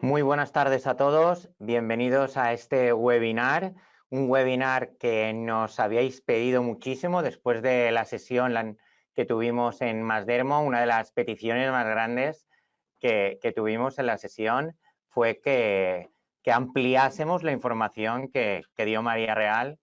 Muy buenas tardes a todos, bienvenidos a este webinar, un webinar que nos habíais pedido muchísimo después de la sesión que tuvimos en Masdermo. Una de las peticiones más grandes que tuvimos en la sesión fue que ampliásemos la información que dio María Real,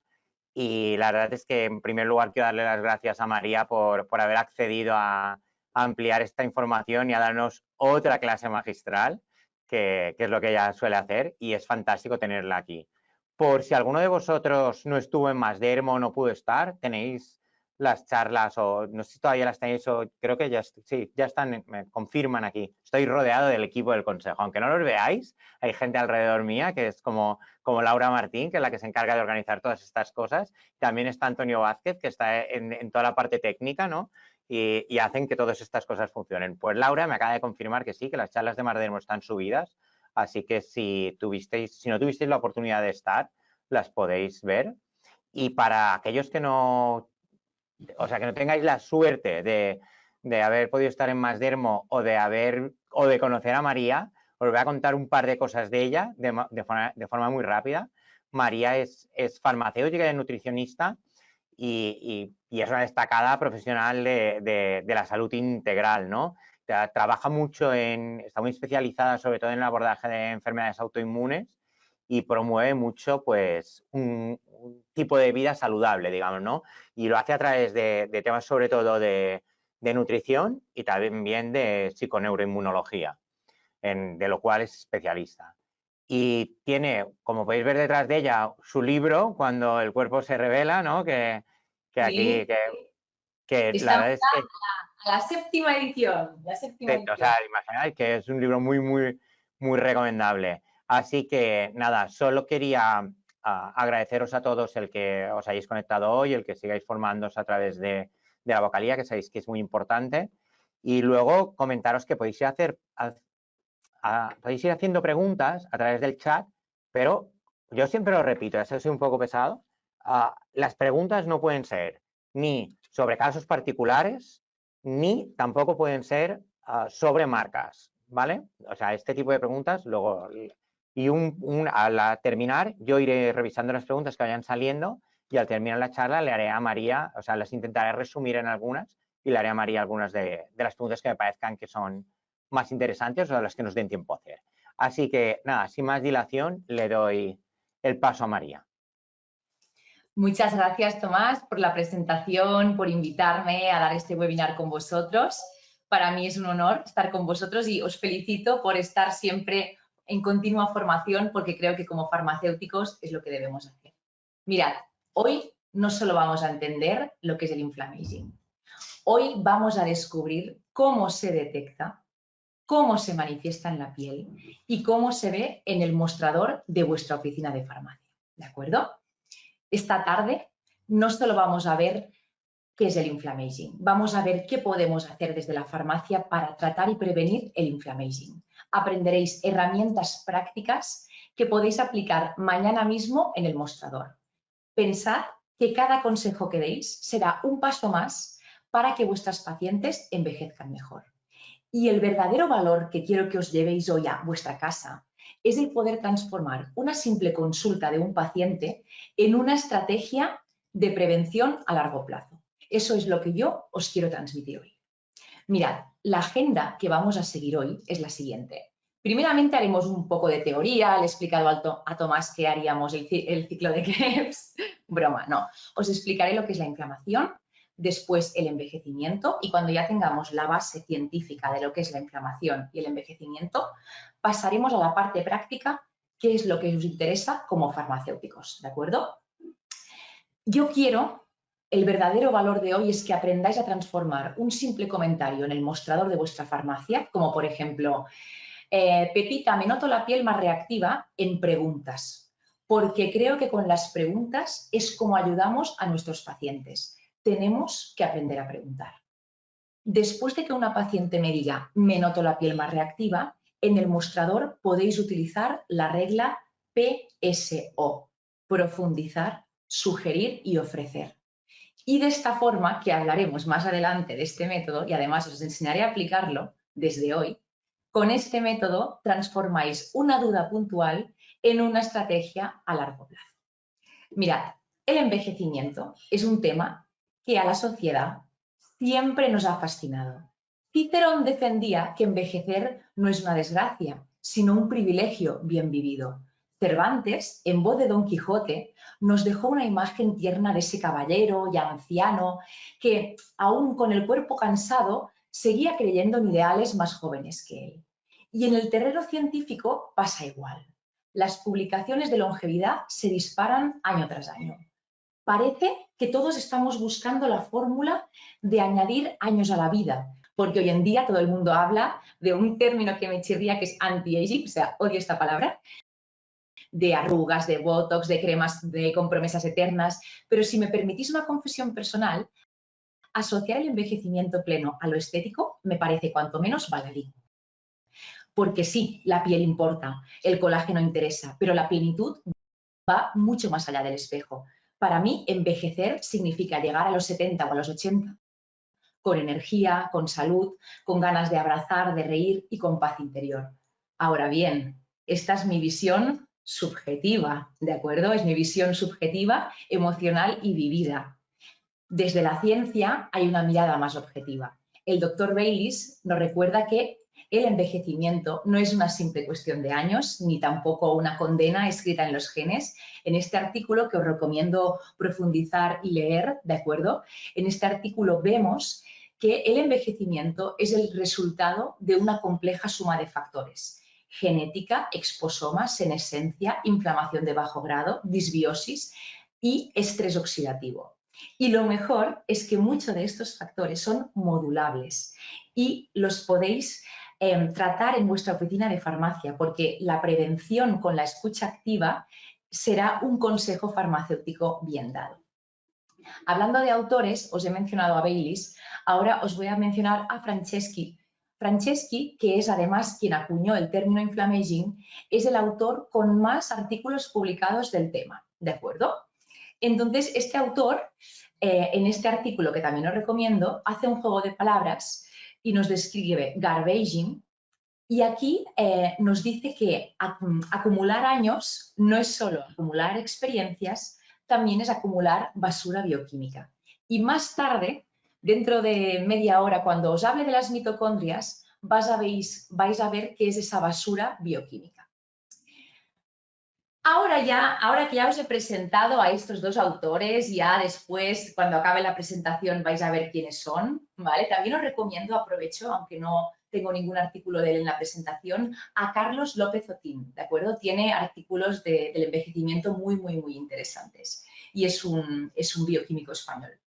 y la verdad es que en primer lugar quiero darle las gracias a María por haber accedido a ampliar esta información y a darnos otra clase magistral, que es lo que ella suele hacer, y es fantástico tenerla aquí. Por si alguno de vosotros no estuvo en Masdermo o no pudo estar, tenéis las charlas, o no sé si todavía las tenéis, o creo que ya, sí, ya están, me confirman aquí. Estoy rodeado del equipo del consejo, aunque no los veáis, hay gente alrededor mía que es como Laura Martín, que es la que se encarga de organizar todas estas cosas. También está Antonio Vázquez, que está en toda la parte técnica, ¿no? Y hacen que todas estas cosas funcionen. Pues Laura me acaba de confirmar que sí, que las charlas de Masdermo están subidas, así que si no tuvisteis la oportunidad de estar, las podéis ver. Y para aquellos que no tengáis la suerte de haber podido estar en Masdermo o de conocer a María, os voy a contar un par de cosas de ella de forma muy rápida. María es farmacéutica y nutricionista y es una destacada profesional de la salud integral, ¿no? Trabaja mucho está muy especializada sobre todo en el abordaje de enfermedades autoinmunes y promueve mucho, pues, un tipo de vida saludable, digamos, ¿no? Y lo hace a través de temas sobre todo de nutrición y también de psiconeuroinmunología, de lo cual es especialista. Y tiene, como podéis ver detrás de ella, su libro, Cuando el cuerpo se revela, ¿no? Que aquí, que la Estamos verdad es que, a la séptima edición. o sea, imagináis que es un libro muy, muy, muy recomendable. Así que nada, solo quería agradeceros a todos el que os hayáis conectado hoy, el que sigáis formándose a través de la vocalía, que sabéis que es muy importante. Y luego comentaros que podéis ir haciendo preguntas a través del chat, pero yo siempre lo repito, eso soy un poco pesado. Las preguntas no pueden ser ni sobre casos particulares, ni tampoco pueden ser sobre marcas, ¿vale? O sea, este tipo de preguntas luego... Y al terminar, yo iré revisando las preguntas que vayan saliendo y al terminar la charla le haré a María, o sea, las intentaré resumir en algunas y le haré a María algunas de las preguntas que me parezcan que son más interesantes o de las que nos den tiempo a hacer. Así que, nada, sin más dilación, le doy el paso a María. Muchas gracias, Tomás, por la presentación, por invitarme a dar este webinar con vosotros. Para mí es un honor estar con vosotros y os felicito por estar siempre en continua formación, porque creo que como farmacéuticos es lo que debemos hacer. Mirad, hoy no solo vamos a entender lo que es el inflammaging. Hoy vamos a descubrir cómo se detecta, cómo se manifiesta en la piel y cómo se ve en el mostrador de vuestra oficina de farmacia. ¿De acuerdo? Esta tarde no solo vamos a ver qué es el inflammaging, vamos a ver qué podemos hacer desde la farmacia para tratar y prevenir el inflammaging. Aprenderéis herramientas prácticas que podéis aplicar mañana mismo en el mostrador. Pensad que cada consejo que deis será un paso más para que vuestras pacientes envejezcan mejor. Y el verdadero valor que quiero que os llevéis hoy a vuestra casa es el poder transformar una simple consulta de un paciente en una estrategia de prevención a largo plazo. Eso es lo que yo os quiero transmitir hoy. Mirad, la agenda que vamos a seguir hoy es la siguiente. Primeramente haremos un poco de teoría, le he explicado a Tomás que haríamos el ciclo de Krebs. Broma, no. Os explicaré lo que es la inflamación, después el envejecimiento y cuando ya tengamos la base científica de lo que es la inflamación y el envejecimiento, pasaremos a la parte práctica, que es lo que os interesa como farmacéuticos, ¿de acuerdo? Yo quiero, el verdadero valor de hoy es que aprendáis a transformar un simple comentario en el mostrador de vuestra farmacia, como por ejemplo, Pepita, me noto la piel más reactiva, en preguntas, porque creo que con las preguntas es como ayudamos a nuestros pacientes. Tenemos que aprender a preguntar. Después de que una paciente me diga, me noto la piel más reactiva, en el mostrador podéis utilizar la regla PSO, profundizar, sugerir y ofrecer. Y de esta forma, que hablaremos más adelante de este método y además os enseñaré a aplicarlo desde hoy, Con este método transformáis una duda puntual en una estrategia a largo plazo. Mirad, el envejecimiento es un tema que a la sociedad siempre nos ha fascinado. Cicerón defendía que envejecer no es una desgracia, sino un privilegio bien vivido. Cervantes, en voz de Don Quijote, nos dejó una imagen tierna de ese caballero ya anciano que, aún con el cuerpo cansado, seguía creyendo en ideales más jóvenes que él. Y en el terreno científico pasa igual. Las publicaciones de longevidad se disparan año tras año. Parece que todos estamos buscando la fórmula de añadir años a la vida, porque hoy en día todo el mundo habla de un término que me chirría que es anti-aging, o sea, odio esta palabra, de arrugas, de botox, de cremas con promesas eternas, pero si me permitís una confesión personal, asociar el envejecimiento pleno a lo estético me parece cuanto menos baladí. Porque sí, la piel importa, el colágeno interesa, pero la plenitud va mucho más allá del espejo. Para mí, envejecer significa llegar a los 70 o a los 80 con energía, con salud, con ganas de abrazar, de reír y con paz interior. Ahora bien, esta es mi visión subjetiva, ¿de acuerdo? Es mi visión subjetiva, emocional y vivida. Desde la ciencia hay una mirada más objetiva. El doctor Bayliss nos recuerda que el envejecimiento no es una simple cuestión de años, ni tampoco una condena escrita en los genes. En este artículo, que os recomiendo profundizar y leer, ¿de acuerdo? En este artículo vemos que el envejecimiento es el resultado de una compleja suma de factores: genética, exposomas, senescencia, inflamación de bajo grado, disbiosis y estrés oxidativo. Y lo mejor es que muchos de estos factores son modulables y los podéis tratar en vuestra oficina de farmacia, porque la prevención con la escucha activa será un consejo farmacéutico bien dado. Hablando de autores, os he mencionado a Bayliss, ahora os voy a mencionar a Franceschi. Franceschi, que es además quien acuñó el término inflammaging, es el autor con más artículos publicados del tema, ¿de acuerdo? Entonces, este autor, en este artículo que también os recomiendo, hace un juego de palabras y nos describe garbaging, y aquí nos dice que acumular años no es solo acumular experiencias, también es acumular basura bioquímica. Y más tarde, dentro de media hora, cuando os hable de las mitocondrias, vais a ver qué es esa basura bioquímica. Ahora que ya os he presentado a estos dos autores, ya después, cuando acabe la presentación, vais a ver quiénes son, ¿vale? También os recomiendo, aprovecho, aunque no tengo ningún artículo de él en la presentación, a Carlos López Otín, ¿de acuerdo? Tiene artículos del envejecimiento muy, muy, muy interesantes y es un bioquímico español.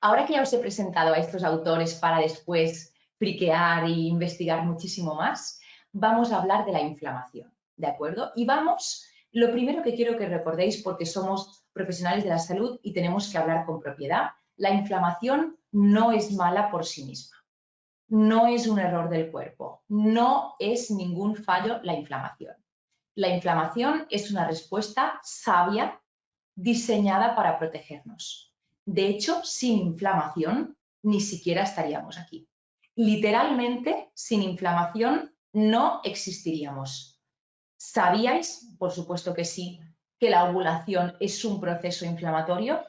Ahora que ya os he presentado a estos autores para después friquear e investigar muchísimo más, vamos a hablar de la inflamación. ¿De acuerdo? Y vamos, lo primero que quiero que recordéis, porque somos profesionales de la salud y tenemos que hablar con propiedad, la inflamación no es mala por sí misma. No es un error del cuerpo. No es ningún fallo la inflamación. La inflamación es una respuesta sabia diseñada para protegernos. De hecho, sin inflamación ni siquiera estaríamos aquí. Literalmente, sin inflamación no existiríamos. ¿Sabíais? Por supuesto que sí, que la ovulación es un proceso inflamatorio.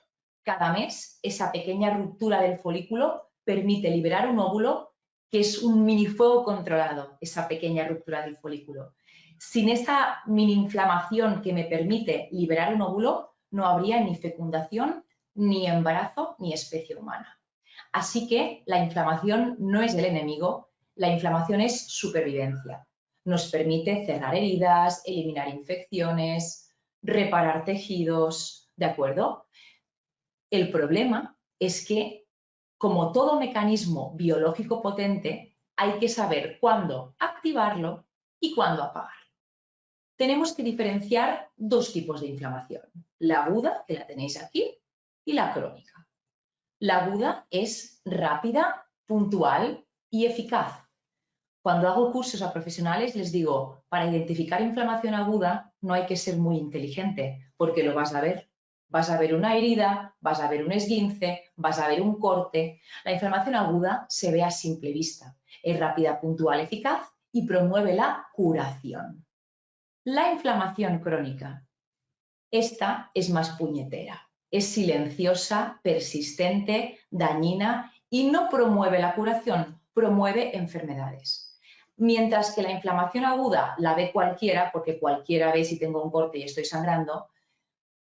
Cada mes, esa pequeña ruptura del folículo permite liberar un óvulo que es un mini fuego controlado, esa pequeña ruptura del folículo. Sin esa mini inflamación que me permite liberar un óvulo, no habría ni fecundación, ni embarazo, ni especie humana. Así que la inflamación no es el enemigo, la inflamación es supervivencia. Nos permite cerrar heridas, eliminar infecciones, reparar tejidos, ¿de acuerdo? El problema es que, como todo mecanismo biológico potente, hay que saber cuándo activarlo y cuándo apagarlo. Tenemos que diferenciar dos tipos de inflamación, la aguda, que la tenéis aquí, y la crónica. La aguda es rápida, puntual y eficaz. Cuando hago cursos a profesionales les digo, para identificar inflamación aguda no hay que ser muy inteligente, porque lo vas a ver. Vas a ver una herida, vas a ver un esguince, vas a ver un corte. La inflamación aguda se ve a simple vista. Es rápida, puntual, eficaz y promueve la curación. La inflamación crónica. Esta es más puñetera. Es silenciosa, persistente, dañina y no promueve la curación, promueve enfermedades. Mientras que la inflamación aguda la ve cualquiera, porque cualquiera ve si tengo un corte y estoy sangrando,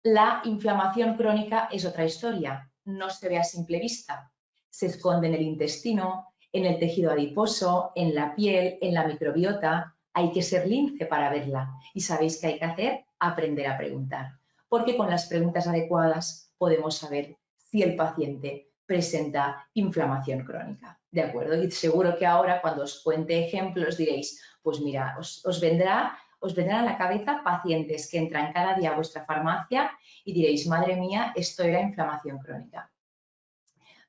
la inflamación crónica es otra historia. No se ve a simple vista. Se esconde en el intestino, en el tejido adiposo, en la piel, en la microbiota. Hay que ser lince para verla. ¿Y sabéis qué hay que hacer? Aprender a preguntar. Porque con las preguntas adecuadas podemos saber si el paciente presenta inflamación crónica. ¿De acuerdo? Y seguro que ahora cuando os cuente ejemplos diréis, pues mira, os vendrán a la cabeza pacientes que entran cada día a vuestra farmacia y diréis, madre mía, esto era inflamación crónica.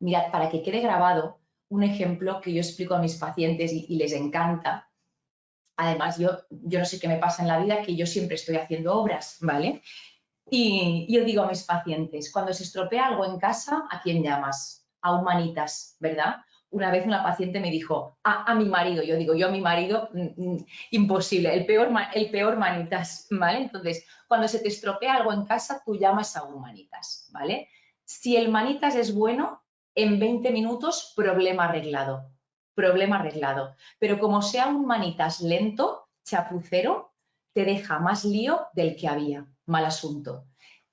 Mirad, para que quede grabado un ejemplo que yo explico a mis pacientes y les encanta. Además, yo no sé qué me pasa en la vida, que yo siempre estoy haciendo obras, ¿vale? Y yo digo a mis pacientes, cuando se estropea algo en casa, ¿a quién llamas? A Humanitas, ¿verdad? Una vez una paciente me dijo, a mi marido. Yo digo, yo a mi marido, imposible, el peor Manitas, ¿vale? Entonces, cuando se te estropea algo en casa, tú llamas a Humanitas, ¿vale? Si el Manitas es bueno, en 20 minutos, problema arreglado. Problema arreglado. Pero como sea un Manitas lento, chapucero, te deja más lío del que había. Mal asunto.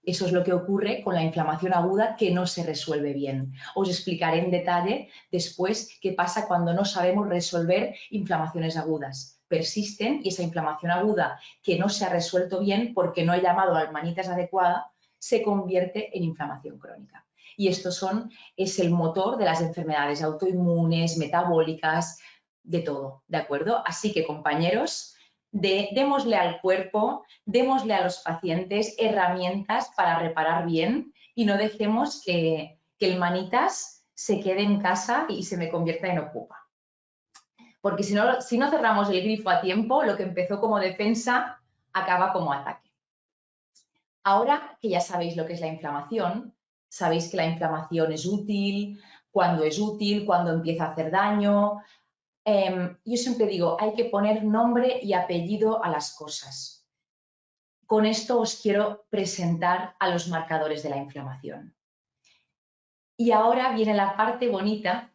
Eso es lo que ocurre con la inflamación aguda que no se resuelve bien. Os explicaré en detalle después qué pasa cuando no sabemos resolver inflamaciones agudas. Persisten y esa inflamación aguda que no se ha resuelto bien porque no he llamado a la Humanitas adecuada se convierte en inflamación crónica. Y esto es el motor de las enfermedades autoinmunes, metabólicas, de todo, ¿de acuerdo? Así que, compañeros, démosle al cuerpo, démosle a los pacientes herramientas para reparar bien y no dejemos que el Manitas se quede en casa y se me convierta en ocupa. Porque si no cerramos el grifo a tiempo, lo que empezó como defensa acaba como ataque. Ahora que ya sabéis lo que es la inflamación, sabéis que la inflamación es útil, cuando empieza a hacer daño. Yo siempre digo, hay que poner nombre y apellido a las cosas. Con esto os quiero presentar a los marcadores de la inflamación. Y ahora viene la parte bonita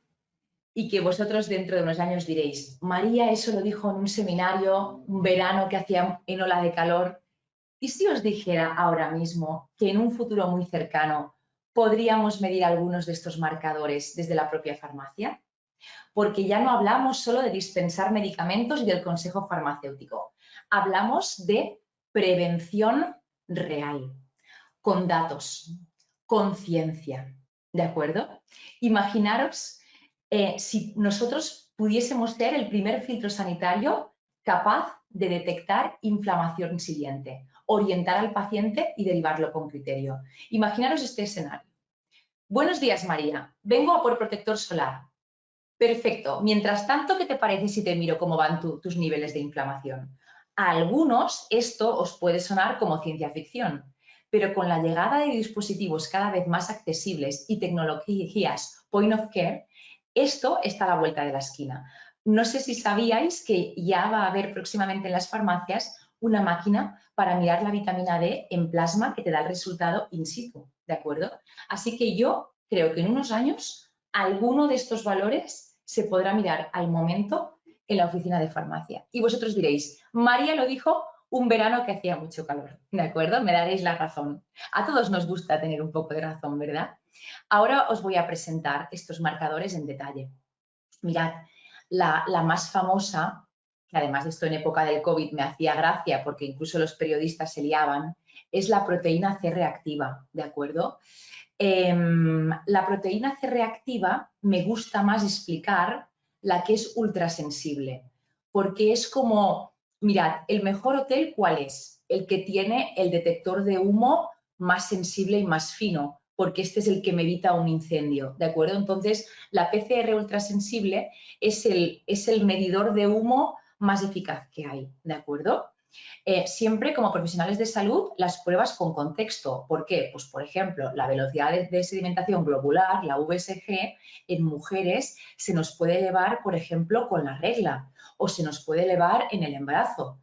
y que vosotros dentro de unos años diréis, María eso lo dijo en un seminario, un verano que hacía en ola de calor. ¿Y si os dijera ahora mismo que en un futuro muy cercano podríamos medir algunos de estos marcadores desde la propia farmacia? Porque ya no hablamos solo de dispensar medicamentos y del consejo farmacéutico. Hablamos de prevención real, con datos, con ciencia, ¿de acuerdo? Imaginaros si nosotros pudiésemos ser el primer filtro sanitario capaz de detectar inflamación siguiente, orientar al paciente y derivarlo con criterio. Imaginaros este escenario. Buenos días, María. Vengo a por protector solar. Perfecto. Mientras tanto, ¿qué te parece si te miro cómo van tus niveles de inflamación? A algunos esto os puede sonar como ciencia ficción, pero con la llegada de dispositivos cada vez más accesibles y tecnologías point of care, esto está a la vuelta de la esquina. No sé si sabíais que ya va a haber próximamente en las farmacias una máquina para mirar la vitamina D en plasma que te da el resultado in situ, ¿de acuerdo? Así que yo creo que en unos años alguno de estos valores se podrá mirar al momento en la oficina de farmacia. Y vosotros diréis, María lo dijo un verano que hacía mucho calor, ¿de acuerdo? Me daréis la razón. A todos nos gusta tener un poco de razón, ¿verdad? Ahora os voy a presentar estos marcadores en detalle. Mirad, la más famosa, que además de esto en época del COVID me hacía gracia porque incluso los periodistas se liaban, es la proteína C reactiva, ¿de acuerdo? La proteína C reactiva me gusta más explicar la que es ultrasensible, porque es como, mirad, el mejor hotel, ¿cuál es? El que tiene el detector de humo más sensible y más fino, porque este es el que me evita un incendio, ¿de acuerdo? Entonces, la PCR ultrasensible es el medidor de humo más eficaz que hay, ¿de acuerdo? Siempre como profesionales de salud, las pruebas con contexto. ¿Por qué? Pues, por ejemplo, la velocidad de sedimentación globular, la VSG, en mujeres se nos puede elevar, por ejemplo, con la regla o se nos puede elevar en el embarazo.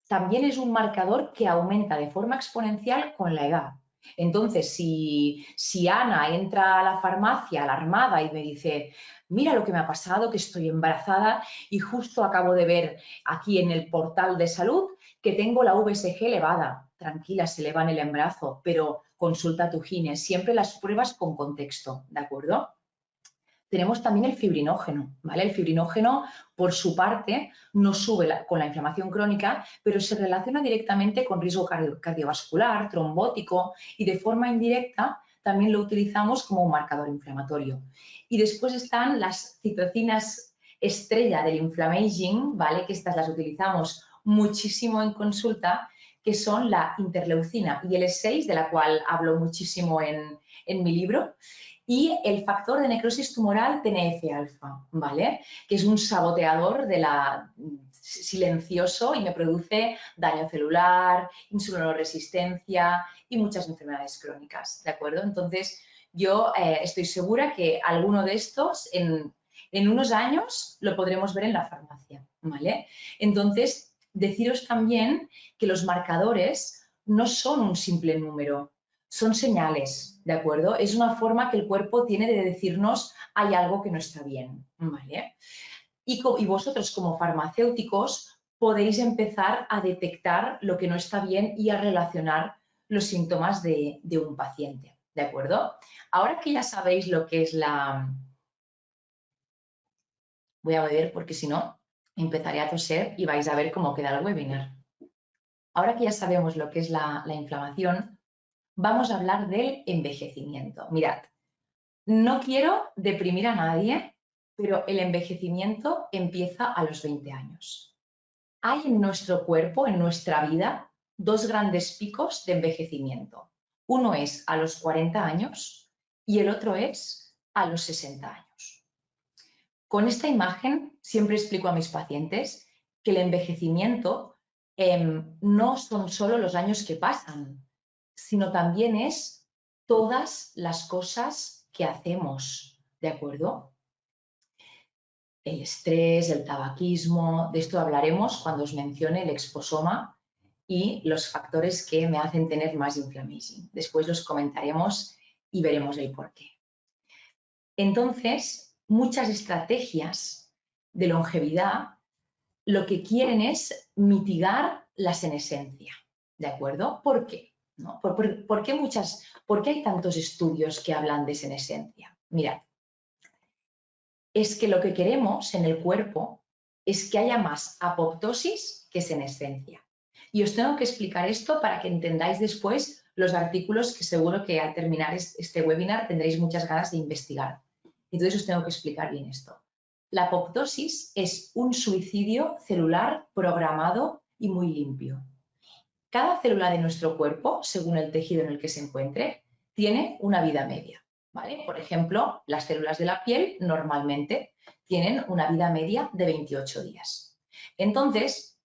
También es un marcador que aumenta de forma exponencial con la edad. Entonces, si Ana entra a la farmacia alarmada y me dice, mira lo que me ha pasado, que estoy embarazada y justo acabo de ver aquí en el portal de salud que tengo la VSG elevada. Tranquila, se eleva en el embarazo, pero consulta a tu gine. Siempre las pruebas con contexto, ¿de acuerdo? Tenemos también el fibrinógeno, ¿vale? El fibrinógeno, por su parte, no sube con la inflamación crónica, pero se relaciona directamente con riesgo cardiovascular, trombótico y de forma indirecta también lo utilizamos como un marcador inflamatorio. Y después están las citocinas estrella del inflammaging, ¿vale? Que estas las utilizamos muchísimo en consulta, que son la interleucina IL-6, de la cual hablo muchísimo en mi libro, y el factor de necrosis tumoral TNF-alfa, ¿vale? Que es un saboteador silencioso y me produce daño celular, insulinoresistencia y muchas enfermedades crónicas, ¿de acuerdo? Entonces, yo estoy segura que alguno de estos en unos años lo podremos ver en la farmacia, ¿vale? Entonces, deciros también que los marcadores no son un simple número, son señales, ¿de acuerdo? Es una forma que el cuerpo tiene de decirnos hay algo que no está bien, ¿vale? Y vosotros como farmacéuticos podéis empezar a detectar lo que no está bien y a relacionar los síntomas de un paciente, ¿de acuerdo? Ahora que ya sabéis lo que es la... Voy a beber porque si no empezaré a toser y vais a ver cómo queda el webinar. Ahora que ya sabemos lo que es la inflamación, vamos a hablar del envejecimiento. Mirad, no quiero deprimir a nadie, pero el envejecimiento empieza a los 20 años. Hay en nuestro cuerpo, en nuestra vida, dos grandes picos de envejecimiento. Uno es a los 40 años y el otro es a los 60 años. Con esta imagen siempre explico a mis pacientes que el envejecimiento no son solo los años que pasan, sino también es todas las cosas que hacemos, ¿de acuerdo? El estrés, el tabaquismo, de esto hablaremos cuando os mencione el exposoma y los factores que me hacen tener más inflammation. Después los comentaremos y veremos el porqué. Entonces, muchas estrategias de longevidad lo que quieren es mitigar la senescencia, ¿de acuerdo? ¿Por qué? ¿No? ¿Por qué hay tantos estudios que hablan de senescencia? Mirad, es que lo que queremos en el cuerpo es que haya más apoptosis que senescencia. Y os tengo que explicar esto para que entendáis después los artículos que seguro que al terminar este webinar tendréis muchas ganas de investigar. Entonces os tengo que explicar bien esto. La apoptosis es un suicidio celular programado y muy limpio. Cada célula de nuestro cuerpo, según el tejido en el que se encuentre, tiene una vida media, ¿vale? Por ejemplo, las células de la piel normalmente tienen una vida media de 28 días. Entonces,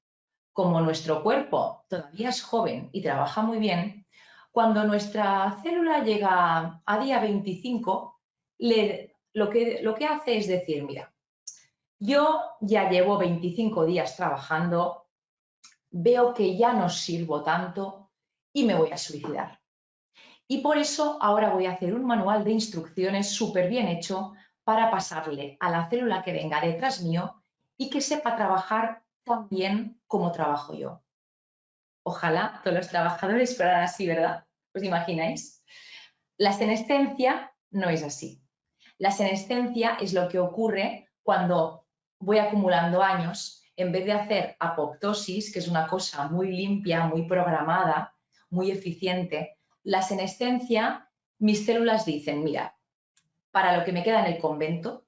como nuestro cuerpo todavía es joven y trabaja muy bien, cuando nuestra célula llega a día 25, lo que hace es decir, mira, yo ya llevo 25 días trabajando, veo que ya no sirvo tanto y me voy a suicidar. Y por eso ahora voy a hacer un manual de instrucciones súper bien hecho para pasarle a la célula que venga detrás mío y que sepa trabajar tan bien como trabajo yo. Ojalá todos los trabajadores fueran así, ¿verdad? ¿Os imagináis? La senescencia no es así. La senescencia es lo que ocurre cuando voy acumulando años, en vez de hacer apoptosis, que es una cosa muy limpia, muy programada, muy eficiente, la senescencia, mis células dicen, mira, para lo que me queda en el convento,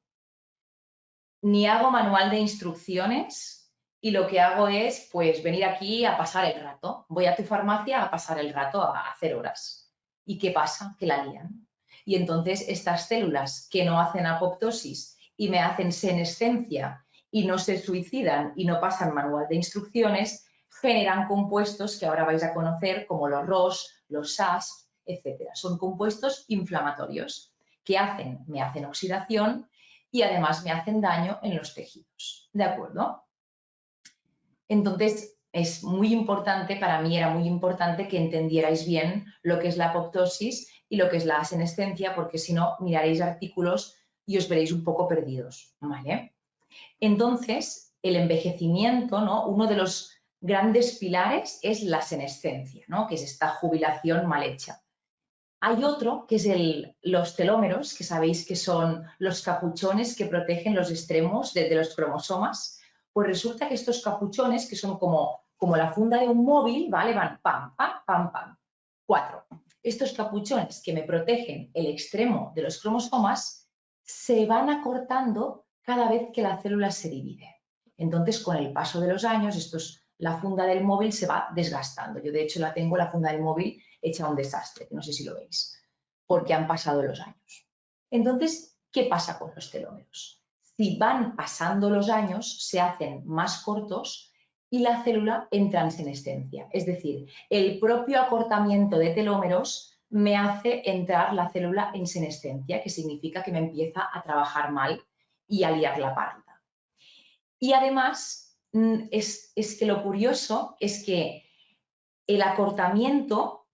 ni hago manual de instrucciones y lo que hago es, pues, venir aquí a pasar el rato. Voy a tu farmacia a pasar el rato, a hacer horas. ¿Y qué pasa? Que la lían. Y entonces estas células que no hacen apoptosis y me hacen senescencia y no se suicidan y no pasan manual de instrucciones, generan compuestos que ahora vais a conocer como los ROS, los SAS, etc. Son compuestos inflamatorios que me hacen oxidación y además me hacen daño en los tejidos. ¿De acuerdo? Entonces, es muy importante, para mí era muy importante que entendierais bien lo que es la apoptosis y lo que es la senescencia, porque si no, miraréis artículos y os veréis un poco perdidos, ¿vale? Entonces, el envejecimiento, ¿no? Uno de los grandes pilares es la senescencia, ¿no? Que es esta jubilación mal hecha. Hay otro que es los telómeros, que sabéis que son los capuchones que protegen los extremos de los cromosomas. Pues resulta que estos capuchones, que son como la funda de un móvil, ¿vale? Van pam, pam, pam, pam. 4. Estos capuchones que me protegen el extremo de los cromosomas se van acortando cada vez que la célula se divide. Entonces, con el paso de los años, la funda del móvil se va desgastando. Yo, de hecho, la funda del móvil hecha un desastre, no sé si lo veis, porque han pasado los años. Entonces, ¿qué pasa con los telómeros? Si van pasando los años, se hacen más cortos y la célula entra en senescencia. Es decir, el propio acortamiento de telómeros me hace entrar la célula en senescencia, que significa que me empieza a trabajar mal y a liar la parda. Y además, es que lo curioso es que el acortamiento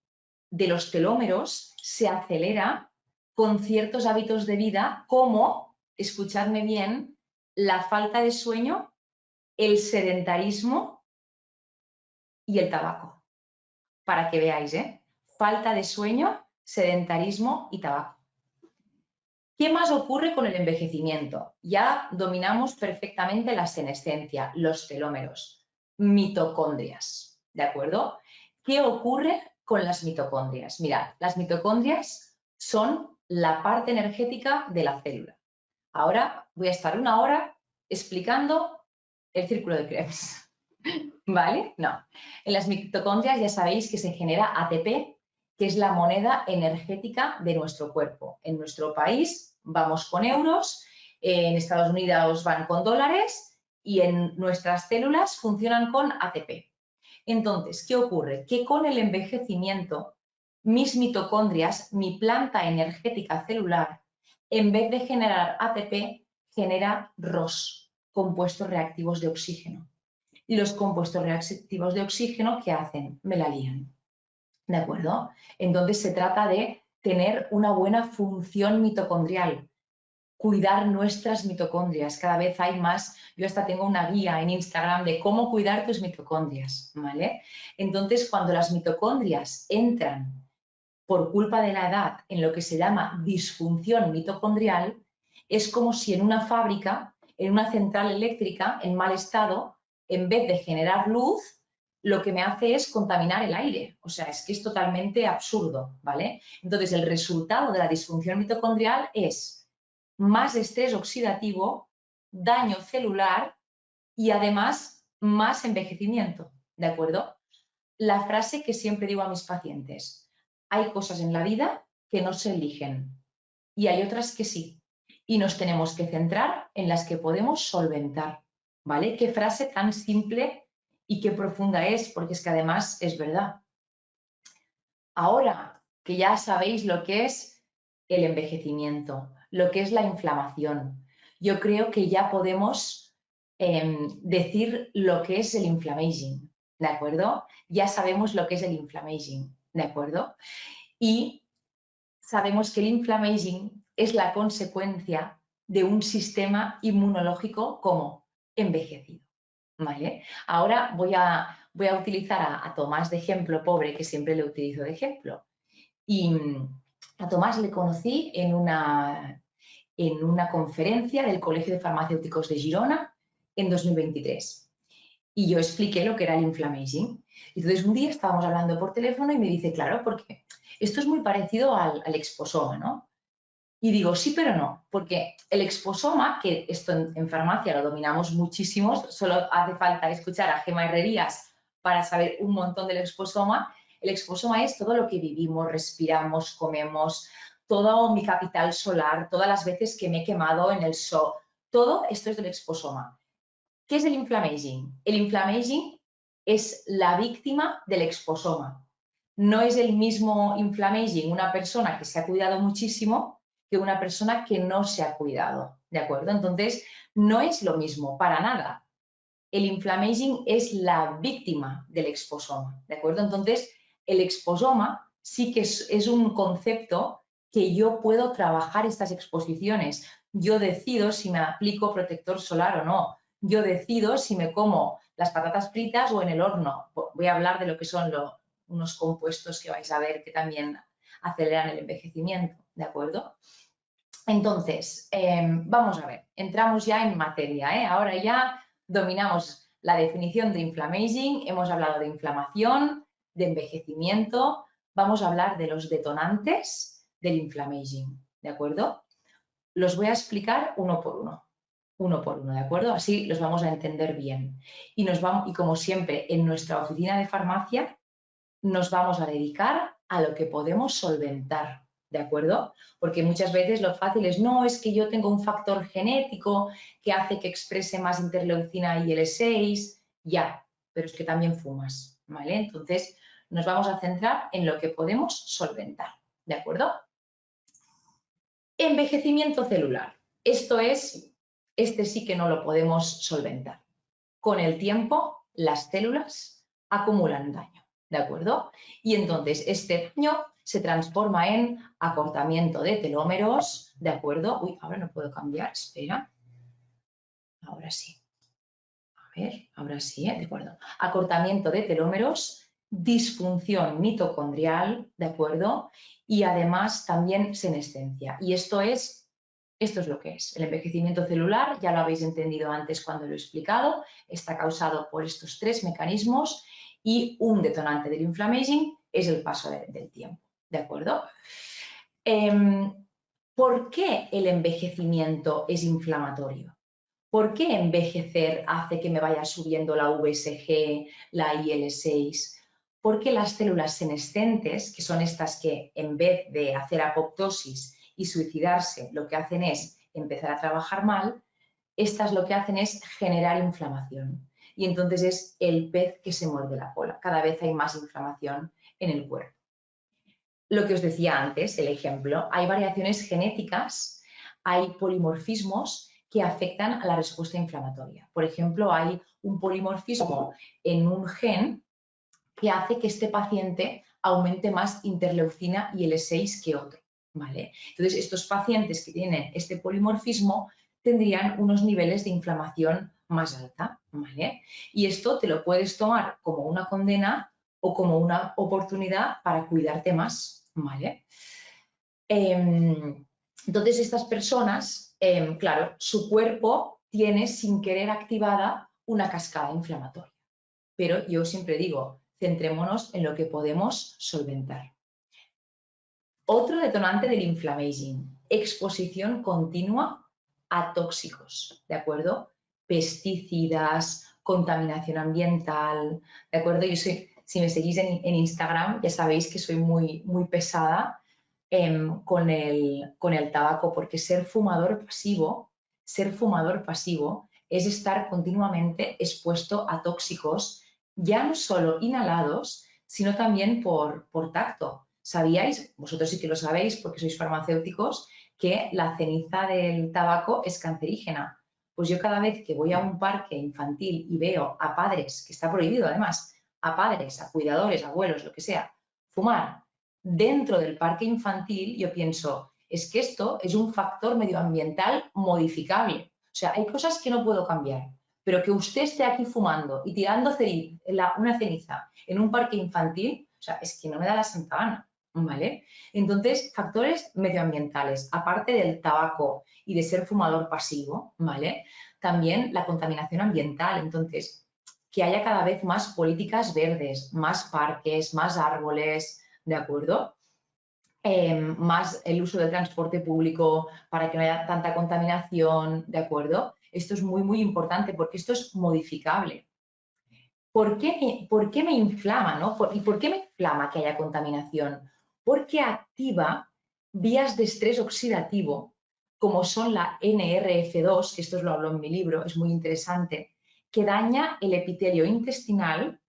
de los telómeros se acelera con ciertos hábitos de vida como, escuchadme bien, la falta de sueño, el sedentarismo y el tabaco. Para que veáis, ¿eh? Falta de sueño, sedentarismo y tabaco. ¿Qué más ocurre con el envejecimiento? Ya dominamos perfectamente la senescencia, los telómeros, mitocondrias, ¿de acuerdo? ¿Qué ocurre con las mitocondrias? Mirad, las mitocondrias son la parte energética de la célula. Ahora voy a estar 1 hora explicando el círculo de Krebs, ¿vale? No. En las mitocondrias ya sabéis que se genera ATP, que es la moneda energética de nuestro cuerpo. En nuestro país vamos con euros, en Estados Unidos van con dólares y en nuestras células funcionan con ATP. Entonces, ¿qué ocurre? Que con el envejecimiento, mis mitocondrias, mi planta energética celular, en vez de generar ATP, genera ROS, compuestos reactivos de oxígeno. Y los compuestos reactivos de oxígeno, ¿qué hacen? Me la lían. ¿De acuerdo? Entonces se trata de tener una buena función mitocondrial, cuidar nuestras mitocondrias. Cada vez hay más, yo hasta tengo una guía en Instagram de cómo cuidar tus mitocondrias, ¿vale? Entonces, cuando las mitocondrias entran por culpa de la edad en lo que se llama disfunción mitocondrial, es como si en una fábrica, en una central eléctrica en mal estado, en vez de generar luz, lo que me hace es contaminar el aire. O sea, es que es totalmente absurdo, ¿vale? Entonces, el resultado de la disfunción mitocondrial es más estrés oxidativo, daño celular y además más envejecimiento, ¿de acuerdo? La frase que siempre digo a mis pacientes: hay cosas en la vida que no se eligen y hay otras que sí. Y nos tenemos que centrar en las que podemos solventar, ¿vale? Qué frase tan simple y qué profunda es, porque es que además es verdad. Ahora que ya sabéis lo que es el envejecimiento, lo que es la inflamación, yo creo que ya podemos decir lo que es el inflammaging, ¿de acuerdo? Ya sabemos lo que es el inflammaging, ¿de acuerdo? Y sabemos que el inflammaging es la consecuencia de un sistema inmunológico como envejecido, ¿vale? Ahora voy a utilizar a Tomás de ejemplo, pobre, que siempre le utilizo de ejemplo. Y a Tomás le conocí en una conferencia del Colegio de Farmacéuticos de Girona en 2023. Y yo expliqué lo que era el inflammaging. Entonces, un día estábamos hablando por teléfono y me dice, claro, porque esto es muy parecido al exposoma, ¿no? Y digo, sí, pero no, porque el exposoma, que esto en farmacia lo dominamos muchísimo, solo hace falta escuchar a Gemma Herrerías para saber un montón del exposoma. El exposoma es todo lo que vivimos, respiramos, comemos, todo mi capital solar, todas las veces que me he quemado en el sol, todo esto es del exposoma. ¿Qué es el inflammaging? El inflammaging es la víctima del exposoma. No es el mismo inflammaging una persona que se ha cuidado muchísimo que una persona que no se ha cuidado, ¿de acuerdo? Entonces, no es lo mismo, para nada. El inflammaging es la víctima del exposoma, ¿de acuerdo? Entonces, el exposoma sí que es un concepto que yo puedo trabajar estas exposiciones. Yo decido si me aplico protector solar o no. Yo decido si me como las patatas fritas o en el horno. Voy a hablar de lo que son unos compuestos que vais a ver que también aceleran el envejecimiento, ¿de acuerdo? Entonces, vamos a ver, entramos ya en materia, ¿eh? Ahora ya dominamos la definición de inflammaging, hemos hablado de inflamación, de envejecimiento, vamos a hablar de los detonantes del inflammaging, ¿de acuerdo? Los voy a explicar uno por uno, ¿de acuerdo? Así los vamos a entender bien. Y como siempre, en nuestra oficina de farmacia nos vamos a dedicar a lo que podemos solventar, ¿de acuerdo? Porque muchas veces lo fácil es, no, es que yo tengo un factor genético que hace que exprese más interleucina IL-6, ya, pero es que también fumas, ¿vale? Entonces, nos vamos a centrar en lo que podemos solventar, ¿de acuerdo? Envejecimiento celular. Este sí que no lo podemos solventar. Con el tiempo, las células acumulan daño, ¿de acuerdo? Y entonces este daño se transforma en acortamiento de telómeros, ¿de acuerdo? Uy, ahora no puedo cambiar, espera. Ahora sí. A ver, ahora sí, ¿de acuerdo? Acortamiento de telómeros, disfunción mitocondrial, ¿de acuerdo? Y además también senescencia. Y esto es lo que es. El envejecimiento celular, ya lo habéis entendido antes cuando lo he explicado, está causado por estos tres mecanismos y un detonante del inflammaging es el paso del tiempo, ¿de acuerdo? ¿Por qué el envejecimiento es inflamatorio? ¿Por qué envejecer hace que me vaya subiendo la VSG, la IL-6? Porque las células senescentes, que son estas que en vez de hacer apoptosis y suicidarse, lo que hacen es empezar a trabajar mal, estas lo que hacen es generar inflamación. Y entonces es el pez que se muerde la cola. Cada vez hay más inflamación en el cuerpo. Lo que os decía antes, el ejemplo, hay variaciones genéticas, hay polimorfismos que afectan a la respuesta inflamatoria. Por ejemplo, hay un polimorfismo en un gen que hace que este paciente aumente más interleucina y IL-6 que otro, ¿vale? Entonces, estos pacientes que tienen este polimorfismo tendrían unos niveles de inflamación más alta, ¿vale? Y esto te lo puedes tomar como una condena o como una oportunidad para cuidarte más, ¿vale? Entonces, estas personas, claro, su cuerpo tiene sin querer activada una cascada inflamatoria. Pero yo siempre digo, centrémonos en lo que podemos solventar. Otro detonante del inflammaging, exposición continua a tóxicos, ¿de acuerdo? Pesticidas, contaminación ambiental, ¿de acuerdo? Si me seguís en Instagram, ya sabéis que soy muy pesada con el tabaco, porque ser fumador pasivo es estar continuamente expuesto a tóxicos, ya no solo inhalados, sino también por tacto. ¿Sabíais? Vosotros sí que lo sabéis porque sois farmacéuticos, que la ceniza del tabaco es cancerígena. Pues yo cada vez que voy a un parque infantil y veo a padres, que está prohibido además, a padres, a cuidadores, abuelos, lo que sea, fumar dentro del parque infantil, yo pienso, es que esto es un factor medioambiental modificable. O sea, hay cosas que no puedo cambiar, pero que usted esté aquí fumando y tirando una ceniza en un parque infantil, o sea, es que no me da la santa gana, ¿vale? Entonces, factores medioambientales, aparte del tabaco y de ser fumador pasivo, ¿vale? También la contaminación ambiental. Entonces, que haya cada vez más políticas verdes, más parques, más árboles, ¿de acuerdo? Más el uso del transporte público para que no haya tanta contaminación, ¿de acuerdo? Esto es muy importante porque esto es modificable. ¿Por qué me inflama, no? ¿Y por qué me inflama que haya contaminación? Porque activa vías de estrés oxidativo, como son la NRF2, que esto os lo hablo en mi libro, es muy interesante, que daña el epitelio intestinal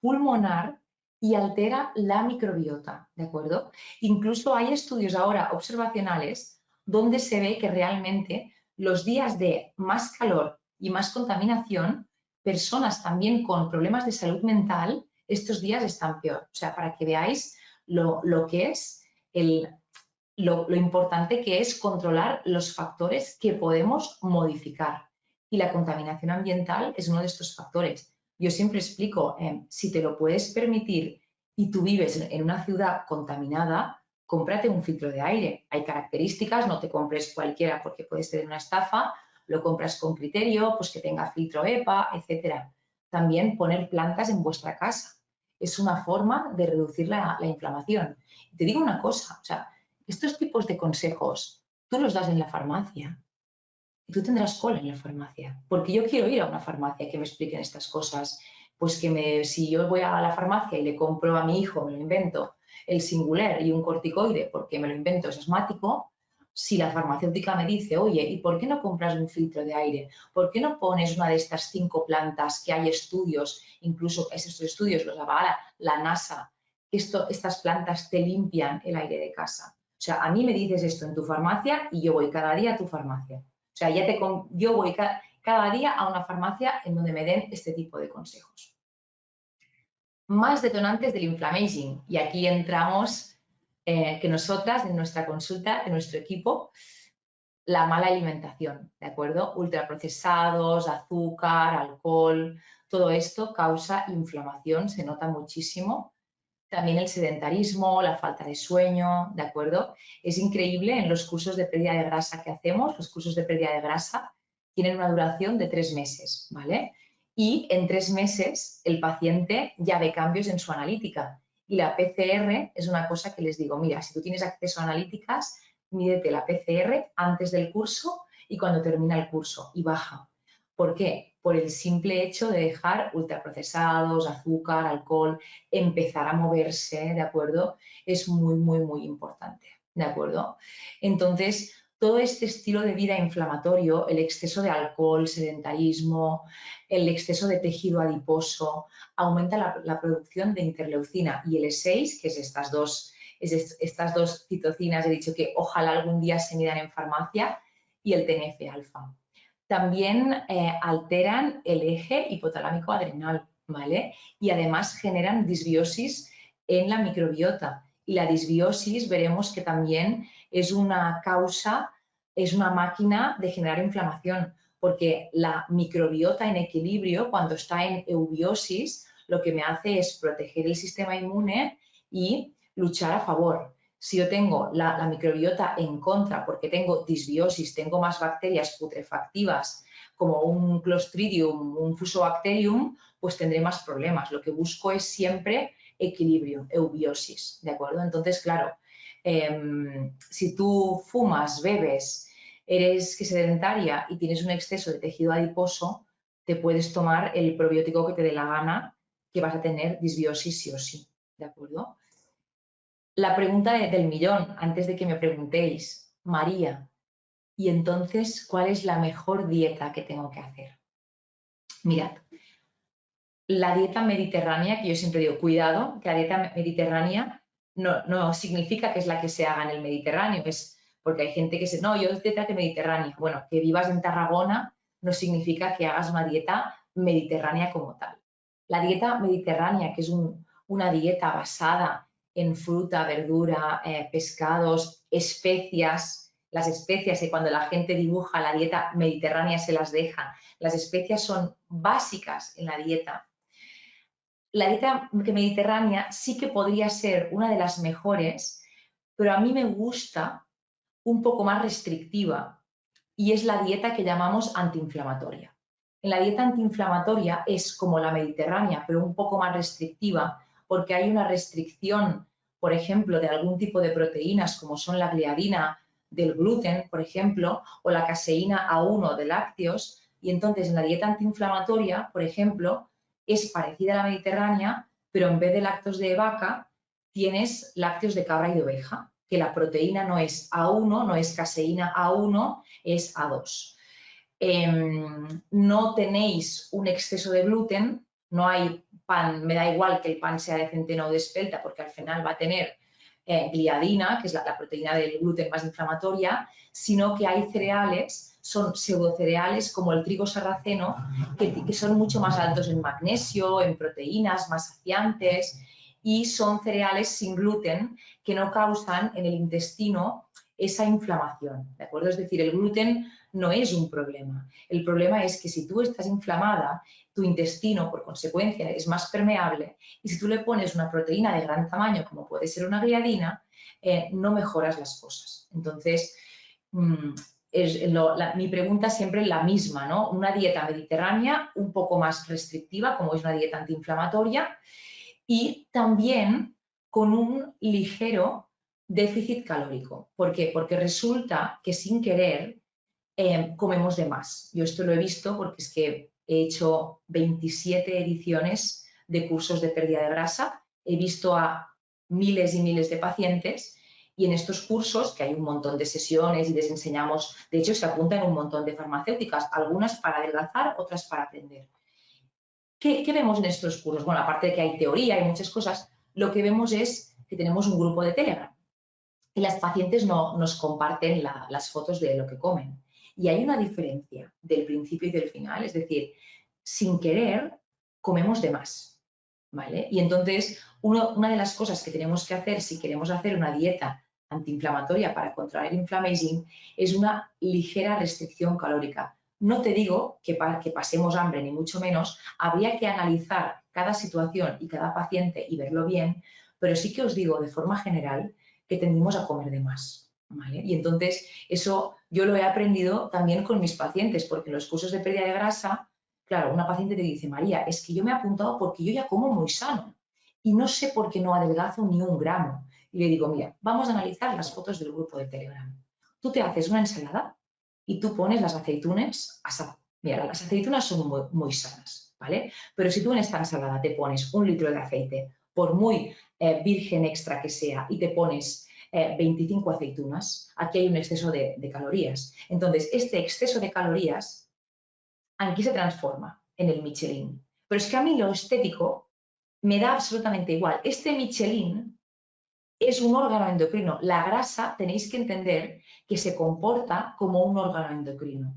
pulmonar y altera la microbiota, ¿de acuerdo? Incluso hay estudios ahora observacionales donde se ve que realmente los días de más calor y más contaminación, personas también con problemas de salud mental, estos días están peor. O sea, para que veáis lo que es lo importante que es controlar los factores que podemos modificar. Y la contaminación ambiental es uno de estos factores. Yo siempre explico, si te lo puedes permitir y tú vives en una ciudad contaminada, cómprate un filtro de aire. Hay características, no te compres cualquiera porque puede ser una estafa, lo compras con criterio, pues que tenga filtro EPA, etc. También poner plantas en vuestra casa. Es una forma de reducir la inflamación. Y te digo una cosa, o sea, estos tipos de consejos tú los das en la farmacia y tú tendrás cola en la farmacia, porque yo quiero ir a una farmacia que me expliquen estas cosas, pues si yo voy a la farmacia y le compro a mi hijo, me lo invento, el Singuler y un corticoide porque me lo invento, es asmático, si la farmacéutica me dice, oye, ¿y por qué no compras un filtro de aire? ¿Por qué no pones una de estas 5 plantas que hay estudios, incluso esos estudios los avala la NASA, estas plantas te limpian el aire de casa? O sea, a mí me dices esto en tu farmacia y yo voy cada día a tu farmacia. O sea, yo voy cada día a una farmacia en donde me den este tipo de consejos. Más detonantes del inflammaging. Y aquí entramos que nosotras, en nuestra consulta, en nuestro equipo, la mala alimentación, ¿de acuerdo? Ultraprocesados, azúcar, alcohol, todo esto causa inflamación, se nota muchísimo. También el sedentarismo, la falta de sueño, ¿de acuerdo? Es increíble en los cursos de pérdida de grasa que hacemos, los cursos de pérdida de grasa tienen una duración de 3 meses, ¿vale? Y en 3 meses el paciente ya ve cambios en su analítica. Y la PCR es una cosa que les digo, mira, si tú tienes acceso a analíticas, mídete la PCR antes del curso y cuando termina el curso y baja. ¿Por qué? Por el simple hecho de dejar ultraprocesados, azúcar, alcohol, empezar a moverse, ¿de acuerdo? Es muy, muy, muy importante, ¿de acuerdo? Entonces, todo este estilo de vida inflamatorio, el exceso de alcohol, sedentarismo, el exceso de tejido adiposo, aumenta la producción de interleucina y el E6, que es estas dos citocinas, he dicho que ojalá algún día se midan en farmacia, y el TNF-alfa. También alteran el eje hipotalámico adrenal, ¿vale? Y además generan disbiosis en la microbiota. Y la disbiosis veremos que también es una causa, es una máquina de generar inflamación, porque la microbiota en equilibrio, cuando está en eubiosis, lo que me hace es proteger el sistema inmune y luchar a favor. Si yo tengo la microbiota en contra porque tengo disbiosis, tengo más bacterias putrefactivas como un Clostridium, un Fusobacterium, pues tendré más problemas. Lo que busco es siempre equilibrio, eubiosis, ¿de acuerdo? Entonces, claro, si tú fumas, bebes, eres sedentaria y tienes un exceso de tejido adiposo, te puedes tomar el probiótico que te dé la gana, que vas a tener disbiosis sí o sí, ¿de acuerdo? La pregunta del millón, antes de que me preguntéis, María, ¿y entonces cuál es la mejor dieta que tengo que hacer? Mirad, la dieta mediterránea, que yo siempre digo, cuidado, que la dieta mediterránea no significa que es la que se haga en el Mediterráneo, es porque hay gente que dice, no, yo dieta mediterránea. Bueno, que vivas en Tarragona no significa que hagas una dieta mediterránea como tal. La dieta mediterránea, que es una dieta basada en fruta, verdura, pescados, especias. Las especias, y cuando la gente dibuja la dieta mediterránea se las deja. Las especias son básicas en la dieta. La dieta mediterránea sí que podría ser una de las mejores, pero a mí me gusta un poco más restrictiva y es la dieta que llamamos antiinflamatoria. En la dieta antiinflamatoria es como la mediterránea, pero un poco más restrictiva porque hay una restricción, por ejemplo, de algún tipo de proteínas como son la gliadina del gluten, por ejemplo, o la caseína A1 de lácteos, y entonces en la dieta antiinflamatoria, por ejemplo, es parecida a la mediterránea, pero en vez de lácteos de vaca, tienes lácteos de cabra y de oveja, que la proteína no es A1, no es caseína A1, es A2. No tenéis un exceso de gluten, no hay pan, me da igual que el pan sea de centeno o de espelta, porque al final va a tener gliadina, que es la proteína del gluten más inflamatoria, sino que hay cereales, son pseudocereales como el trigo sarraceno, que son mucho más altos en magnesio, en proteínas, más saciantes, y son cereales sin gluten que no causan en el intestino esa inflamación, ¿de acuerdo? Es decir, el gluten no es un problema. El problema es que si tú estás inflamada, tu intestino, por consecuencia, es más permeable y si tú le pones una proteína de gran tamaño, como puede ser una gliadina, no mejoras las cosas. Entonces, mi pregunta siempre es la misma, ¿no? Una dieta mediterránea un poco más restrictiva, como es una dieta antiinflamatoria, y también con un ligero déficit calórico. ¿Por qué? Porque resulta que sin querer comemos de más. Yo esto lo he visto porque es que he hecho 27 ediciones de cursos de pérdida de grasa, he visto a miles y miles de pacientes y en estos cursos, que hay un montón de sesiones y les enseñamos, de hecho se apuntan un montón de farmacéuticas, algunas para adelgazar, otras para aprender. ¿Qué vemos en estos cursos? Bueno, aparte de que hay teoría y muchas cosas, lo que vemos es que tenemos un grupo de Telegram y las pacientes nos comparten las fotos de lo que comen. Y hay una diferencia del principio y del final, es decir, sin querer comemos de más, ¿vale? Y entonces una de las cosas que tenemos que hacer si queremos hacer una dieta antiinflamatoria para controlar el inflammaging es una ligera restricción calórica. No te digo que pasemos hambre, ni mucho menos, habría que analizar cada situación y cada paciente y verlo bien, pero sí que os digo de forma general que tendimos a comer de más, ¿vale? Y entonces eso yo lo he aprendido también con mis pacientes, porque en los cursos de pérdida de grasa, claro, una paciente te dice, María, es que yo me he apuntado porque yo ya como muy sano y no sé por qué no adelgazo ni un gramo. Y le digo, mira, vamos a analizar las fotos del grupo de Telegram. Tú te haces una ensalada y tú pones las aceitunas asadas. Mira, las aceitunas son muy, muy sanas, ¿vale? Pero si tú en esta ensalada te pones 1 litro de aceite, por muy virgen extra que sea, y te pones 25 aceitunas, aquí hay un exceso de calorías. Entonces, este exceso de calorías, ¿en qué se transforma? En el Michelin. Pero es que a mí lo estético me da absolutamente igual. Este Michelin es un órgano endocrino. La grasa, tenéis que entender que se comporta como un órgano endocrino,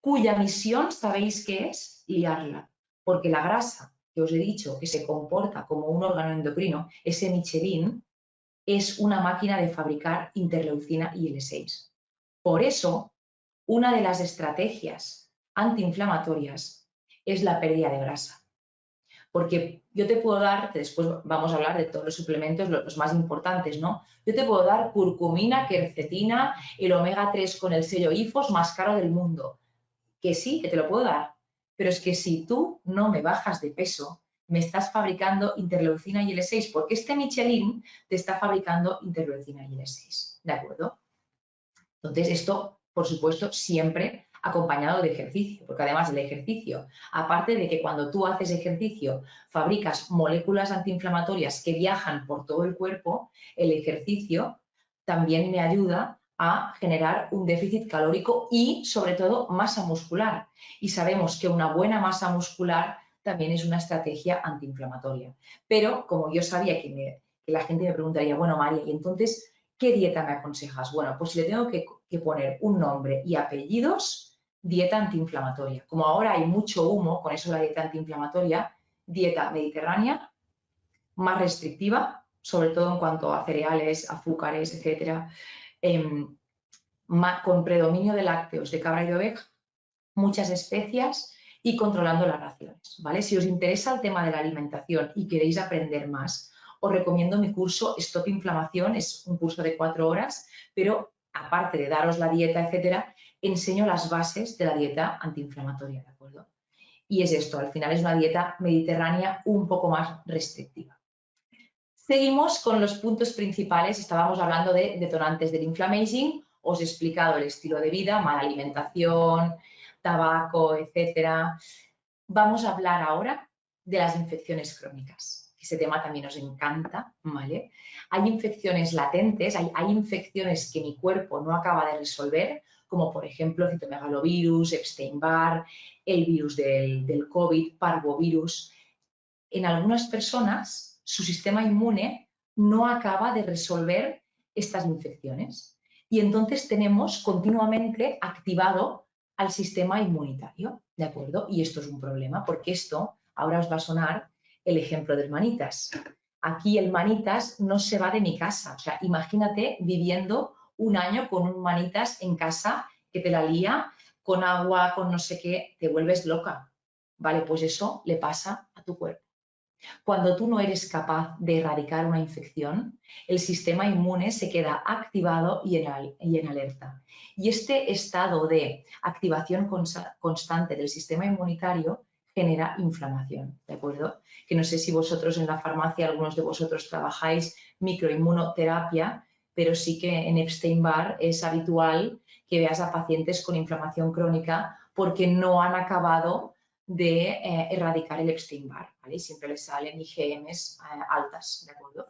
cuya misión, ¿sabéis qué es? Liarla. Porque la grasa, que os he dicho, que se comporta como un órgano endocrino, ese Michelin, es una máquina de fabricar interleucina y IL-6. Por eso, una de las estrategias antiinflamatorias es la pérdida de grasa. Porque yo te puedo dar, después vamos a hablar de todos los suplementos, los más importantes, ¿no? Yo te puedo dar curcumina, quercetina, el omega 3 con el sello IFOS más caro del mundo. Que sí, que te lo puedo dar. Pero es que si tú no me bajas de peso, me estás fabricando interleucina y IL-6, porque este Michelin te está fabricando interleucina y IL-6, ¿de acuerdo? Entonces, esto, por supuesto, siempre acompañado de ejercicio, porque además el ejercicio, aparte de que cuando tú haces ejercicio fabricas moléculas antiinflamatorias que viajan por todo el cuerpo, el ejercicio también me ayuda a generar un déficit calórico y, sobre todo, masa muscular. Y sabemos que una buena masa muscular también es una estrategia antiinflamatoria. Pero, como yo sabía que la gente me preguntaría, bueno, María, ¿y entonces qué dieta me aconsejas? Bueno, pues si le tengo que poner un nombre y apellidos, dieta antiinflamatoria. Como ahora hay mucho humo con eso de la dieta antiinflamatoria, dieta mediterránea, más restrictiva, sobre todo en cuanto a cereales, azúcares, etcétera, con predominio de lácteos, de cabra y de oveja, muchas especias y controlando las raciones, ¿vale? Si os interesa el tema de la alimentación y queréis aprender más, os recomiendo mi curso Stop Inflamación, es un curso de 4 horas, pero aparte de daros la dieta, etcétera, enseño las bases de la dieta antiinflamatoria, ¿de acuerdo? Y es esto, al final es una dieta mediterránea un poco más restrictiva. Seguimos con los puntos principales, estábamos hablando de detonantes del inflammaging, os he explicado el estilo de vida, mala alimentación, tabaco, etcétera. Vamos a hablar ahora de las infecciones crónicas. Ese tema también nos encanta, ¿vale? Hay infecciones latentes, hay infecciones que mi cuerpo no acaba de resolver, como por ejemplo citomegalovirus, Epstein-Barr, el virus del COVID, parvovirus. en algunas personas su sistema inmune no acaba de resolver estas infecciones y entonces tenemos continuamente activado al sistema inmunitario, ¿de acuerdo? Y esto es un problema porque esto, ahora os va a sonar el ejemplo del manitas. Aquí el manitas no se va de mi casa, o sea, imagínate viviendo un año con un manitas en casa que te la lía con agua, con no sé qué, te vuelves loca, ¿vale? Pues eso le pasa a tu cuerpo. Cuando tú no eres capaz de erradicar una infección, el sistema inmune se queda activado y en alerta. Y este estado de activación constante del sistema inmunitario genera inflamación, ¿de acuerdo? Que no sé si vosotros en la farmacia, algunos de vosotros trabajáis microinmunoterapia, pero sí que en Epstein-Barr es habitual que veas a pacientes con inflamación crónica porque no han acabado de erradicar el Epstein-Barr, ¿vale? Siempre les salen IgMs altas, ¿de acuerdo?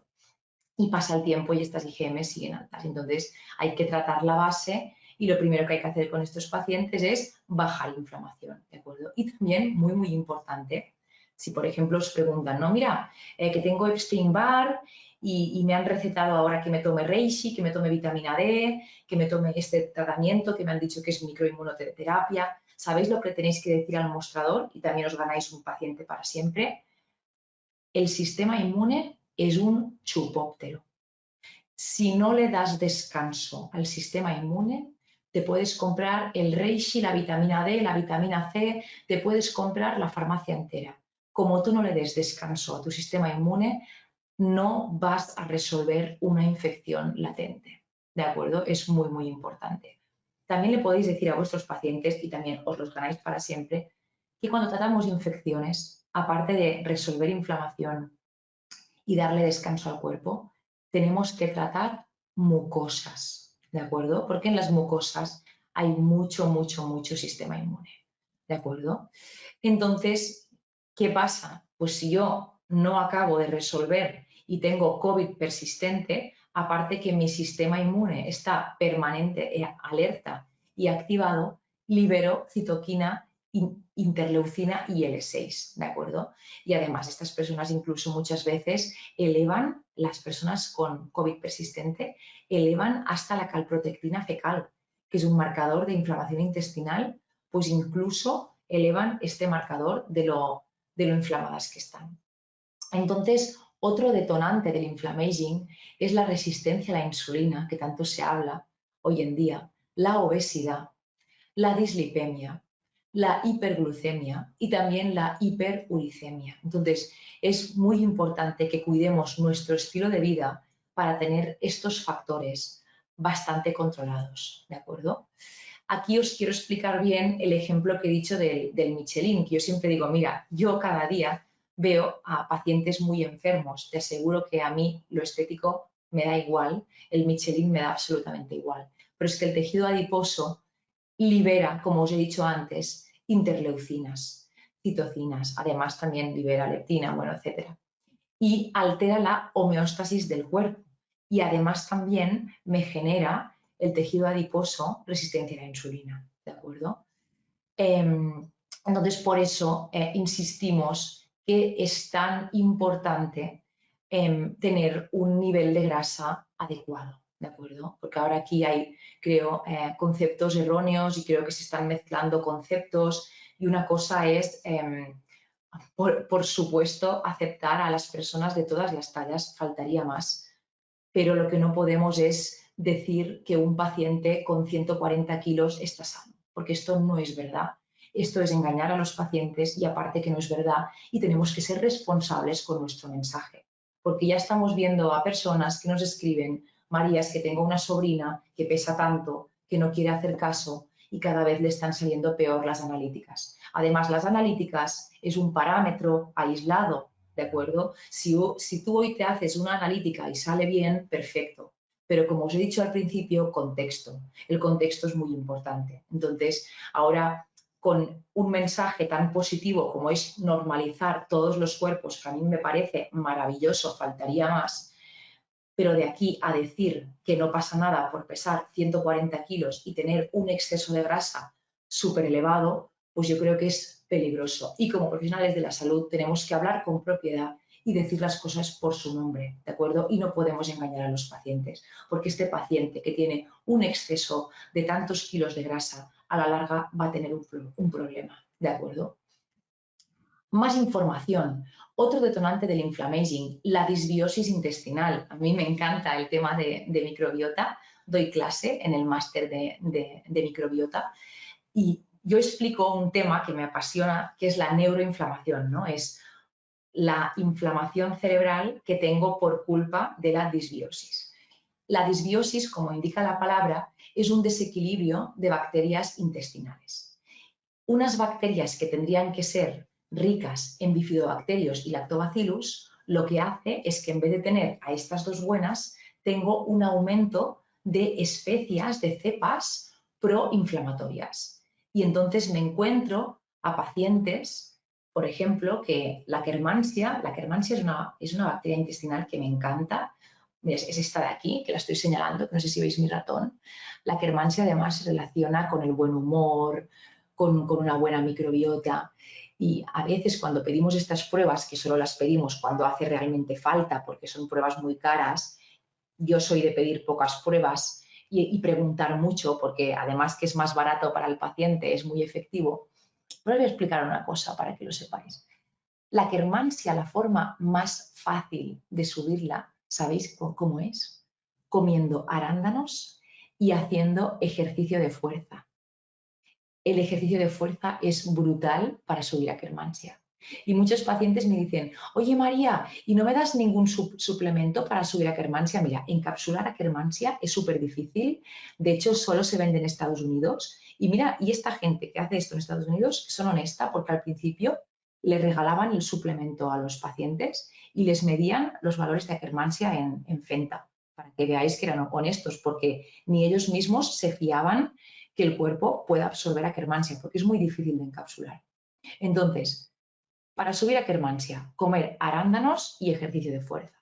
Y pasa el tiempo y estas IgMs siguen altas. Entonces hay que tratar la base y lo primero que hay que hacer con estos pacientes es bajar la inflamación, ¿de acuerdo? Y también, muy, muy importante, si por ejemplo os preguntan, no, mira, que tengo Epstein-Barr y me han recetado ahora que me tome reishi, que me tome vitamina D, que me tome este tratamiento que me han dicho que es microinmunoterapia. ¿Sabéis lo que tenéis que decir al mostrador? Y también os ganáis un paciente para siempre. El sistema inmune es un chupóptero. Si no le das descanso al sistema inmune, te puedes comprar el reishi, la vitamina D, la vitamina C, te puedes comprar la farmacia entera. Como tú no le des descanso a tu sistema inmune, no vas a resolver una infección latente. ¿De acuerdo? Es muy, muy importante. También le podéis decir a vuestros pacientes, y también os los ganáis para siempre, que cuando tratamos infecciones, aparte de resolver inflamación y darle descanso al cuerpo, tenemos que tratar mucosas, ¿de acuerdo? Porque en las mucosas hay mucho, mucho, mucho sistema inmune, ¿de acuerdo? Entonces, ¿qué pasa? Pues si yo no acabo de resolver y tengo COVID persistente, aparte que mi sistema inmune está permanente, alerta y activado, libero citoquina, interleucina y L6, ¿de acuerdo? Y además estas personas incluso muchas veces elevan, las personas con COVID persistente, elevan hasta la calprotectina fecal, que es un marcador de inflamación intestinal, pues incluso elevan este marcador de lo inflamadas que están. Entonces, otro detonante del inflammaging es la resistencia a la insulina, que tanto se habla hoy en día, la obesidad, la dislipemia, la hiperglucemia y también la hiperuricemia. Entonces, es muy importante que cuidemos nuestro estilo de vida para tener estos factores bastante controlados, ¿de acuerdo? Aquí os quiero explicar bien el ejemplo que he dicho del Michelin, que yo siempre digo, mira, yo cada día veo a pacientes muy enfermos, te aseguro que a mí lo estético me da igual, el Michelin me da absolutamente igual, pero es que el tejido adiposo libera, como os he dicho antes, interleucinas, citocinas, además también libera leptina, bueno, etcétera, y altera la homeostasis del cuerpo y además también me genera el tejido adiposo resistencia a la insulina, ¿de acuerdo? Entonces, por eso insistimos que es tan importante tener un nivel de grasa adecuado, ¿de acuerdo? Porque ahora aquí hay, creo, conceptos erróneos y creo que se están mezclando conceptos y una cosa es, por supuesto, aceptar a las personas de todas las tallas, faltaría más, pero lo que no podemos es decir que un paciente con 140 kilos está sano, porque esto no es verdad. Esto es engañar a los pacientes y aparte que no es verdad y tenemos que ser responsables con nuestro mensaje, porque ya estamos viendo a personas que nos escriben, María, es que tengo una sobrina que pesa tanto, que no quiere hacer caso y cada vez le están saliendo peor las analíticas. Además, las analíticas es un parámetro aislado, ¿de acuerdo? Si tú hoy te haces una analítica y sale bien, perfecto. Pero como os he dicho al principio, contexto. El contexto es muy importante. Entonces, ahora con un mensaje tan positivo como es normalizar todos los cuerpos, que a mí me parece maravilloso, faltaría más, pero de aquí a decir que no pasa nada por pesar 140 kilos y tener un exceso de grasa súper elevado, pues yo creo que es peligroso. Y como profesionales de la salud tenemos que hablar con propiedad y decir las cosas por su nombre, ¿de acuerdo? Y no podemos engañar a los pacientes, porque este paciente que tiene un exceso de tantos kilos de grasa, a la larga va a tener un problema, ¿de acuerdo? Más información. Otro detonante del inflammaging, la disbiosis intestinal. A mí me encanta el tema de microbiota. Doy clase en el máster de microbiota y yo explico un tema que me apasiona, que es la neuroinflamación, ¿no? Es la inflamación cerebral que tengo por culpa de la disbiosis. La disbiosis, como indica la palabra, es un desequilibrio de bacterias intestinales. Unas bacterias que tendrían que ser ricas en bifidobacterios y lactobacillus, lo que hace es que en vez de tener a estas dos buenas, tengo un aumento de especias, de cepas proinflamatorias. Y entonces me encuentro a pacientes, por ejemplo, que la Akkermansia es una bacteria intestinal que me encanta. Es esta de aquí, que la estoy señalando, que no sé si veis mi ratón. La Akkermansia además se relaciona con el buen humor, con una buena microbiota. Y a veces cuando pedimos estas pruebas, que solo las pedimos cuando hace realmente falta, porque son pruebas muy caras, yo soy de pedir pocas pruebas y preguntar mucho, porque además que es más barato para el paciente, es muy efectivo. Pero os voy a explicar una cosa para que lo sepáis. La Akkermansia, la forma más fácil de subirla, ¿sabéis cómo es? Comiendo arándanos y haciendo ejercicio de fuerza. El ejercicio de fuerza es brutal para subir Akkermansia. Y muchos pacientes me dicen, oye María, ¿y no me das ningún suplemento para subir Akkermansia? Mira, encapsular Akkermansia es súper difícil, de hecho solo se vende en Estados Unidos. Y mira, y esta gente que hace esto en Estados Unidos son honestas porque al principio le regalaban el suplemento a los pacientes y les medían los valores de Akkermansia en Fenta, para que veáis que eran honestos, porque ni ellos mismos se fiaban que el cuerpo pueda absorber Akkermansia, porque es muy difícil de encapsular. Entonces, para subir Akkermansia, comer arándanos y ejercicio de fuerza.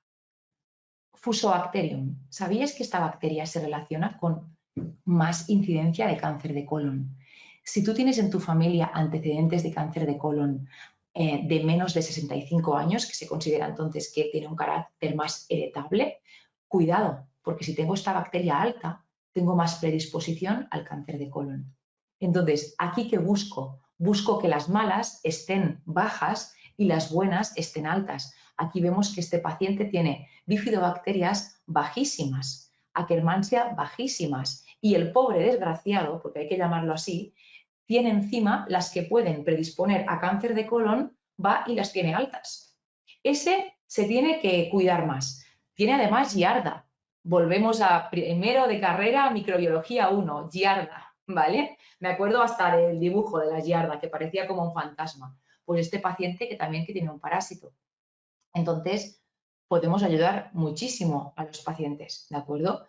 Fusobacterium. ¿Sabíais que esta bacteria se relaciona con más incidencia de cáncer de colon? Si tú tienes en tu familia antecedentes de cáncer de colon de menos de 65 años, que se considera entonces que tiene un carácter más heredable, cuidado, porque si tengo esta bacteria alta, tengo más predisposición al cáncer de colon. Entonces, ¿aquí qué busco? Busco que las malas estén bajas y las buenas estén altas. Aquí vemos que este paciente tiene bifidobacterias bajísimas, Akkermansia bajísimas y el pobre desgraciado, porque hay que llamarlo así, tiene encima las que pueden predisponer a cáncer de colon, va y las tiene altas. Ese se tiene que cuidar más. Tiene además Giarda. Volvemos a primero de carrera, microbiología 1, Giarda, ¿vale? Me acuerdo hasta del dibujo de la Giarda, que parecía como un fantasma. Pues este paciente que también tiene un parásito. Entonces, podemos ayudar muchísimo a los pacientes, ¿de acuerdo?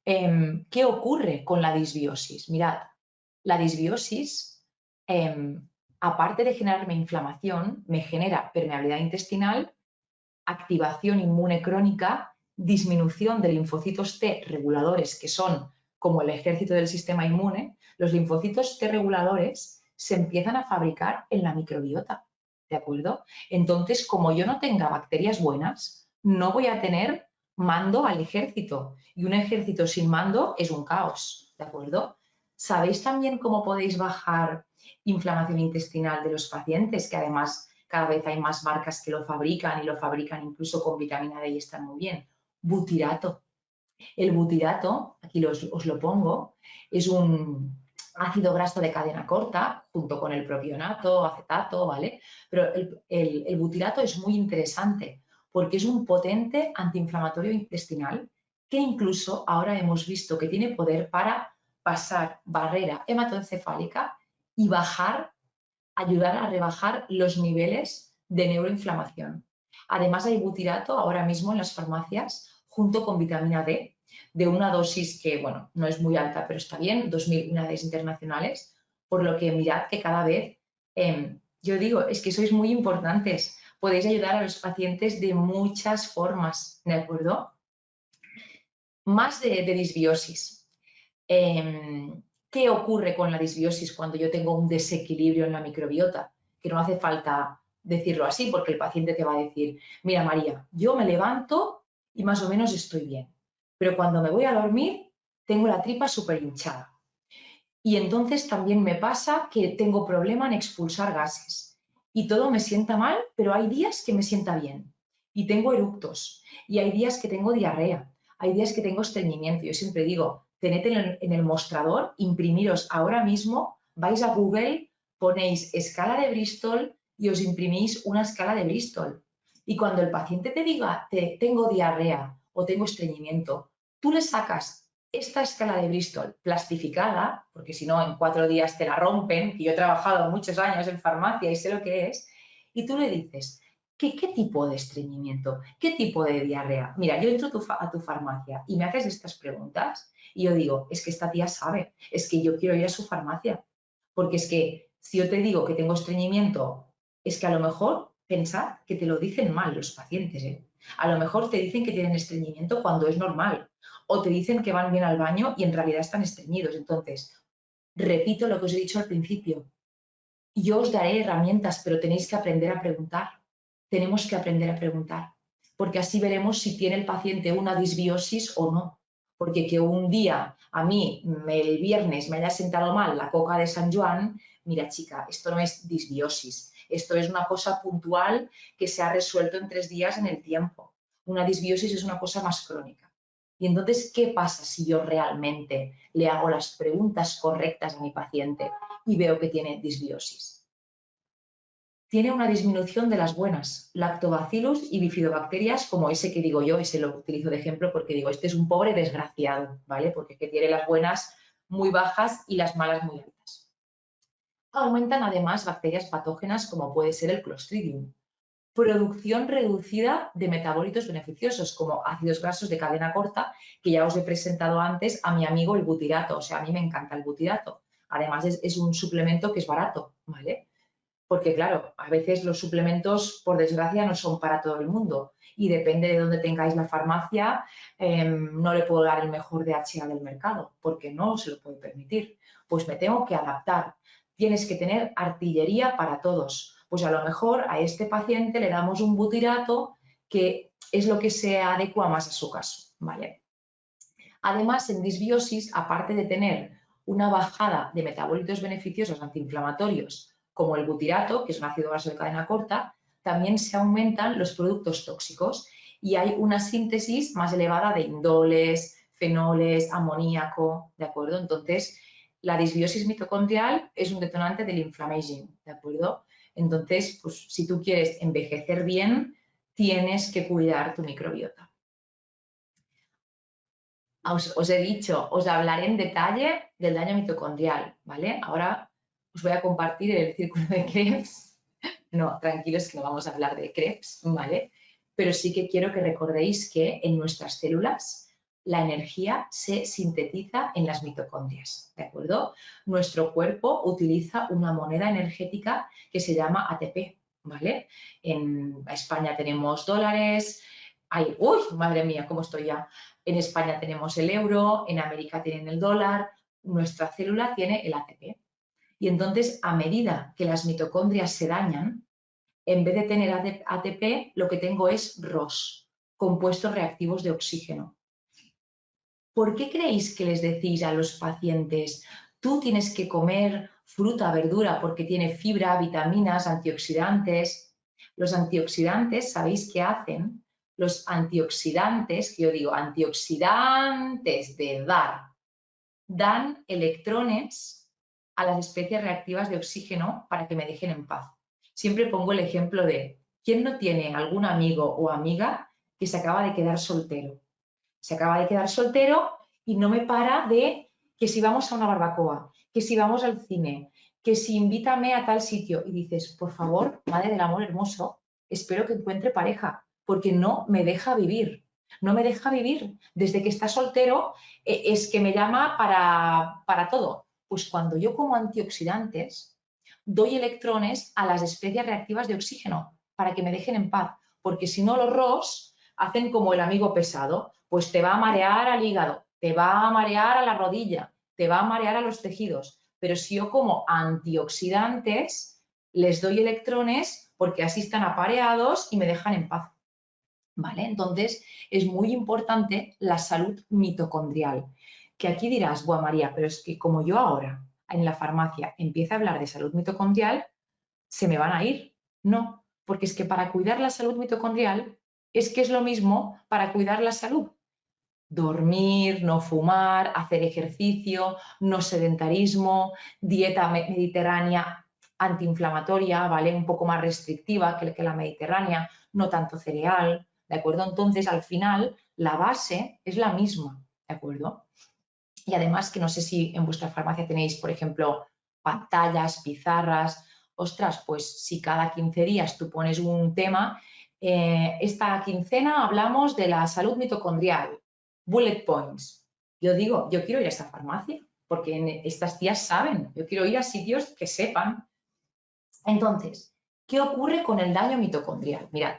¿Qué ocurre con la disbiosis? Mirad, la disbiosis, aparte de generarme inflamación, me genera permeabilidad intestinal, activación inmune crónica, disminución de linfocitos T reguladores, que son como el ejército del sistema inmune. Los linfocitos T reguladores se empiezan a fabricar en la microbiota, ¿de acuerdo? Entonces, como yo no tenga bacterias buenas, no voy a tener mando al ejército. Y un ejército sin mando es un caos, ¿de acuerdo? ¿Sabéis también cómo podéis bajar inflamación intestinal de los pacientes? Que además cada vez hay más marcas que lo fabrican y lo fabrican incluso con vitamina D y están muy bien. Butirato. El butirato, aquí os lo pongo, es un ácido graso de cadena corta junto con el propionato, acetato, ¿vale? Pero el butirato es muy interesante porque es un potente antiinflamatorio intestinal que incluso ahora hemos visto que tiene poder para pasar barrera hematoencefálica y ayudar a rebajar los niveles de neuroinflamación. Además hay butirato ahora mismo en las farmacias junto con vitamina D de una dosis que, bueno, no es muy alta, pero está bien, 2000 unidades internacionales, por lo que mirad que cada vez, yo digo, es que sois muy importantes, podéis ayudar a los pacientes de muchas formas, ¿de acuerdo? Más de disbiosis. ¿Qué ocurre con la disbiosis cuando yo tengo un desequilibrio en la microbiota? Que no hace falta decirlo así porque el paciente te va a decir, mira María, yo me levanto y más o menos estoy bien, pero cuando me voy a dormir tengo la tripa súper hinchada. Y entonces también me pasa que tengo problema en expulsar gases y todo me sienta mal, pero hay días que me sienta bien y tengo eructos y hay días que tengo diarrea, hay días que tengo estreñimiento. Yo siempre digo, tened en el mostrador, imprimiros ahora mismo, vais a Google, ponéis escala de Bristol y os imprimís una escala de Bristol. Y cuando el paciente te diga, tengo diarrea o tengo estreñimiento, tú le sacas esta escala de Bristol plastificada, porque si no en 4 días te la rompen, y yo he trabajado muchos años en farmacia y sé lo que es, y tú le dices, ¿qué tipo de estreñimiento? ¿Qué tipo de diarrea? Mira, yo entro a tu farmacia y me haces estas preguntas y yo digo, es que esta tía sabe, es que yo quiero ir a su farmacia, porque es que si yo te digo que tengo estreñimiento, es que a lo mejor pensad que te lo dicen mal los pacientes, ¿eh? A lo mejor te dicen que tienen estreñimiento cuando es normal, o te dicen que van bien al baño y en realidad están estreñidos. Entonces, repito lo que os he dicho al principio, yo os daré herramientas, pero tenéis que aprender a preguntar. Tenemos que aprender a preguntar, porque así veremos si tiene el paciente una disbiosis o no. Porque que un día a mí, el viernes, me haya sentado mal la coca de San Juan, mira chica, esto no es disbiosis, esto es una cosa puntual que se ha resuelto en 3 días en el tiempo. Una disbiosis es una cosa más crónica. Y entonces, ¿qué pasa si yo realmente le hago las preguntas correctas a mi paciente y veo que tiene disbiosis? Tiene una disminución de las buenas, lactobacillus y bifidobacterias, como ese que digo yo, ese lo utilizo de ejemplo porque digo, este es un pobre desgraciado, ¿vale? Porque que tiene las buenas muy bajas y las malas muy altas. Aumentan además bacterias patógenas como puede ser el Clostridium. Producción reducida de metabolitos beneficiosos como ácidos grasos de cadena corta, que ya os he presentado antes a mi amigo el butirato, o sea, a mí me encanta el butirato. Además es un suplemento que es barato, ¿vale? Porque claro, a veces los suplementos, por desgracia, no son para todo el mundo y depende de dónde tengáis la farmacia, no le puedo dar el mejor DHA del mercado porque no se lo puede permitir. Pues me tengo que adaptar. Tienes que tener artillería para todos. Pues a lo mejor a este paciente le damos un butirato que es lo que se adecua más a su caso, ¿vale? Además, en disbiosis, aparte de tener una bajada de metabolitos beneficiosos antiinflamatorios, como el butirato, que es un ácido graso de cadena corta, también se aumentan los productos tóxicos y hay una síntesis más elevada de indoles, fenoles, amoníaco, ¿de acuerdo? Entonces, la disbiosis mitocondrial es un detonante del inflammaging, ¿de acuerdo? Entonces, pues si tú quieres envejecer bien, tienes que cuidar tu microbiota. Os he dicho, os hablaré en detalle del daño mitocondrial, ¿vale? Ahora os voy a compartir el círculo de Krebs. No, tranquilos que no vamos a hablar de Krebs, ¿vale? Pero sí que quiero que recordéis que en nuestras células la energía se sintetiza en las mitocondrias, ¿de acuerdo? Nuestro cuerpo utiliza una moneda energética que se llama ATP, ¿vale? En España tenemos dólares. ¡Uy, madre mía, cómo estoy ya! En España tenemos el euro, en América tienen el dólar, nuestra célula tiene el ATP. Y entonces, a medida que las mitocondrias se dañan, en vez de tener ATP, lo que tengo es ROS, compuestos reactivos de oxígeno. ¿Por qué creéis que les decís a los pacientes, tú tienes que comer fruta, verdura, porque tiene fibra, vitaminas, antioxidantes? Los antioxidantes, ¿sabéis qué hacen? Los antioxidantes, que yo digo antioxidantes de dan electrones a las especies reactivas de oxígeno para que me dejen en paz. Siempre pongo el ejemplo de, ¿quién no tiene algún amigo o amiga que se acaba de quedar soltero? Se acaba de quedar soltero y no me para de que si vamos a una barbacoa, que si vamos al cine, que si invítame a tal sitio. Y dices, por favor, madre del amor hermoso, espero que encuentre pareja, porque no me deja vivir. No me deja vivir. Desde que está soltero es que me llama para todo. Pues cuando yo como antioxidantes, doy electrones a las especies reactivas de oxígeno para que me dejen en paz. Porque si no, los ROS hacen como el amigo pesado, pues te va a marear al hígado, te va a marear a la rodilla, te va a marear a los tejidos, pero si yo como antioxidantes, les doy electrones porque así están apareados y me dejan en paz. ¿Vale? Entonces, es muy importante la salud mitocondrial. Que aquí dirás, buah, María, pero es que como yo ahora en la farmacia empiezo a hablar de salud mitocondrial, se me van a ir. No, porque es que para cuidar la salud mitocondrial es que es lo mismo para cuidar la salud. Dormir, no fumar, hacer ejercicio, no sedentarismo, dieta mediterránea antiinflamatoria, ¿vale? Un poco más restrictiva que la mediterránea, no tanto cereal, ¿de acuerdo? Entonces, al final, la base es la misma, ¿de acuerdo? Y además, que no sé si en vuestra farmacia tenéis, por ejemplo, pantallas, pizarras. Ostras, pues si cada 15 días tú pones un tema, esta quincena hablamos de la salud mitocondrial, bullet points. Yo digo, yo quiero ir a esta farmacia, porque estas tías saben, yo quiero ir a sitios que sepan. Entonces, ¿qué ocurre con el daño mitocondrial? Mirad,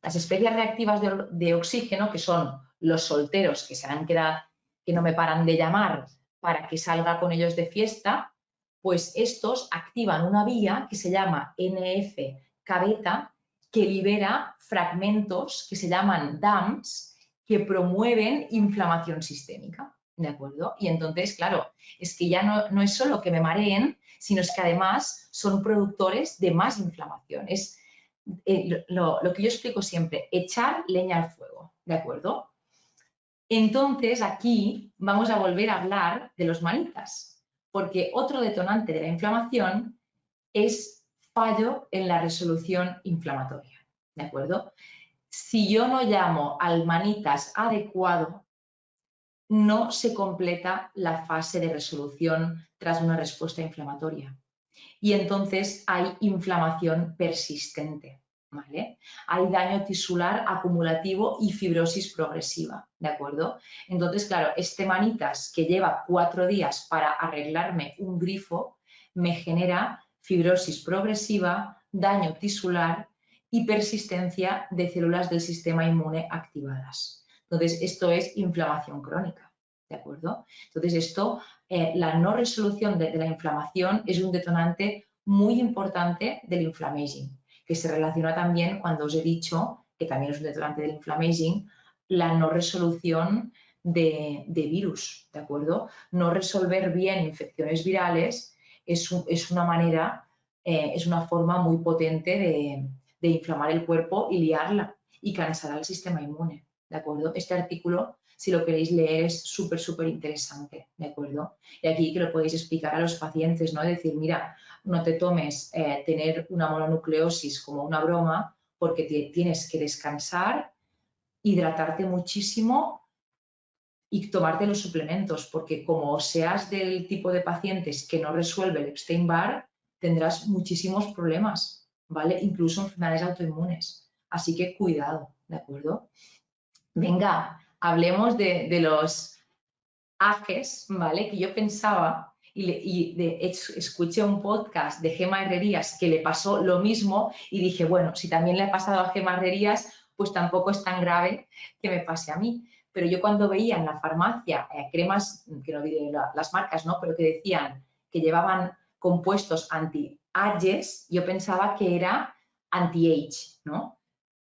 las especies reactivas de oxígeno, que son los solteros que se han quedado, que no me paran de llamar para que salga con ellos de fiesta, pues estos activan una vía que se llama NF-κ, que libera fragmentos que se llaman DAMPs, que promueven inflamación sistémica, ¿de acuerdo? Y entonces, claro, es que ya no es solo que me mareen, sino es que además son productores de más inflamación. Es lo que yo explico siempre, echar leña al fuego, ¿de acuerdo? Entonces, aquí vamos a volver a hablar de los manitas, porque otro detonante de la inflamación es fallo en la resolución inflamatoria, ¿de acuerdo? Si yo no llamo al manitas adecuado, no se completa la fase de resolución tras una respuesta inflamatoria. Y entonces hay inflamación persistente, ¿vale? Hay daño tisular acumulativo y fibrosis progresiva, ¿de acuerdo? Entonces, claro, este manitas que lleva 4 días para arreglarme un grifo me genera fibrosis progresiva, daño tisular y persistencia de células del sistema inmune activadas. Entonces, esto es inflamación crónica, ¿de acuerdo? Entonces, esto, la no resolución de la inflamación es un detonante muy importante del inflammaging, que se relaciona también, cuando os he dicho, que también es un detonante del inflammaging, la no resolución de virus, ¿de acuerdo? No resolver bien infecciones virales es una manera, es una forma muy potente de inflamar el cuerpo y liarla y cansar al sistema inmune, ¿de acuerdo? Este artículo, si lo queréis leer, es súper, súper interesante, ¿de acuerdo? Y aquí que lo podéis explicar a los pacientes, ¿no? Decir, mira, no te tomes tener una mononucleosis como una broma, porque tienes que descansar, hidratarte muchísimo y tomarte los suplementos, porque como seas del tipo de pacientes que no resuelve el Epstein-Barr, tendrás muchísimos problemas, ¿vale? Incluso enfermedades autoinmunes. Así que cuidado, ¿de acuerdo? Venga, hablemos de los AGEs, ¿vale? Que yo pensaba escuché un podcast de Gemma Herrerías que le pasó lo mismo y dije, bueno, si también le ha pasado a Gemma Herrerías, pues tampoco es tan grave que me pase a mí. Pero yo cuando veía en la farmacia cremas, que no diré las marcas, ¿no? Pero que decían que llevaban compuestos anti-ages, yo pensaba que era anti-age, ¿no?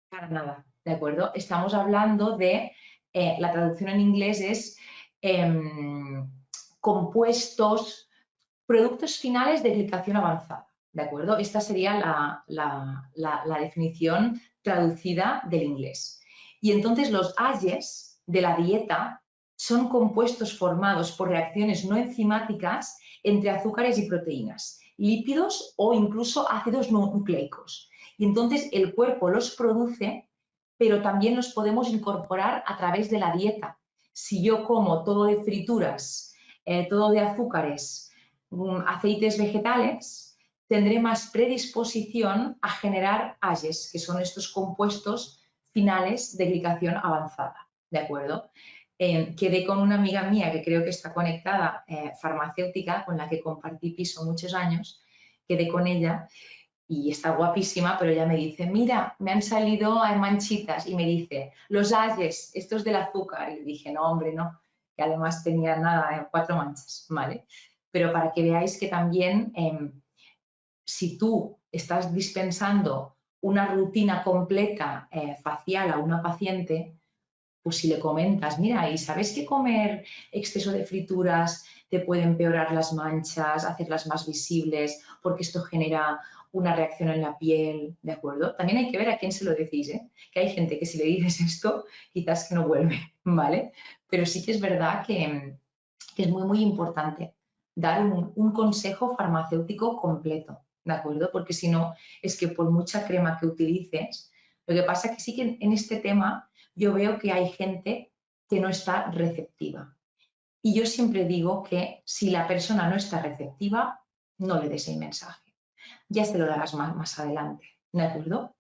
Para nada, ¿de acuerdo? Estamos hablando de, la traducción en inglés es compuestos, productos finales de glicación avanzada, ¿de acuerdo? Esta sería la definición traducida del inglés. Y entonces los AGEs de la dieta son compuestos formados por reacciones no enzimáticas entre azúcares y proteínas, lípidos o incluso ácidos nucleicos. Y entonces el cuerpo los produce, pero también los podemos incorporar a través de la dieta. Si yo como todo de frituras, todo de azúcares, aceites vegetales, tendré más predisposición a generar AGEs, que son estos compuestos finales de glicación avanzada, ¿de acuerdo? Quedé con una amiga mía que creo que está conectada, farmacéutica, con la que compartí piso muchos años, quedé con ella y está guapísima, pero ella me dice, mira, me han salido manchitas, y me dice, los AGEs, estos del azúcar, y dije, no, hombre, no, y además tenía nada, 4 manchas, ¿vale? Pero para que veáis que también si tú estás dispensando una rutina completa facial a una paciente, pues si le comentas, mira, ¿y sabes que comer exceso de frituras te puede empeorar las manchas, hacerlas más visibles, porque esto genera una reacción en la piel, ¿de acuerdo? También hay que ver a quién se lo decís, ¿eh? Que hay gente que si le dices esto, quizás que no vuelve, ¿vale? Pero sí que es verdad que es muy, muy importante dar un consejo farmacéutico completo, ¿de acuerdo? Porque si no, es que por mucha crema que utilices, lo que pasa es que sí que en este tema yo veo que hay gente que no está receptiva. Y yo siempre digo que si la persona no está receptiva, no le des el mensaje. Ya se lo darás más adelante, ¿de acuerdo?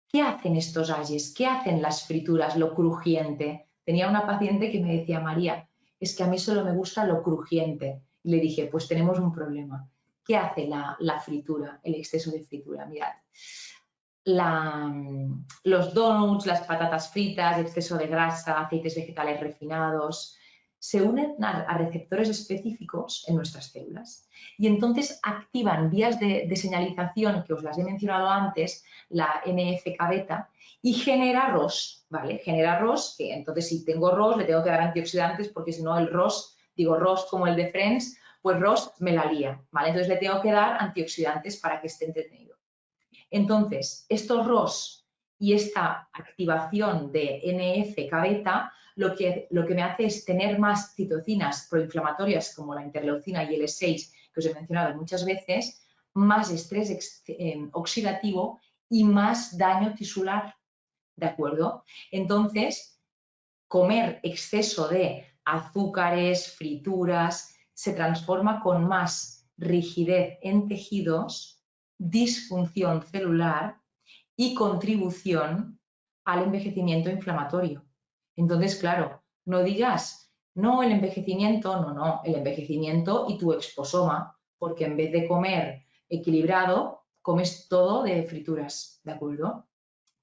¿Qué hacen estos ayes? ¿Qué hacen las frituras, lo crujiente? Tenía una paciente que me decía, María, es que a mí solo me gusta lo crujiente. Y le dije, pues tenemos un problema. ¿Qué hace la fritura, el exceso de fritura? Mirad, los donuts, las patatas fritas, exceso de grasa, aceites vegetales refinados, se unen a receptores específicos en nuestras células y entonces activan vías de señalización que os las he mencionado antes, la NF-κ y genera ROS, ¿vale? Genera ROS, que entonces si tengo ROS le tengo que dar antioxidantes porque si no el ROS, digo ROS como el de Friends, pues ROS me la lía, ¿vale? Entonces le tengo que dar antioxidantes para que esté entretenido. Entonces, estos ROS y esta activación de NF-κ lo que me hace es tener más citocinas proinflamatorias como la interleucina y el E6 que os he mencionado muchas veces, más estrés oxidativo y más daño tisular, ¿de acuerdo? Entonces, comer exceso de azúcares, frituras, se transforma con más rigidez en tejidos, disfunción celular y contribución al envejecimiento inflamatorio. Entonces, claro, no digas, no, el envejecimiento, no, el envejecimiento y tu exposoma, porque en vez de comer equilibrado, comes todo de frituras, ¿de acuerdo?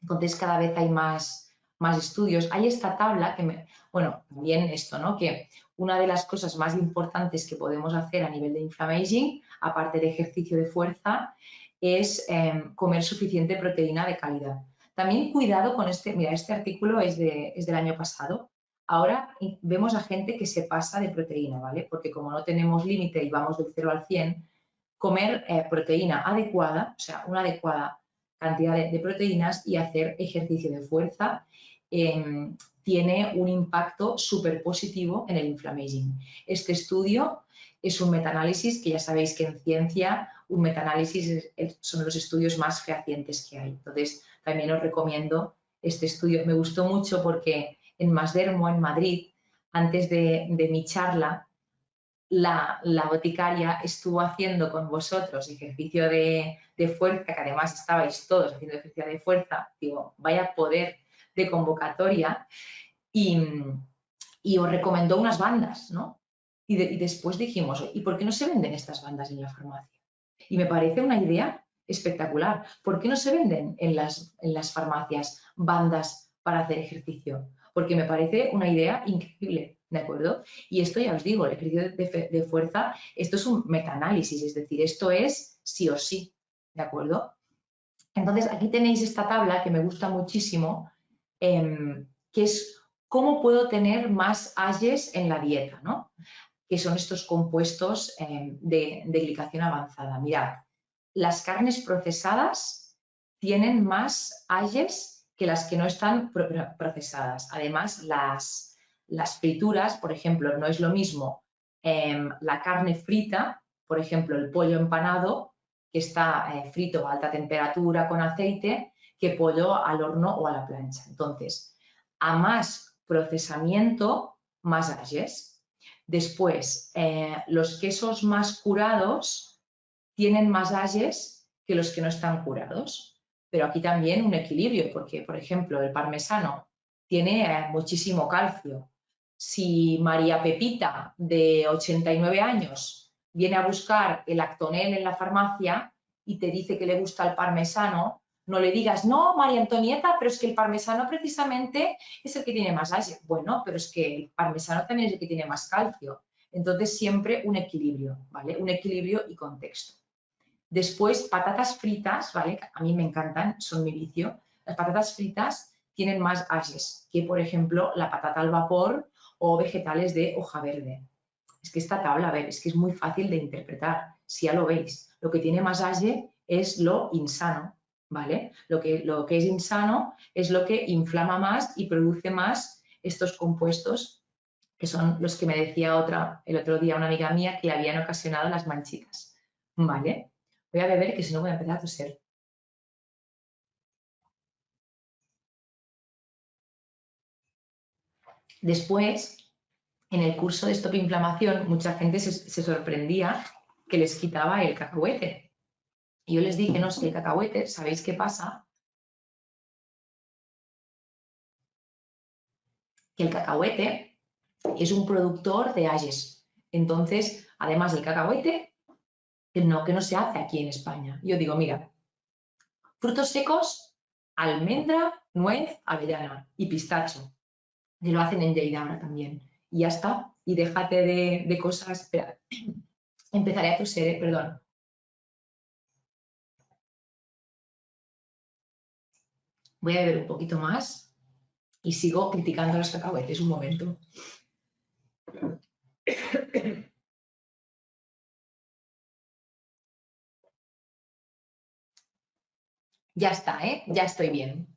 Entonces, cada vez hay más estudios. Hay esta tabla que, bueno, también esto, ¿no? Que una de las cosas más importantes que podemos hacer a nivel de inflammaging, aparte de ejercicio de fuerza, es comer suficiente proteína de calidad. También cuidado con mira, este artículo es del año pasado. Ahora vemos a gente que se pasa de proteína, ¿vale? Porque como no tenemos límite y vamos del 0 al 100, comer proteína adecuada, o sea, una adecuada cantidad de proteínas y hacer ejercicio de fuerza tiene un impacto súper positivo en el inflammaging. Este estudio es un metaanálisis que ya sabéis que en ciencia un metaanálisis son los estudios más fehacientes que hay. Entonces, también os recomiendo este estudio. Me gustó mucho porque en Masdermo, en Madrid, antes de mi charla, la boticaria estuvo haciendo con vosotros ejercicio de fuerza, que además estabais todos haciendo ejercicio de fuerza, digo, vaya poder de convocatoria, y os recomendó unas bandas, ¿no? Y después dijimos, ¿y por qué no se venden estas bandas en la farmacia? Y me parece una idea espectacular. ¿Por qué no se venden en las farmacias bandas para hacer ejercicio? Porque me parece una idea increíble, ¿de acuerdo? Y esto ya os digo, el ejercicio de fuerza, esto es un metaanálisis, es decir, esto es sí o sí, ¿de acuerdo? Entonces, aquí tenéis esta tabla que me gusta muchísimo, que es cómo puedo tener más AYES en la dieta, ¿no? Que son estos compuestos de glicación avanzada. Mirad, las carnes procesadas tienen más AYES que las que no están procesadas. Además, las frituras, por ejemplo, no es lo mismo la carne frita, por ejemplo, el pollo empanado, que está frito a alta temperatura con aceite, que pollo al horno o a la plancha. Entonces, a más procesamiento, más AYES. Después, los quesos más curados tienen más AYES que los que no están curados. Pero aquí también un equilibrio, porque, por ejemplo, el parmesano tiene muchísimo calcio. Si María Pepita, de 89 años, viene a buscar el Actonel en la farmacia y te dice que le gusta el parmesano, No le digas, no, María Antonieta, pero es que el parmesano precisamente es el que tiene más Age. Bueno, pero es que el parmesano también es el que tiene más calcio. Entonces, siempre un equilibrio, ¿vale? Un equilibrio y contexto. Después, patatas fritas, ¿vale? A mí me encantan, son mi vicio. Las patatas fritas tienen más Ages que, por ejemplo, la patata al vapor o vegetales de hoja verde. Es que esta tabla, a ver, es que es muy fácil de interpretar, si ya lo veis. Lo que tiene más Age es lo insano, ¿vale? Lo que es insano es lo que inflama más y produce más estos compuestos, que son los que me decía el otro día una amiga mía que le habían ocasionado las manchitas, ¿vale? Voy a beber que si no voy a empezar a toser. Después, en el curso de Stop Inflamación, mucha gente se sorprendía que les quitaba el cacahuete. Y yo les dije, no, es que el cacahuete, ¿sabéis qué pasa? Que el cacahuete es un productor de Ages. Entonces, además del cacahuete, que no se hace aquí en España. Yo digo, mira, frutos secos, almendra, nuez, avellana y pistacho. Y lo hacen en Lleida ahora también. Y ya está. Y déjate de cosas. Espera, empezaré a toser, perdón. Voy a beber un poquito más y sigo criticando los cacahuetes un momento. Ya está, ¿eh? Ya estoy bien.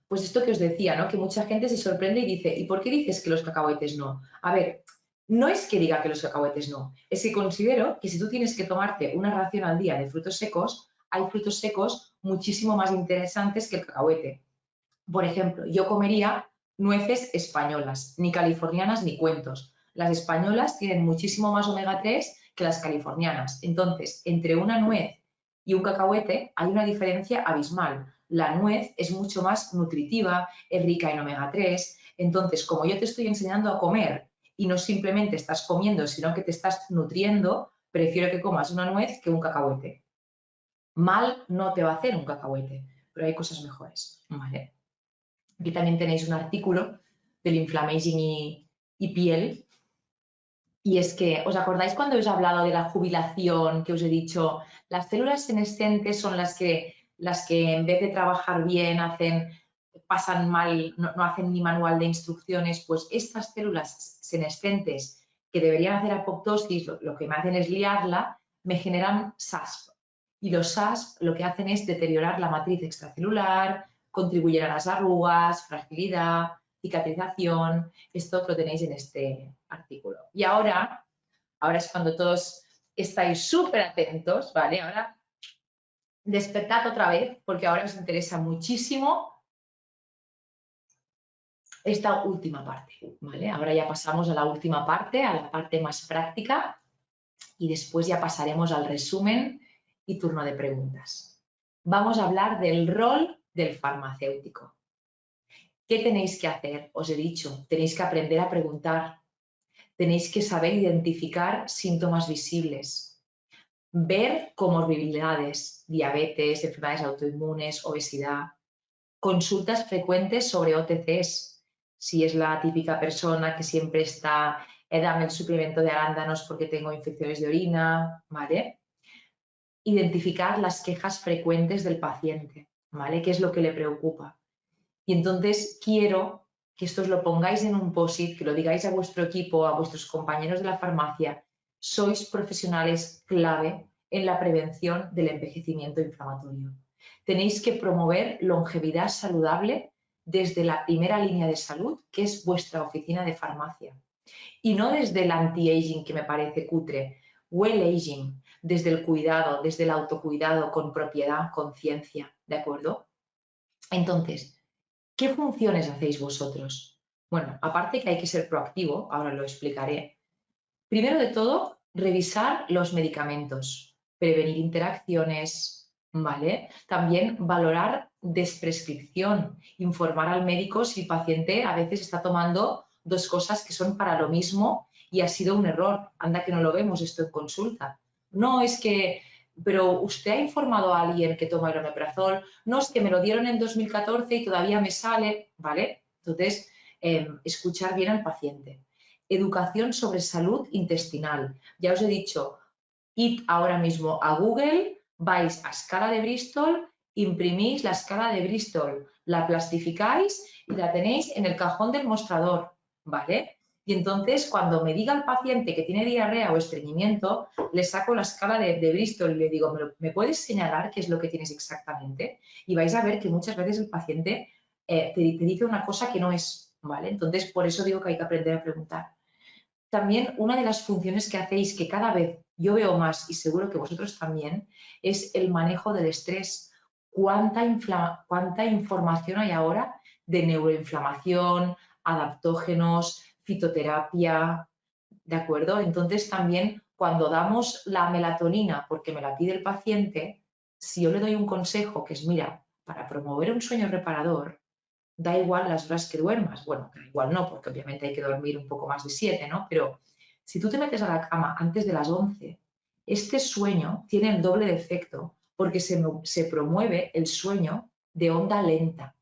Pues esto que os decía, ¿no? Que mucha gente se sorprende y dice, ¿y por qué dices que los cacahuetes no? A ver, no es que diga que los cacahuetes no, es que considero que si tú tienes que tomarte una ración al día de frutos secos, hay frutos secos muchísimo más interesantes que el cacahuete. Por ejemplo, yo comería nueces españolas, ni californianas ni cuentos. Las españolas tienen muchísimo más omega 3 que las californianas. Entonces, entre una nuez y un cacahuete hay una diferencia abismal. La nuez es mucho más nutritiva, es rica en omega 3. Entonces, como yo te estoy enseñando a comer y no simplemente estás comiendo, sino que te estás nutriendo, prefiero que comas una nuez que un cacahuete. Mal no te va a hacer un cacahuete, pero hay cosas mejores, ¿vale? Aquí también tenéis un artículo del Inflammaging y piel. Y es que, ¿os acordáis cuando os he hablado de la jubilación, que os he dicho, las células senescentes son las que en vez de trabajar bien pasan mal, no hacen ni manual de instrucciones? Pues estas células senescentes que deberían hacer apoptosis, lo que me hacen es liarla, me generan SASP. Y los SASP lo que hacen es deteriorar la matriz extracelular, contribuyen a las arrugas, fragilidad, cicatrización. Esto lo tenéis en este artículo. Y ahora es cuando todos estáis súper atentos, ¿vale? Ahora despertad otra vez porque ahora os interesa muchísimo esta última parte, ¿vale? Ahora ya pasamos a la última parte, a la parte más práctica y después ya pasaremos al resumen y turno de preguntas. Vamos a hablar del rol del farmacéutico. ¿Qué tenéis que hacer? Os he dicho, tenéis que aprender a preguntar, tenéis que saber identificar síntomas visibles, ver comorbilidades, diabetes, enfermedades autoinmunes, obesidad, consultas frecuentes sobre OTCs, si es la típica persona que siempre está, dame el suplemento de arándanos porque tengo infecciones de orina, ¿vale? Identificar las quejas frecuentes del paciente, ¿vale? ¿Qué es lo que le preocupa? Y entonces quiero que esto os lo pongáis en un post-it, que lo digáis a vuestro equipo, a vuestros compañeros de la farmacia. Sois profesionales clave en la prevención del envejecimiento inflamatorio. Tenéis que promover longevidad saludable desde la primera línea de salud, que es vuestra oficina de farmacia. Y no desde el anti-aging, que me parece cutre, well aging, desde el cuidado, desde el autocuidado con propiedad, con ciencia, ¿de acuerdo? Entonces, ¿qué funciones hacéis vosotros? Bueno, aparte que hay que ser proactivo, ahora lo explicaré. Primero de todo, revisar los medicamentos, prevenir interacciones, ¿vale? También valorar desprescripción, informar al médico si el paciente a veces está tomando dos cosas que son para lo mismo y ha sido un error. Anda que no lo vemos esto en consulta. No, es que pero ¿usted ha informado a alguien que toma el omeprazol? No, es que me lo dieron en 2014 y todavía me sale, ¿vale? Entonces, escuchar bien al paciente. Educación sobre salud intestinal. Ya os he dicho, id ahora mismo a Google, vais a escala de Bristol, imprimís la escala de Bristol, la plastificáis y la tenéis en el cajón del mostrador, ¿vale? Y entonces, cuando me diga el paciente que tiene diarrea o estreñimiento, le saco la escala de Bristol y le digo, ¿me puedes señalar qué es lo que tienes exactamente? Y vais a ver que muchas veces el paciente te dice una cosa que no es, ¿vale? Entonces, por eso digo que hay que aprender a preguntar. También una de las funciones que hacéis, que cada vez yo veo más y seguro que vosotros también, es el manejo del estrés. ¿Cuánta información hay ahora de neuroinflamación, adaptógenos, fitoterapia? ¿De acuerdo? Entonces también cuando damos la melatonina, porque me la pide el paciente, si yo le doy un consejo que es, mira, para promover un sueño reparador, da igual las horas que duermas. Bueno, da igual no, porque obviamente hay que dormir un poco más de 7, ¿no? Pero si tú te metes a la cama antes de las 11, este sueño tiene el doble de efecto porque se promueve el sueño de onda lenta.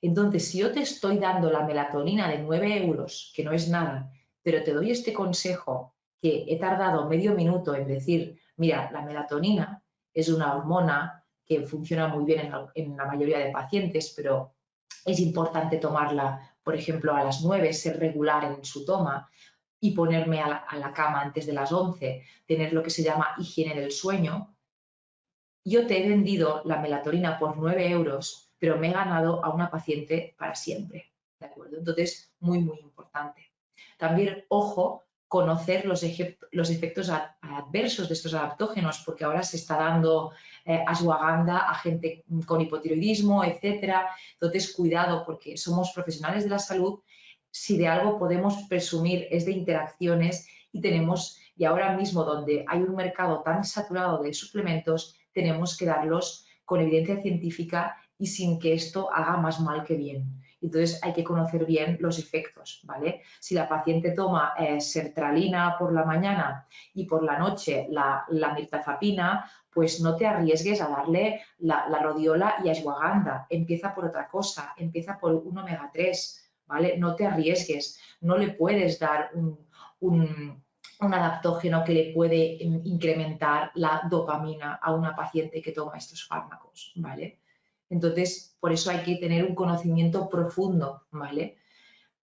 Entonces, si yo te estoy dando la melatonina de 9 euros, que no es nada, pero te doy este consejo que he tardado medio minuto en decir, mira, la melatonina es una hormona que funciona muy bien en la mayoría de pacientes, pero es importante tomarla, por ejemplo, a las 9, ser regular en su toma y ponerme a la cama antes de las 11, tener lo que se llama higiene del sueño. Yo te he vendido la melatonina por 9 euros, pero me he ganado a una paciente para siempre, ¿de acuerdo? Entonces, muy, muy importante. También, ojo, conocer los efectos adversos de estos adaptógenos, porque ahora se está dando ashwagandha a gente con hipotiroidismo, etcétera. Entonces, cuidado, porque somos profesionales de la salud. Si de algo podemos presumir es de interacciones y ahora mismo donde hay un mercado tan saturado de suplementos, tenemos que darlos con evidencia científica y sin que esto haga más mal que bien. Entonces hay que conocer bien los efectos, ¿vale? Si la paciente toma sertralina por la mañana y por la noche la mirtazapina, pues no te arriesgues a darle la rodiola y ashwagandha. Empieza por otra cosa, empieza por un omega 3, ¿vale? No te arriesgues, no le puedes dar un adaptógeno que le puede incrementar la dopamina a una paciente que toma estos fármacos, ¿vale? Entonces, por eso hay que tener un conocimiento profundo, ¿vale?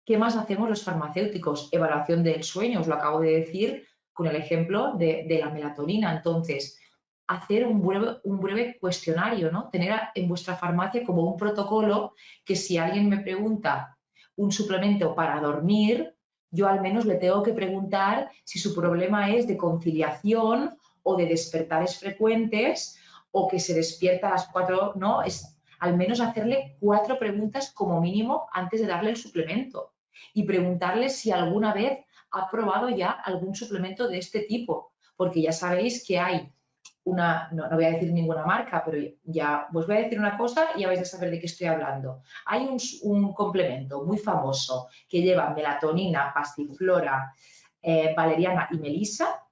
¿Qué más hacemos los farmacéuticos? Evaluación del sueño, os lo acabo de decir con el ejemplo de la melatonina. Entonces, hacer un breve cuestionario, ¿no? Tener en vuestra farmacia como un protocolo que si alguien me pregunta un suplemento para dormir, yo al menos le tengo que preguntar si su problema es de conciliación o de despertares frecuentes o que se despierta a las 4, ¿no? Es al menos hacerle 4 preguntas como mínimo antes de darle el suplemento y preguntarle si alguna vez ha probado ya algún suplemento de este tipo, porque ya sabéis que hay no voy a decir ninguna marca, pero ya os voy a decir una cosa y ya vais a saber de qué estoy hablando. Hay un complemento muy famoso que lleva melatonina, pastiflora, valeriana y melisa,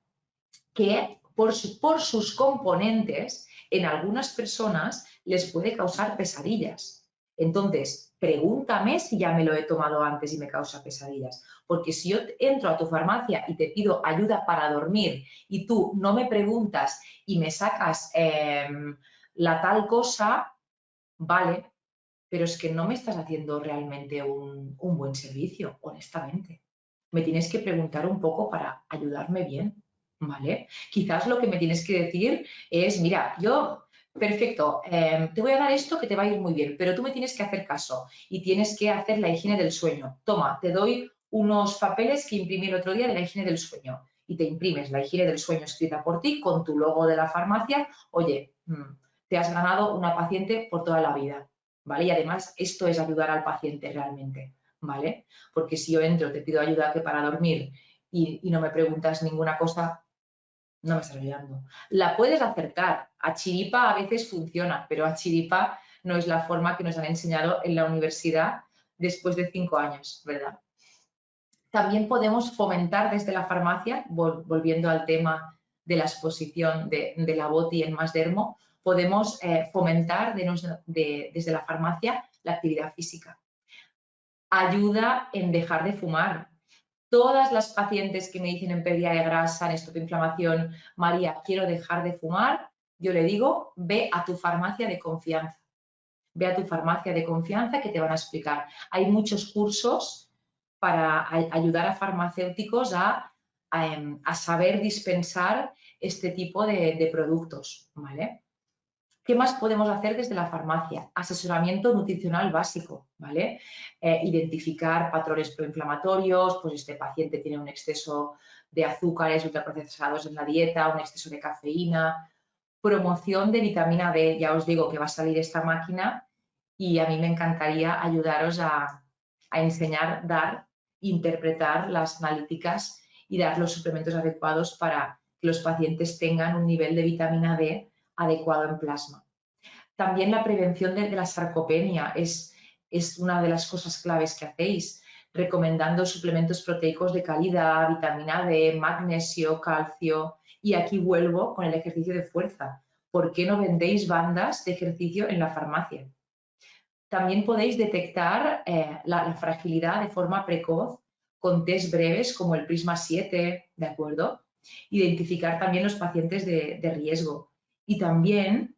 que por sus componentes en algunas personas les puede causar pesadillas. Entonces, pregúntame si ya me lo he tomado antes y me causa pesadillas. Porque si yo entro a tu farmacia y te pido ayuda para dormir y tú no me preguntas y me sacas la tal cosa, vale, pero es que no me estás haciendo realmente un buen servicio, honestamente. Me tienes que preguntar un poco para ayudarme bien, ¿vale? Quizás lo que me tienes que decir es, mira, yo, perfecto, te voy a dar esto que te va a ir muy bien, pero tú me tienes que hacer caso y tienes que hacer la higiene del sueño. Toma, te doy unos papeles que imprimí el otro día de la higiene del sueño y te imprimes la higiene del sueño escrita por ti con tu logo de la farmacia. Oye, te has ganado una paciente por toda la vida, ¿vale? Y además esto es ayudar al paciente realmente, ¿vale? Porque si yo entro, te pido ayuda que para dormir y no me preguntas ninguna cosa, no me estás ayudando. La puedes acertar, a chiripa a veces funciona, pero a chiripa no es la forma que nos han enseñado en la universidad después de 5 años, ¿verdad? También podemos fomentar desde la farmacia, volviendo al tema de la exposición de la BOTI en Más Dermo, podemos fomentar desde la farmacia la actividad física. Ayuda en dejar de fumar. Todas las pacientes que me dicen en pérdida de grasa, en stop inflamación, María, quiero dejar de fumar, yo le digo, ve a tu farmacia de confianza. Ve a tu farmacia de confianza que te van a explicar. Hay muchos cursos para ayudar a farmacéuticos a saber dispensar este tipo de productos, ¿vale? ¿Qué más podemos hacer desde la farmacia? Asesoramiento nutricional básico, ¿vale? Identificar patrones proinflamatorios, pues este paciente tiene un exceso de azúcares ultraprocesados en la dieta, un exceso de cafeína, promoción de vitamina D. Ya os digo que va a salir esta máquina y a mí me encantaría ayudaros a enseñar, interpretar las analíticas y dar los suplementos adecuados para que los pacientes tengan un nivel de vitamina D adecuado en plasma. También la prevención de la sarcopenia es una de las cosas claves que hacéis, recomendando suplementos proteicos de calidad, vitamina D, magnesio, calcio. Y aquí vuelvo con el ejercicio de fuerza. ¿Por qué no vendéis bandas de ejercicio en la farmacia? También podéis detectar la fragilidad de forma precoz con test breves como el Prisma 7, ¿de acuerdo? Identificar también los pacientes de riesgo. Y también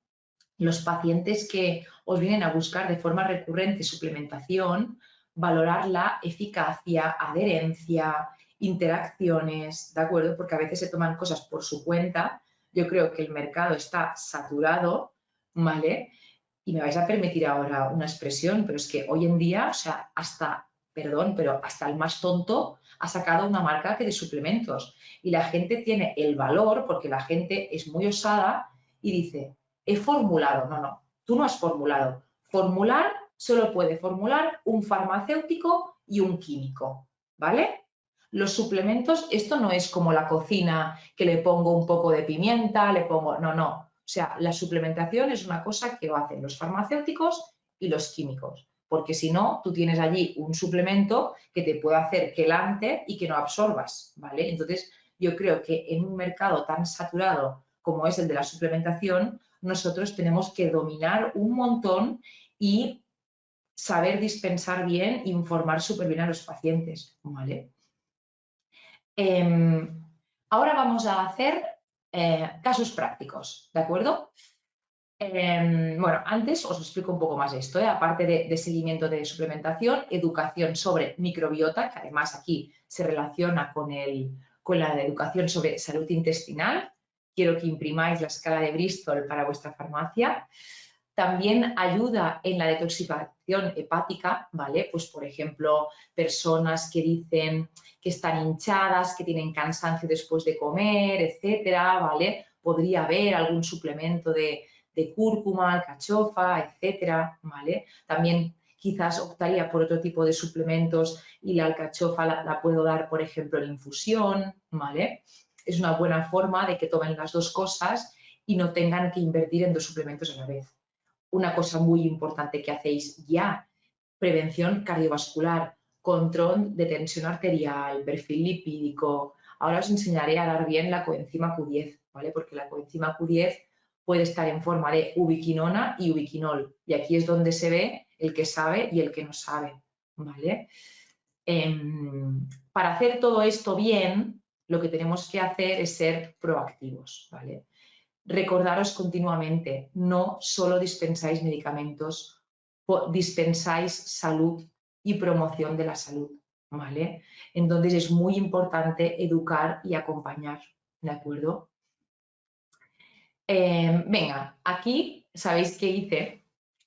los pacientes que os vienen a buscar de forma recurrente suplementación, valorar la eficacia, adherencia, interacciones, ¿de acuerdo? Porque a veces se toman cosas por su cuenta. Yo creo que el mercado está saturado, ¿vale? Y me vais a permitir ahora una expresión, pero es que hoy en día, o sea, hasta el más tonto ha sacado una marca que de suplementos. Y la gente tiene el valor, porque la gente es muy osada y dice, he formulado. No, tú no has formulado. Formular solo puede formular un farmacéutico y un químico, ¿vale? Los suplementos, esto no es como la cocina que le pongo un poco de pimienta, le pongo, no. O sea, la suplementación es una cosa que lo hacen los farmacéuticos y los químicos, porque si no, tú tienes allí un suplemento que te puede hacer quelante y que no absorbas, ¿vale? Entonces, yo creo que en un mercado tan saturado como es el de la suplementación, nosotros tenemos que dominar un montón y saber dispensar bien e informar súper bien a los pacientes, ¿vale? Ahora vamos a hacer casos prácticos, ¿de acuerdo? Bueno, antes os explico un poco más esto, aparte de seguimiento de suplementación, educación sobre microbiota, que además aquí se relaciona con la educación sobre salud intestinal. Quiero que imprimáis la escala de Bristol para vuestra farmacia. También ayuda en la detoxificación hepática, ¿vale? Pues, por ejemplo, personas que dicen que están hinchadas, que tienen cansancio después de comer, etcétera, ¿vale? Podría haber algún suplemento de cúrcuma, alcachofa, etcétera, ¿vale? También quizás optaría por otro tipo de suplementos y la alcachofa la puedo dar, por ejemplo, en infusión, ¿vale? Es una buena forma de que tomen las dos cosas y no tengan que invertir en dos suplementos a la vez. Una cosa muy importante que hacéis ya, prevención cardiovascular, control de tensión arterial, perfil lipídico. Ahora os enseñaré a dar bien la coenzima Q10, ¿vale? Porque la coenzima Q10 puede estar en forma de ubiquinona y ubiquinol. Y aquí es donde se ve el que sabe y el que no sabe, ¿vale? Para hacer todo esto bien, lo que tenemos que hacer es ser proactivos, ¿vale? Recordaros continuamente, no solo dispensáis medicamentos, dispensáis salud y promoción de la salud, ¿vale? Entonces es muy importante educar y acompañar, ¿de acuerdo? Venga, aquí, ¿sabéis qué hice?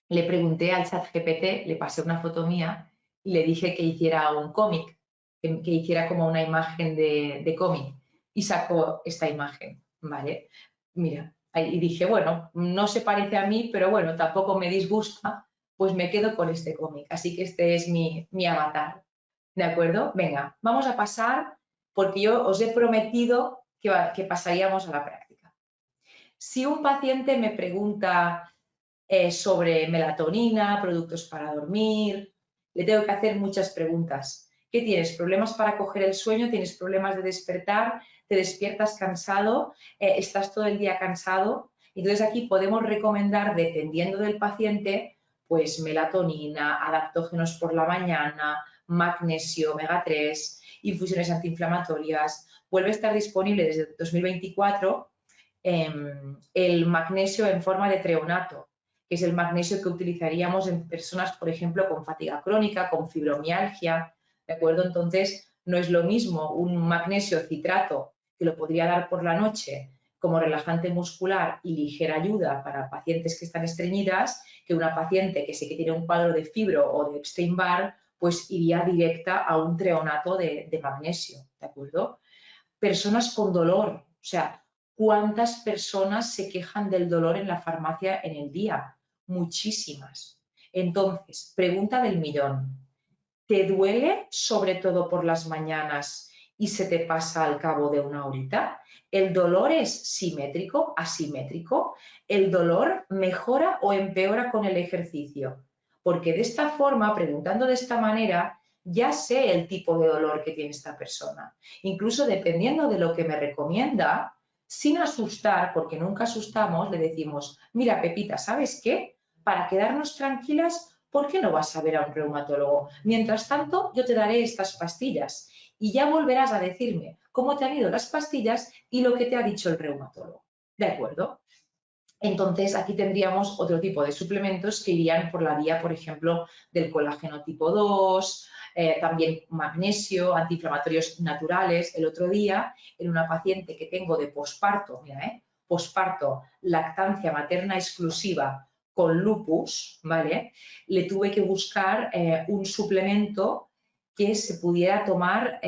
Le pregunté al ChatGPT, le pasé una foto mía y le dije que hiciera un cómic, que hiciera como una imagen de cómic y sacó esta imagen, ¿vale? Mira, y dije, bueno, no se parece a mí, pero bueno, tampoco me disgusta, pues me quedo con este cómic. Así que este es mi avatar, ¿de acuerdo? Venga, vamos a pasar, porque yo os he prometido que pasaríamos a la práctica. Si un paciente me pregunta sobre melatonina, productos para dormir, le tengo que hacer muchas preguntas. ¿Qué tienes? ¿Problemas para coger el sueño? ¿Tienes problemas de despertar? te despiertas cansado, estás todo el día cansado. Entonces aquí podemos recomendar, dependiendo del paciente, pues melatonina, adaptógenos por la mañana, magnesio, omega 3, infusiones antiinflamatorias. Vuelve a estar disponible desde 2024 el magnesio en forma de treonato, que es el magnesio que utilizaríamos en personas, por ejemplo, con fatiga crónica, con fibromialgia, ¿de acuerdo? Entonces, no es lo mismo un magnesio citrato, que lo podría dar por la noche como relajante muscular y ligera ayuda para pacientes que están estreñidas, que una paciente que sí que tiene un cuadro de fibro o de Epstein-Barr, pues iría directa a un treonato de magnesio, ¿de acuerdo? Personas con dolor, o sea, ¿cuántas personas se quejan del dolor en la farmacia en el día? Muchísimas. Entonces, pregunta del millón. ¿Te duele sobre todo por las mañanas y se te pasa al cabo de una horita? ¿El dolor es simétrico, asimétrico? ¿El dolor mejora o empeora con el ejercicio? Porque de esta forma, preguntando de esta manera, ya sé el tipo de dolor que tiene esta persona. Incluso dependiendo de lo que me recomienda, sin asustar, porque nunca asustamos, le decimos, mira, Pepita, ¿sabes qué? Para quedarnos tranquilas, ¿por qué no vas a ver a un reumatólogo? Mientras tanto, yo te daré estas pastillas y ya volverás a decirme cómo te han ido las pastillas y lo que te ha dicho el reumatólogo. ¿De acuerdo? Entonces, aquí tendríamos otro tipo de suplementos que irían por la vía, por ejemplo, del colágeno tipo 2, también magnesio, antiinflamatorios naturales. El otro día, en una paciente que tengo de posparto, mira, posparto, lactancia materna exclusiva con lupus, ¿vale? Le tuve que buscar un suplemento que se pudiera tomar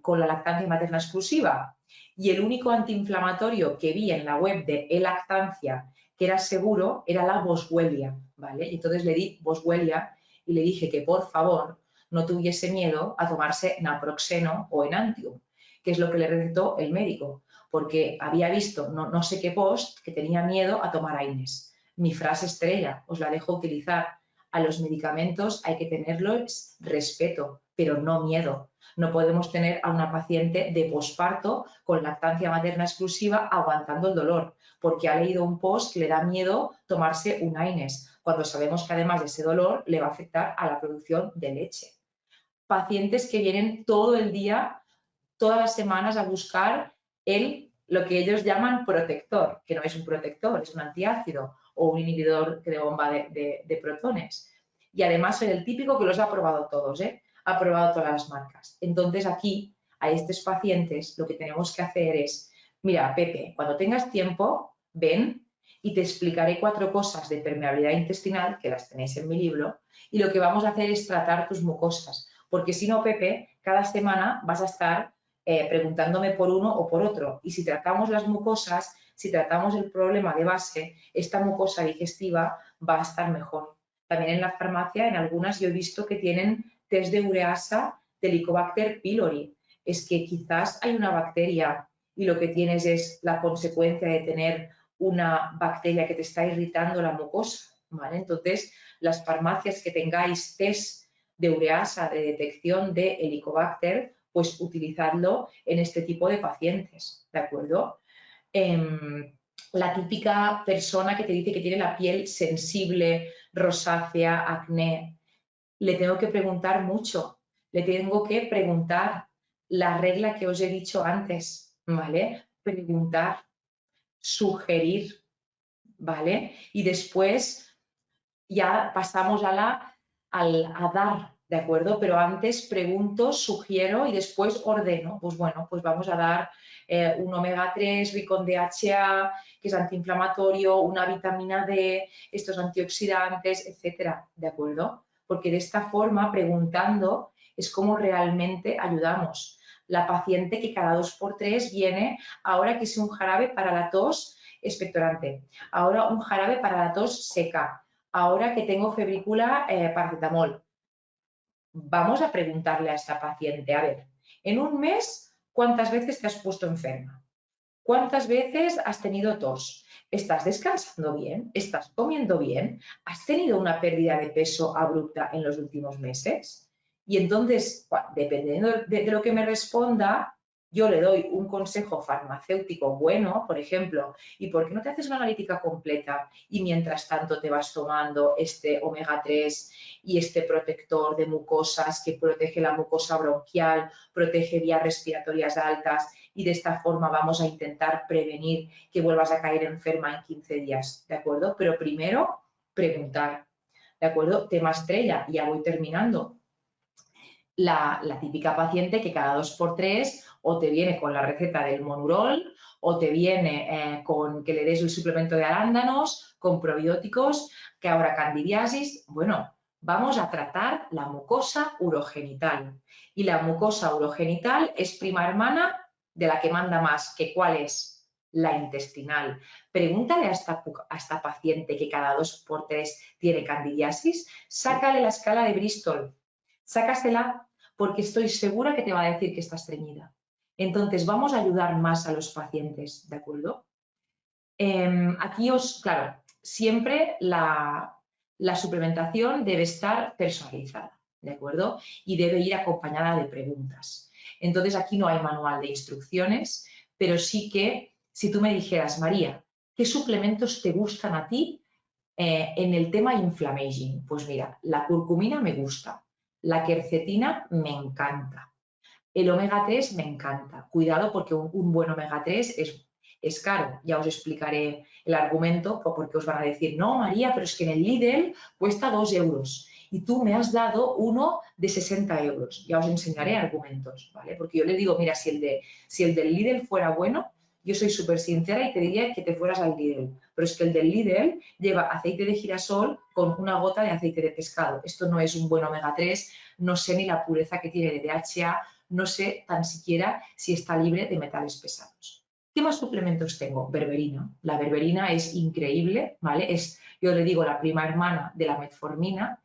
con la lactancia materna exclusiva. Y el único antiinflamatorio que vi en la web de e-lactancia que era seguro era la Boswellia, ¿vale? Y entonces le di Boswellia y le dije que por favor no tuviese miedo a tomarse naproxeno o Enantium, que es lo que le recetó el médico, porque había visto no sé qué post que tenía miedo a tomar AINES. Mi frase estrella, os la dejo utilizar. A los medicamentos hay que tenerlos respeto, pero no miedo. No podemos tener a una paciente de posparto con lactancia materna exclusiva aguantando el dolor, porque ha leído un post que le da miedo tomarse un AINES, cuando sabemos que además de ese dolor le va a afectar a la producción de leche. Pacientes que vienen todo el día, todas las semanas a buscar lo que ellos llaman protector, que no es un protector, es un antiácido o un inhibidor de bomba de protones. Y además soy el típico que los ha probado todos, ha probado todas las marcas. Entonces aquí, a estos pacientes, lo que tenemos que hacer es, mira, Pepe, cuando tengas tiempo, ven y te explicaré 4 cosas de permeabilidad intestinal, que las tenéis en mi libro, y lo que vamos a hacer es tratar tus mucosas. Porque si no, Pepe, cada semana vas a estar preguntándome por uno o por otro. Y si tratamos las mucosas, si tratamos el problema de base, esta mucosa digestiva va a estar mejor. También en la farmacia, en algunas yo he visto que tienen test de ureasa de Helicobacter pylori. Es que quizás hay una bacteria y lo que tienes es la consecuencia de tener una bacteria que te está irritando la mucosa, ¿vale? Entonces, las farmacias que tengáis test de ureasa de detección de Helicobacter, pues utilizarlo en este tipo de pacientes, ¿de acuerdo? La típica persona que te dice que tiene la piel sensible, rosácea, acné, le tengo que preguntar mucho, le tengo que preguntar la regla que os he dicho antes, ¿vale? Preguntar, sugerir, ¿vale? Y después ya pasamos a dar, ¿de acuerdo? Pero antes pregunto, sugiero y después ordeno. Pues bueno, pues vamos a dar un omega 3 rico en DHA, que es antiinflamatorio, una vitamina D, estos antioxidantes, etcétera, ¿de acuerdo? Porque de esta forma, preguntando, es como realmente ayudamos. La paciente que cada 2x3 viene, ahora que es un jarabe para la tos expectorante, ahora un jarabe para la tos seca, ahora que tengo febrícula, paracetamol. Vamos a preguntarle a esta paciente, a ver, en un mes, ¿cuántas veces te has puesto enferma? ¿Cuántas veces has tenido tos? ¿Estás descansando bien? ¿Estás comiendo bien? ¿Has tenido una pérdida de peso abrupta en los últimos meses? Y entonces, dependiendo de lo que me responda, yo le doy un consejo farmacéutico bueno, por ejemplo, ¿y por qué no te haces una analítica completa y mientras tanto te vas tomando este omega 3 y este protector de mucosas que protege la mucosa bronquial, protege vías respiratorias altas y de esta forma vamos a intentar prevenir que vuelvas a caer enferma en 15 días, ¿de acuerdo? Pero primero, preguntar, ¿de acuerdo? Tema estrella, ya voy terminando. La típica paciente que cada 2x3 o te viene con la receta del Monurol o te viene con que le des el suplemento de arándanos, con probióticos, que ahora candidiasis. Bueno, vamos a tratar la mucosa urogenital. Y la mucosa urogenital es prima hermana de la que manda más, que ¿cuál es? La intestinal. Pregúntale a esta paciente que cada 2x3 tiene candidiasis, sácale la escala de Bristol. Sácasela porque estoy segura que te va a decir que está estreñida. Entonces, vamos a ayudar más a los pacientes, ¿de acuerdo? Aquí claro, siempre la suplementación debe estar personalizada, ¿de acuerdo? Y debe ir acompañada de preguntas. Entonces, aquí no hay manual de instrucciones, pero sí que si tú me dijeras, María, ¿qué suplementos te gustan a ti en el tema inflammaging? Pues mira, la curcumina me gusta. La quercetina me encanta. El omega 3 me encanta. Cuidado porque un buen omega 3 es caro. Ya os explicaré el argumento porque os van a decir, no, María, pero es que en el Lidl cuesta 2 euros y tú me has dado uno de 60 euros. Ya os enseñaré argumentos, ¿vale? Porque yo le digo, mira, si el del Lidl fuera bueno, yo soy súper sincera y te diría que te fueras al Lidl. Pero es que el del Lidl lleva aceite de girasol con una gota de aceite de pescado. Esto no es un buen omega 3, no sé ni la pureza que tiene de DHA, no sé tan siquiera si está libre de metales pesados. ¿Qué más suplementos tengo? Berberina. La berberina es increíble, ¿vale? Yo le digo, la prima hermana de la metformina.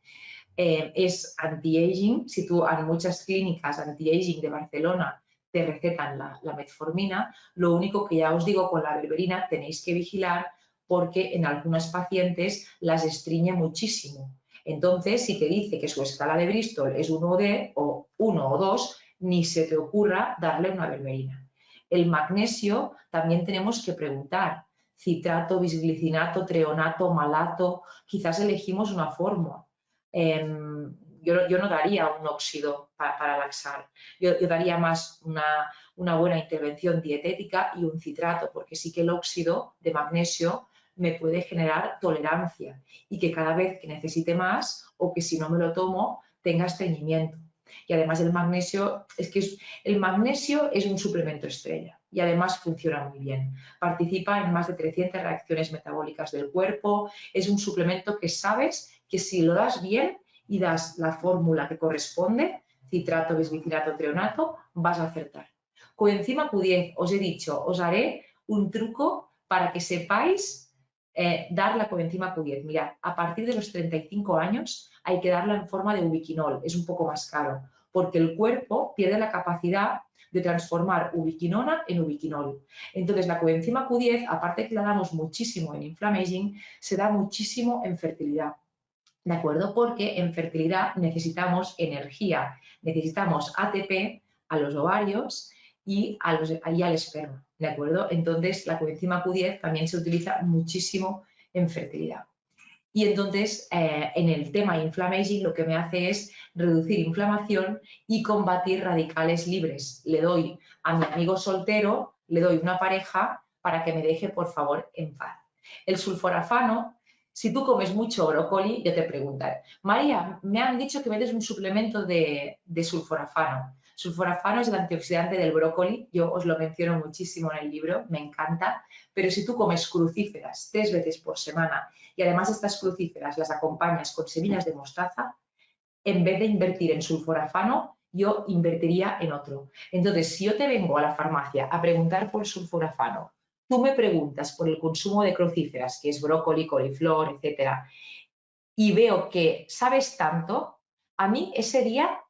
Es anti-aging. Si tú en muchas clínicas anti-aging de Barcelona te recetan la metformina, lo único que ya os digo, con la berberina tenéis que vigilar porque en algunas pacientes las estriñe muchísimo. Entonces, si te dice que su escala de Bristol es 1 o 1 o 2, ni se te ocurra darle una berberina. El magnesio también tenemos que preguntar. Citrato, bisglicinato, treonato, malato, quizás elegimos una fórmula. Yo no daría un óxido para laxar, yo daría más una buena intervención dietética y un citrato, porque sí que el óxido de magnesio me puede generar tolerancia y que cada vez que necesite más o que si no me lo tomo tenga estreñimiento. Y además el magnesio es un suplemento estrella y además funciona muy bien. Participa en más de 300 reacciones metabólicas del cuerpo, es un suplemento que sabes que si lo das bien y das la fórmula que corresponde, citrato, bisglicinato, treonato, vas a acertar. Coenzima Q10, os he dicho, os haré un truco para que sepáis dar la coenzima Q10. Mirad, a partir de los 35 años hay que darla en forma de ubiquinol, es un poco más caro, porque el cuerpo pierde la capacidad de transformar ubiquinona en ubiquinol. Entonces, la coenzima Q10, aparte que la damos muchísimo en inflammaging, se da muchísimo en fertilidad. ¿De acuerdo? Porque en fertilidad necesitamos energía, necesitamos ATP a los ovarios y al esperma, ¿de acuerdo? Entonces, la coenzima Q10 también se utiliza muchísimo en fertilidad. Y entonces, en el tema inflammaging, lo que me hace es reducir inflamación y combatir radicales libres. Le doy a mi amigo soltero, le doy una pareja para que me deje, por favor, en paz. El sulforafano, si tú comes mucho brócoli, yo te preguntaré, María, me han dicho que me des un suplemento de sulforafano. Sulforafano es el antioxidante del brócoli, yo os lo menciono muchísimo en el libro, me encanta, pero si tú comes crucíferas 3 veces por semana y además estas crucíferas las acompañas con semillas de mostaza, en vez de invertir en sulforafano, yo invertiría en otro. Entonces, si yo te vengo a la farmacia a preguntar por sulforafano, tú me preguntas por el consumo de crucíferas, que es brócoli, coliflor, etcétera, y veo que sabes tanto, a mí ese día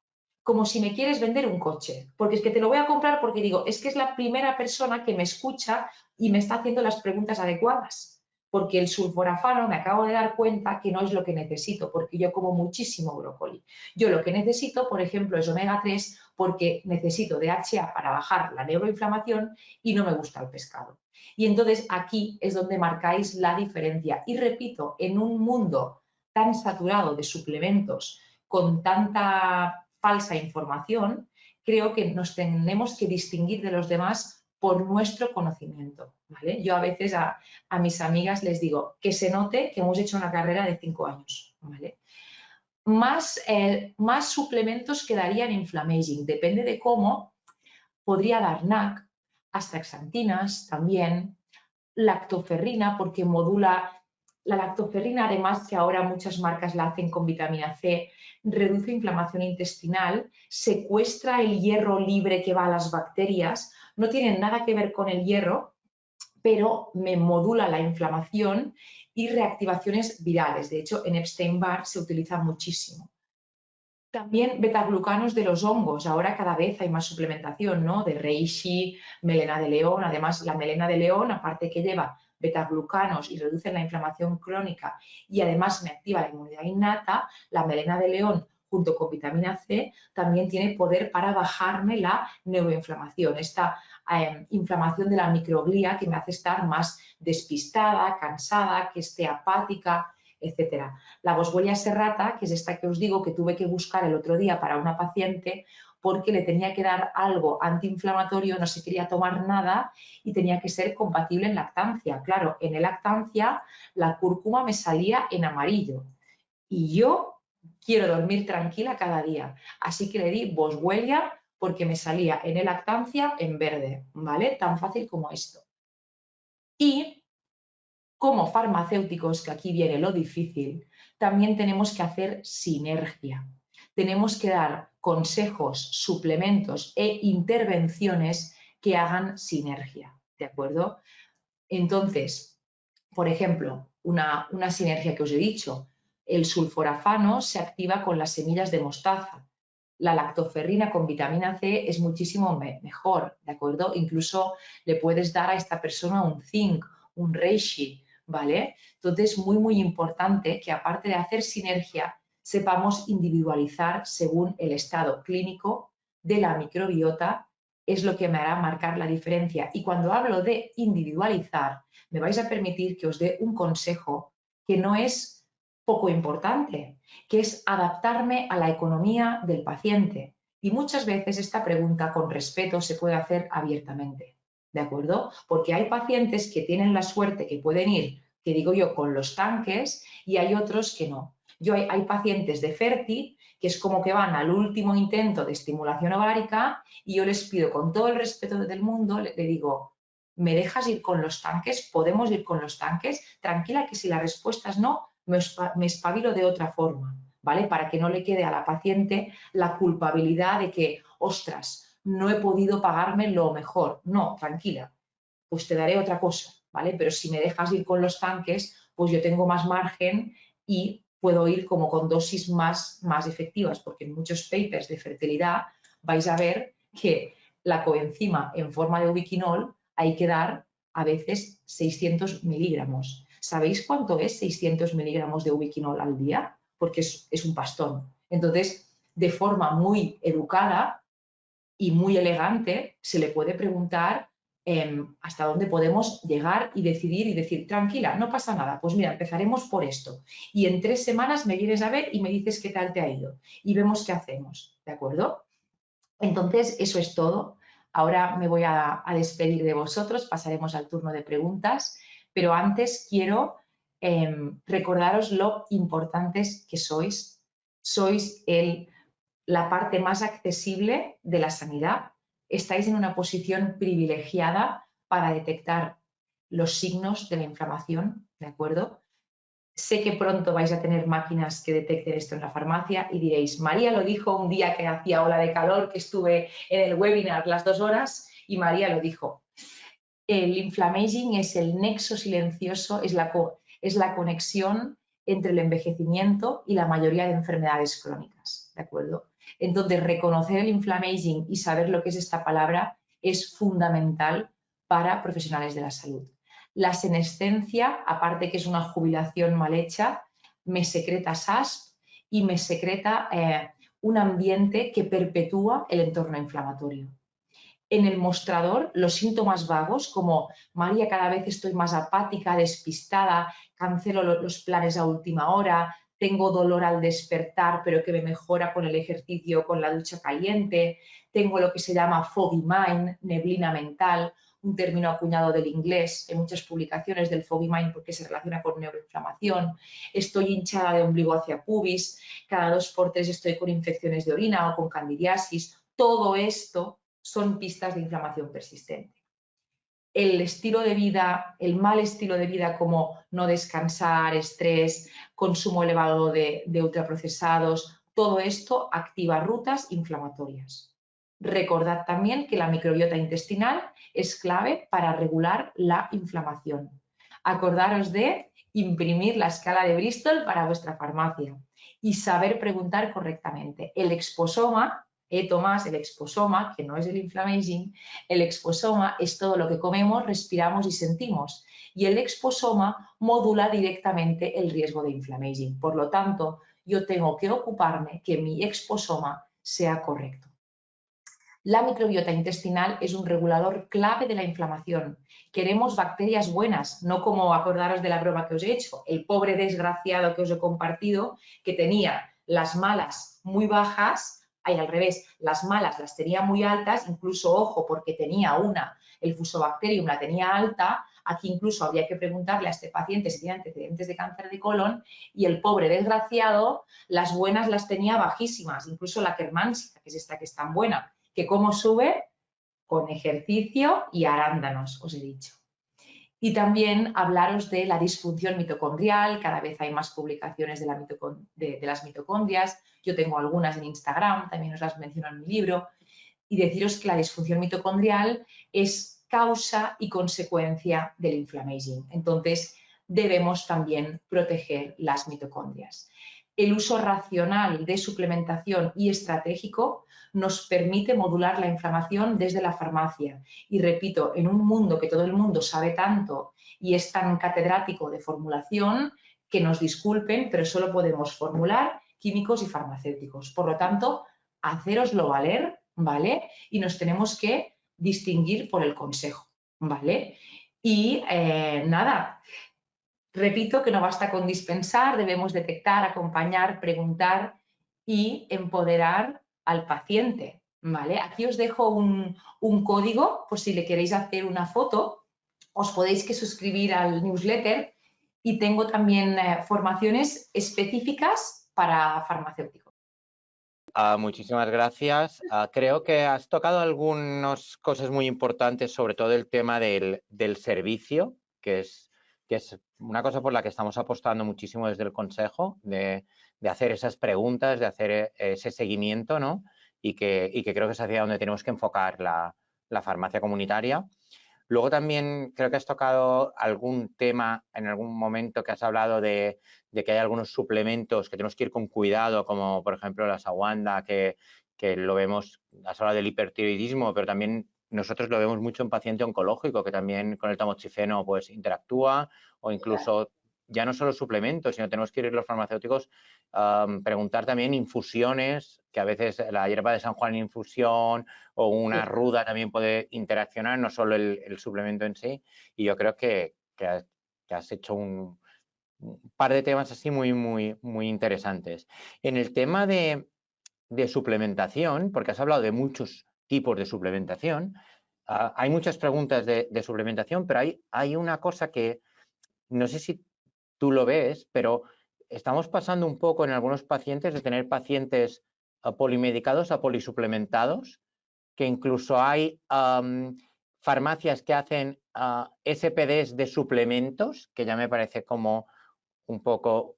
como si me quieres vender un coche, porque es que te lo voy a comprar porque digo, es que es la primera persona que me escucha y me está haciendo las preguntas adecuadas. porque el sulforafano me acabo de dar cuenta que no es lo que necesito, porque yo como muchísimo brócoli. Yo lo que necesito, por ejemplo, es omega 3 porque necesito DHA para bajar la neuroinflamación y no me gusta el pescado. Y entonces aquí es donde marcáis la diferencia. Y repito, en un mundo tan saturado de suplementos, con tanta falsa información, creo que nos tenemos que distinguir de los demás por nuestro conocimiento, ¿vale? Yo a veces a mis amigas les digo que se note que hemos hecho una carrera de 5 años, ¿vale? Más suplementos que darían Inflamaging, depende de cómo. Podría dar NAC, astaxantinas también, lactoferrina porque modula la lactoferrina, además que ahora muchas marcas la hacen con vitamina C, reduce inflamación intestinal, secuestra el hierro libre que va a las bacterias, no tienen nada que ver con el hierro, pero me modula la inflamación y reactivaciones virales. De hecho, en Epstein-Barr se utiliza muchísimo. También betaglucanos de los hongos. Ahora cada vez hay más suplementación, ¿no? De reishi, melena de león. Además, la melena de león, aparte que lleva betaglucanos y reduce la inflamación crónica y además me activa la inmunidad innata, la melena de león junto con vitamina C también tiene poder para bajarme la neuroinflamación, esta inflamación de la microglía que me hace estar más despistada, cansada, que esté apática, etcétera. La Boswellia serrata, que es esta que os digo que tuve que buscar el otro día para una paciente porque le tenía que dar algo antiinflamatorio, no se quería tomar nada y tenía que ser compatible en lactancia. Claro, en lactancia la cúrcuma me salía en amarillo y yo quiero dormir tranquila cada día. Así que le di Boswellia porque me salía en lactancia en verde, ¿vale? Tan fácil como esto. Y como farmacéuticos, que aquí viene lo difícil, también tenemos que hacer sinergia. Tenemos que dar consejos, suplementos e intervenciones que hagan sinergia, ¿de acuerdo? Entonces, por ejemplo, una sinergia que os he dicho, el sulforafano se activa con las semillas de mostaza. La lactoferrina con vitamina C es muchísimo mejor, ¿de acuerdo? Incluso le puedes dar a esta persona un zinc, un reishi, ¿vale? Entonces, muy importante que aparte de hacer sinergia, sepamos individualizar según el estado clínico de la microbiota, es lo que me hará marcar la diferencia. Y cuando hablo de individualizar, me vais a permitir que os dé un consejo que no es poco importante, que es adaptarme a la economía del paciente. Y muchas veces esta pregunta con respeto se puede hacer abiertamente. ¿De acuerdo? Porque hay pacientes que tienen la suerte que pueden ir, que digo yo, con los tanques y hay otros que no. Hay pacientes de Ferti que es como que van al último intento de estimulación ovárica y yo les pido con todo el respeto del mundo, le digo, ¿me dejas ir con los tanques? ¿Podemos ir con los tanques? Tranquila que si la respuesta es no, me espabilo de otra forma, ¿vale? Para que no le quede a la paciente la culpabilidad de que, ostras, no he podido pagarme lo mejor. No, tranquila, pues te daré otra cosa, ¿vale? Pero si me dejas ir con los tanques, pues yo tengo más margen y puedo ir como con dosis más efectivas, porque en muchos papers de fertilidad vais a ver que la coenzima en forma de ubiquinol hay que dar a veces 600 miligramos. ¿Sabéis cuánto es 600 miligramos de ubiquinol al día? Porque es un pastón. Entonces, de forma muy educada y muy elegante, se le puede preguntar hasta dónde podemos llegar y decidir y decir, tranquila, no pasa nada, pues mira, empezaremos por esto. Y en 3 semanas me vienes a ver y me dices qué tal te ha ido. Y vemos qué hacemos, ¿de acuerdo? Entonces, eso es todo. Ahora me voy a despedir de vosotros, pasaremos al turno de preguntas, pero antes quiero recordaros lo importantes que sois. Sois la parte más accesible de la sanidad. Estáis en una posición privilegiada para detectar los signos de la inflamación, ¿de acuerdo? Sé que pronto vais a tener máquinas que detecten esto en la farmacia y diréis, María lo dijo un día que hacía ola de calor, que estuve en el webinar las 2 horas y María lo dijo. El inflamaging es el nexo silencioso, es la conexión entre el envejecimiento y la mayoría de enfermedades crónicas, ¿de acuerdo? Entonces, reconocer el inflamaging y saber lo que es esta palabra es fundamental para profesionales de la salud. La senescencia, aparte que es una jubilación mal hecha, me secreta SASP y me secreta un ambiente que perpetúa el entorno inflamatorio. En el mostrador, los síntomas vagos, como María, cada vez estoy más apática, despistada, cancelo los planes a última hora, tengo dolor al despertar, pero que me mejora con el ejercicio, con la ducha caliente, tengo lo que se llama foggy mind, neblina mental, un término acuñado del inglés, en muchas publicaciones del foggy mind porque se relaciona con neuroinflamación, estoy hinchada de ombligo hacia pubis, cada 2 por 3 estoy con infecciones de orina o con candidiasis, todo esto son pistas de inflamación persistente. El estilo de vida, el mal estilo de vida como no descansar, estrés, consumo elevado de ultraprocesados, todo esto activa rutas inflamatorias. Recordad también que la microbiota intestinal es clave para regular la inflamación. Acordaros de imprimir la escala de Bristol para vuestra farmacia y saber preguntar correctamente. El exposoma, Tomás, el exposoma, que no es el inflammaging, el exposoma es todo lo que comemos, respiramos y sentimos. Y el exposoma modula directamente el riesgo de inflammaging. Por lo tanto, yo tengo que ocuparme que mi exposoma sea correcto. La microbiota intestinal es un regulador clave de la inflamación. Queremos bacterias buenas, no como acordaros de la broma que os he hecho, el pobre desgraciado que os he compartido, que tenía las malas muy bajas, al revés, las malas las tenía muy altas, incluso, ojo, porque tenía una, el Fusobacterium la tenía alta, aquí incluso habría que preguntarle a este paciente si tiene antecedentes de cáncer de colon, y el pobre desgraciado, las buenas las tenía bajísimas, incluso la Kermansia, que es esta que es tan buena, que cómo sube con ejercicio y arándanos, os he dicho. Y también hablaros de la disfunción mitocondrial, cada vez hay más publicaciones de las mitocondrias, yo tengo algunas en Instagram, también os las menciono en mi libro, y deciros que la disfunción mitocondrial es causa y consecuencia del inflammaging. Entonces, debemos también proteger las mitocondrias. El uso racional de suplementación y estratégico nos permite modular la inflamación desde la farmacia. Y repito, en un mundo que todo el mundo sabe tanto y es tan catedrático de formulación, que nos disculpen, pero solo podemos formular químicos y farmacéuticos. Por lo tanto, hacéroslo valer, ¿vale? Y nos tenemos que distinguir por el consejo, ¿vale? Y nada, repito que no basta con dispensar, debemos detectar, acompañar, preguntar y empoderar al paciente, ¿vale? Aquí os dejo un código por si le queréis hacer una foto, os podéis que suscribir al newsletter y tengo también formaciones específicas para farmacéuticos. Muchísimas gracias. Creo que has tocado algunas cosas muy importantes, sobre todo el tema del servicio, que es una cosa por la que estamos apostando muchísimo desde el Consejo, de hacer esas preguntas, de hacer ese seguimiento, ¿no? Y que creo que es hacia donde tenemos que enfocar la farmacia comunitaria. Luego también creo que has tocado algún tema en algún momento que has hablado de que hay algunos suplementos que tenemos que ir con cuidado, como por ejemplo la ashwagandha, que lo vemos, has hablado del hipertiroidismo, pero también nosotros lo vemos mucho en paciente oncológico, que también con el tamoxifeno pues interactúa, o incluso ya no solo suplementos, sino tenemos que ir los farmacéuticos preguntar también infusiones, que a veces la hierba de San Juan en infusión o una ruda también puede interaccionar, no solo el suplemento en sí. Y yo creo que has hecho un par de temas así muy interesantes. En el tema de suplementación, porque has hablado de muchos tipos de suplementación, hay muchas preguntas de suplementación, pero hay una cosa que no sé si tú lo ves, pero estamos pasando un poco en algunos pacientes de tener pacientes polimedicados a polisuplementados, que incluso hay farmacias que hacen SPDs de suplementos, que ya me parece como un poco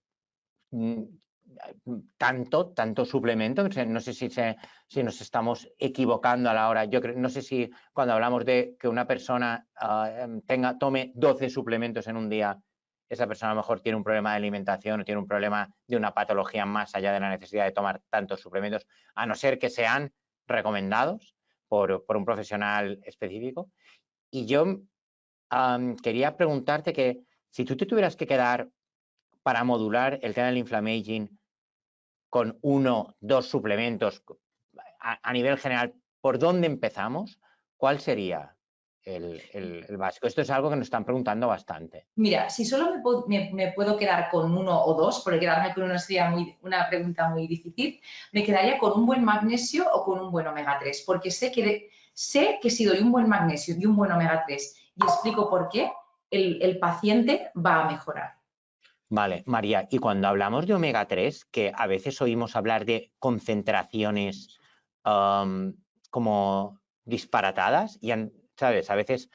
tanto suplemento, no sé si nos estamos equivocando a la hora. Yo creo, no sé si cuando hablamos de que una persona tome 12 suplementos en un día, esa persona a lo mejor tiene un problema de alimentación o tiene un problema de una patología más allá de la necesidad de tomar tantos suplementos, a no ser que sean recomendados por un profesional específico. Y yo quería preguntarte que si tú te tuvieras que quedar para modular el tema del inflammaging con 1, 2 suplementos a nivel general, ¿por dónde empezamos? ¿Cuál sería el básico? Esto es algo que nos están preguntando bastante. Mira, si solo me puedo quedar con 1 o 2, porque quedarme con uno sería una pregunta muy difícil, me quedaría con un buen magnesio o con un buen omega 3, porque sé que si doy un buen magnesio y un buen omega 3 y explico por qué, el paciente va a mejorar. Vale, María, y cuando hablamos de omega 3, que a veces oímos hablar de concentraciones como disparatadas, y ¿sabes? A veces,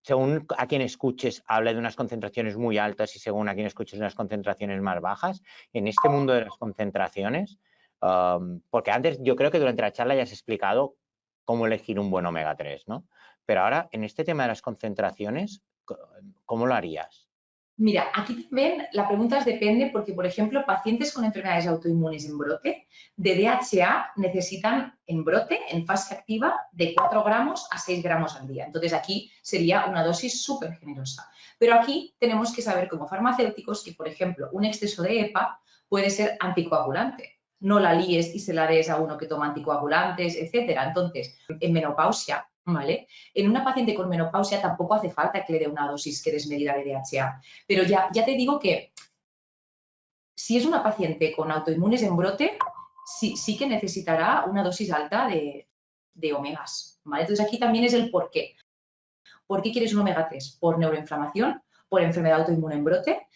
según a quien escuches, habla de unas concentraciones muy altas y según a quien escuches, unas concentraciones más bajas. En este mundo de las concentraciones, porque antes yo creo que durante la charla ya has explicado cómo elegir un buen omega 3, ¿no? Pero ahora, en este tema de las concentraciones, ¿cómo lo harías? Mira, aquí también la pregunta depende porque, por ejemplo, pacientes con enfermedades autoinmunes en brote de DHA necesitan en brote, en fase activa, de 4 gramos a 6 gramos al día. Entonces, aquí sería una dosis súper generosa. Pero aquí tenemos que saber como farmacéuticos que, por ejemplo, un exceso de EPA puede ser anticoagulante. No la líes y se la des a uno que toma anticoagulantes, etcétera. Entonces, en menopausia, ¿vale? En una paciente con menopausia tampoco hace falta que le dé una dosis que desmedida de DHA. Pero ya te digo que si es una paciente con autoinmunes en brote, sí que necesitará una dosis alta de omegas, ¿vale? Entonces aquí también es el por qué. ¿Por qué quieres un omega 3? Por neuroinflamación, por enfermedad autoinmune en brote,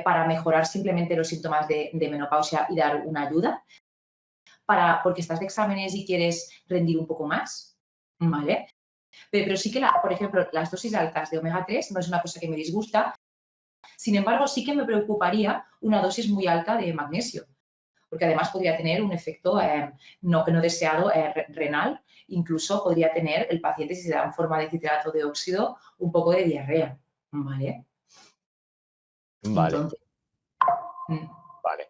para mejorar simplemente los síntomas de menopausia y dar una ayuda, porque estás de exámenes y quieres rendir un poco más, ¿vale? Pero sí que, por ejemplo, las dosis altas de omega 3 no es una cosa que me disgusta. Sin embargo, sí que me preocuparía una dosis muy alta de magnesio, porque además podría tener un efecto no deseado renal. Incluso podría tener el paciente, si se da en forma de citrato de óxido, un poco de diarrea. ¿Vale? Vale. Entonces, Vale.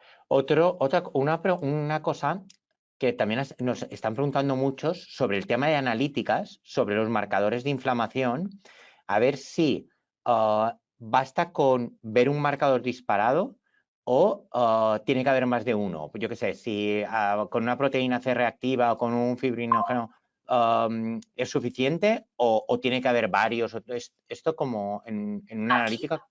Una cosa que también nos están preguntando muchos sobre el tema de analíticas, sobre los marcadores de inflamación, a ver si basta con ver un marcador disparado o tiene que haber más de uno. Yo qué sé, si con una proteína C reactiva o con un fibrinógeno es suficiente o tiene que haber varios. Esto como en una aquí analítica.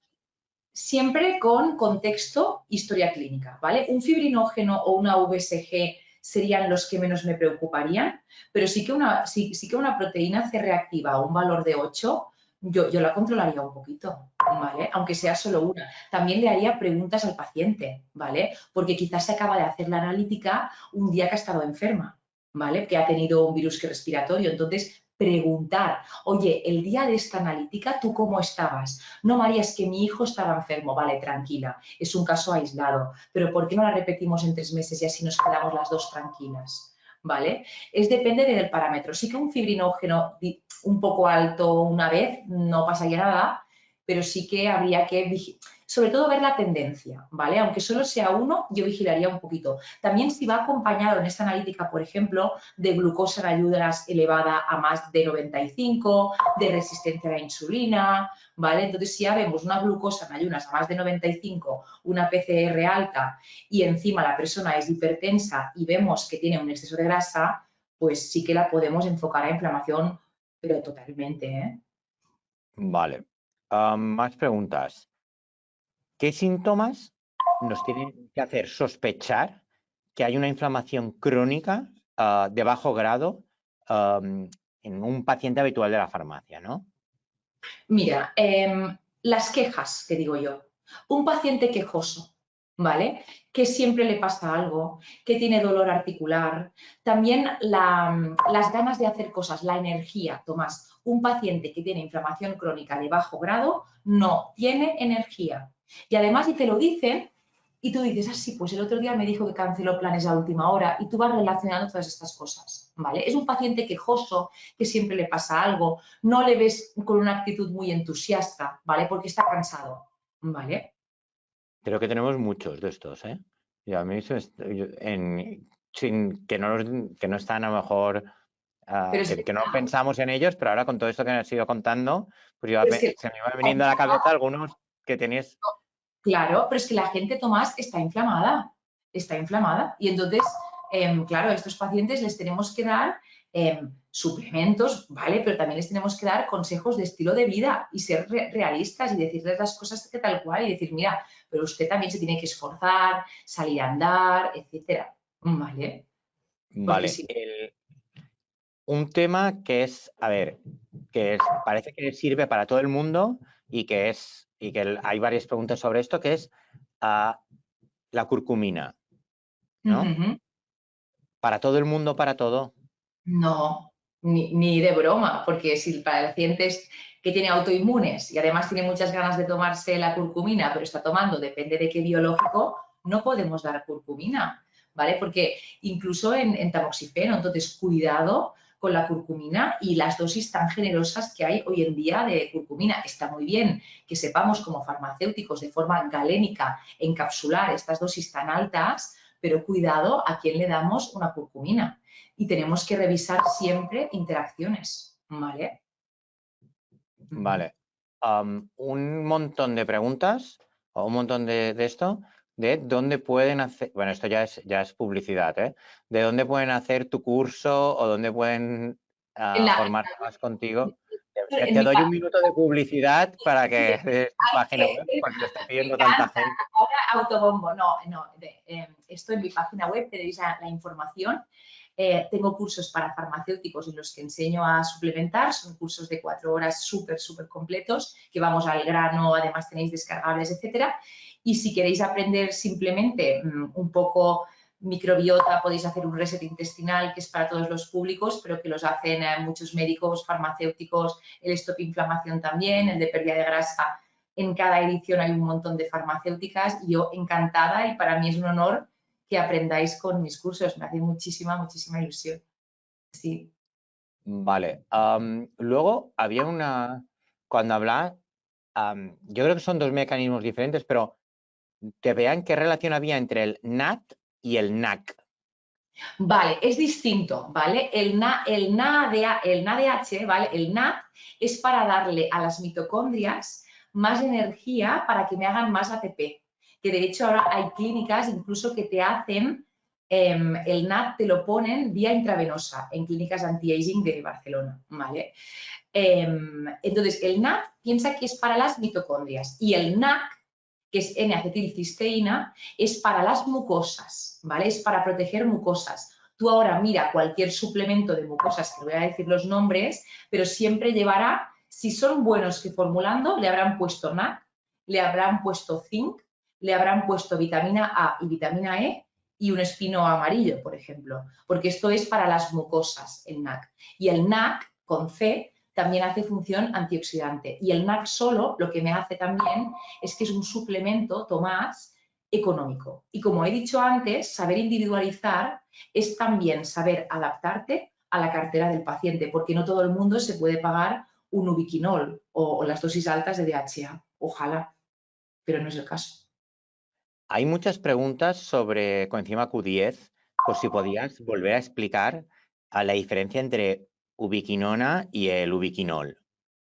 siempre con contexto, historia clínica, ¿vale? Un fibrinógeno o una VSG serían los que menos me preocuparían, pero sí que una proteína C reactiva o un valor de 8, yo la controlaría un poquito, ¿vale? Aunque sea solo una. También le haría preguntas al paciente, ¿vale? Porque quizás se acaba de hacer la analítica un día que ha estado enferma, ¿vale? Que ha tenido un virus respiratorio. Entonces, preguntar, oye, el día de esta analítica, ¿tú cómo estabas? No, María, es que mi hijo estaba enfermo. Vale, tranquila, es un caso aislado, pero ¿por qué no la repetimos en 3 meses y así nos quedamos las dos tranquilas? ¿Vale? Depende del parámetro. Sí que un fibrinógeno un poco alto una vez no pasaría nada, pero sí que habría que sobre todo ver la tendencia, ¿vale? Aunque solo sea uno, yo vigilaría un poquito. También si va acompañado en esta analítica, por ejemplo, de glucosa en ayudas elevada a más de 95, de resistencia a la insulina, ¿vale? Entonces, si ya vemos una glucosa en ayunas a más de 95, una PCR alta y encima la persona es hipertensa y vemos que tiene un exceso de grasa, pues sí que la podemos enfocar a inflamación, pero totalmente, ¿eh? Vale. Más preguntas. ¿Qué síntomas nos tienen que hacer sospechar que hay una inflamación crónica de bajo grado en un paciente habitual de la farmacia, ¿no? Mira, las quejas, que digo yo. Un paciente quejoso, ¿vale? Que siempre le pasa algo, que tiene dolor articular. También las ganas de hacer cosas, la energía, Tomás. Un paciente que tiene inflamación crónica de bajo grado no tiene energía. Y además, si te lo dicen, y tú dices, ah, sí, pues el otro día me dijo que canceló planes a última hora y tú vas relacionando todas estas cosas, ¿vale? Es un paciente quejoso, que siempre le pasa algo, no le ves con una actitud muy entusiasta, ¿vale? Porque está cansado, ¿vale? Creo que tenemos muchos de estos, ¿eh? Y a mí que no están a lo mejor Pero es que no verdad, pensamos en ellos, pero ahora con todo esto que me has ido contando, pues pero es que se me iba viniendo a la cabeza algunos que tenías. claro, pero es que la gente, Tomás, está inflamada. Y entonces, claro, a estos pacientes les tenemos que dar suplementos, ¿vale? Pero también les tenemos que dar consejos de estilo de vida y ser realistas y decirles las cosas que tal cual y decir, mira, pero usted también se tiene que esforzar, salir a andar, etcétera, ¿vale? Porque Vale, sí. un tema que es, a ver, parece que sirve para todo el mundo y que hay varias preguntas sobre esto, que es la curcumina, ¿no? Ujú. Para todo el mundo, para todo. No, ni de broma, porque si el paciente que tiene autoinmunes y además tiene muchas ganas de tomarse la curcumina, pero está tomando, depende de qué biológico, no podemos dar curcumina, ¿vale? Porque incluso en tamoxifeno, entonces cuidado con la curcumina y las dosis tan generosas que hay hoy en día de curcumina. Está muy bien que sepamos como farmacéuticos de forma galénica encapsular estas dosis tan altas, pero cuidado a quién le damos una curcumina y tenemos que revisar siempre interacciones, ¿vale? Vale. Un montón de preguntas o un montón de esto, de dónde pueden hacer, bueno, esto ya es publicidad, ¿eh? De dónde pueden hacer tu curso o dónde pueden En, la, formarse más contigo. en Te mi doy un minuto de publicidad para que des tu página web, me porque lo está pidiendo tanta encanta, gente. ahora autobombo, esto en mi página web tenéis la información. Tengo cursos para farmacéuticos en los que enseño a suplementar, son cursos de 4 horas súper completos, que vamos al grano, además tenéis descargables, etcétera. Y si queréis aprender simplemente un poco microbiota, podéis hacer un reset intestinal, que es para todos los públicos, pero que los hacen muchos médicos, farmacéuticos, el stop inflamación también, el de pérdida de grasa. En cada edición hay un montón de farmacéuticas y yo encantada y para mí es un honor que aprendáis con mis cursos. Me hace muchísima ilusión. Sí. Vale. Luego había cuando hablaba, yo creo que son dos mecanismos diferentes, pero que vean qué relación había entre el NAT y el NAC. Vale, es distinto, ¿vale? El NADH, ¿vale? El NAD es para darle a las mitocondrias más energía para que me hagan más ATP. Que de hecho ahora hay clínicas incluso que te hacen, el NAD te lo ponen vía intravenosa en clínicas anti-aging de Barcelona, ¿vale? Entonces, el NAD piensa que es para las mitocondrias y el NAC, que es N-acetilcisteína, es para las mucosas, ¿vale? Es para proteger mucosas. Tú ahora mira cualquier suplemento de mucosas, que voy a decir los nombres, pero siempre llevará, si son buenos que formulando, le habrán puesto NAC, le habrán puesto zinc, le habrán puesto vitamina A y vitamina E y un espino amarillo, por ejemplo, porque esto es para las mucosas, el NAC. Y el NAC, con C, también hace función antioxidante. Y el NAC solo lo que me hace también es que es un suplemento, Tomás, económico. Y como he dicho antes, saber individualizar es también saber adaptarte a la cartera del paciente, porque no todo el mundo se puede pagar un ubiquinol o las dosis altas de DHA. Ojalá, pero no es el caso. Hay muchas preguntas sobre coenzima Q10, por si podías volver a explicar la diferencia entre ubiquinona y el ubiquinol,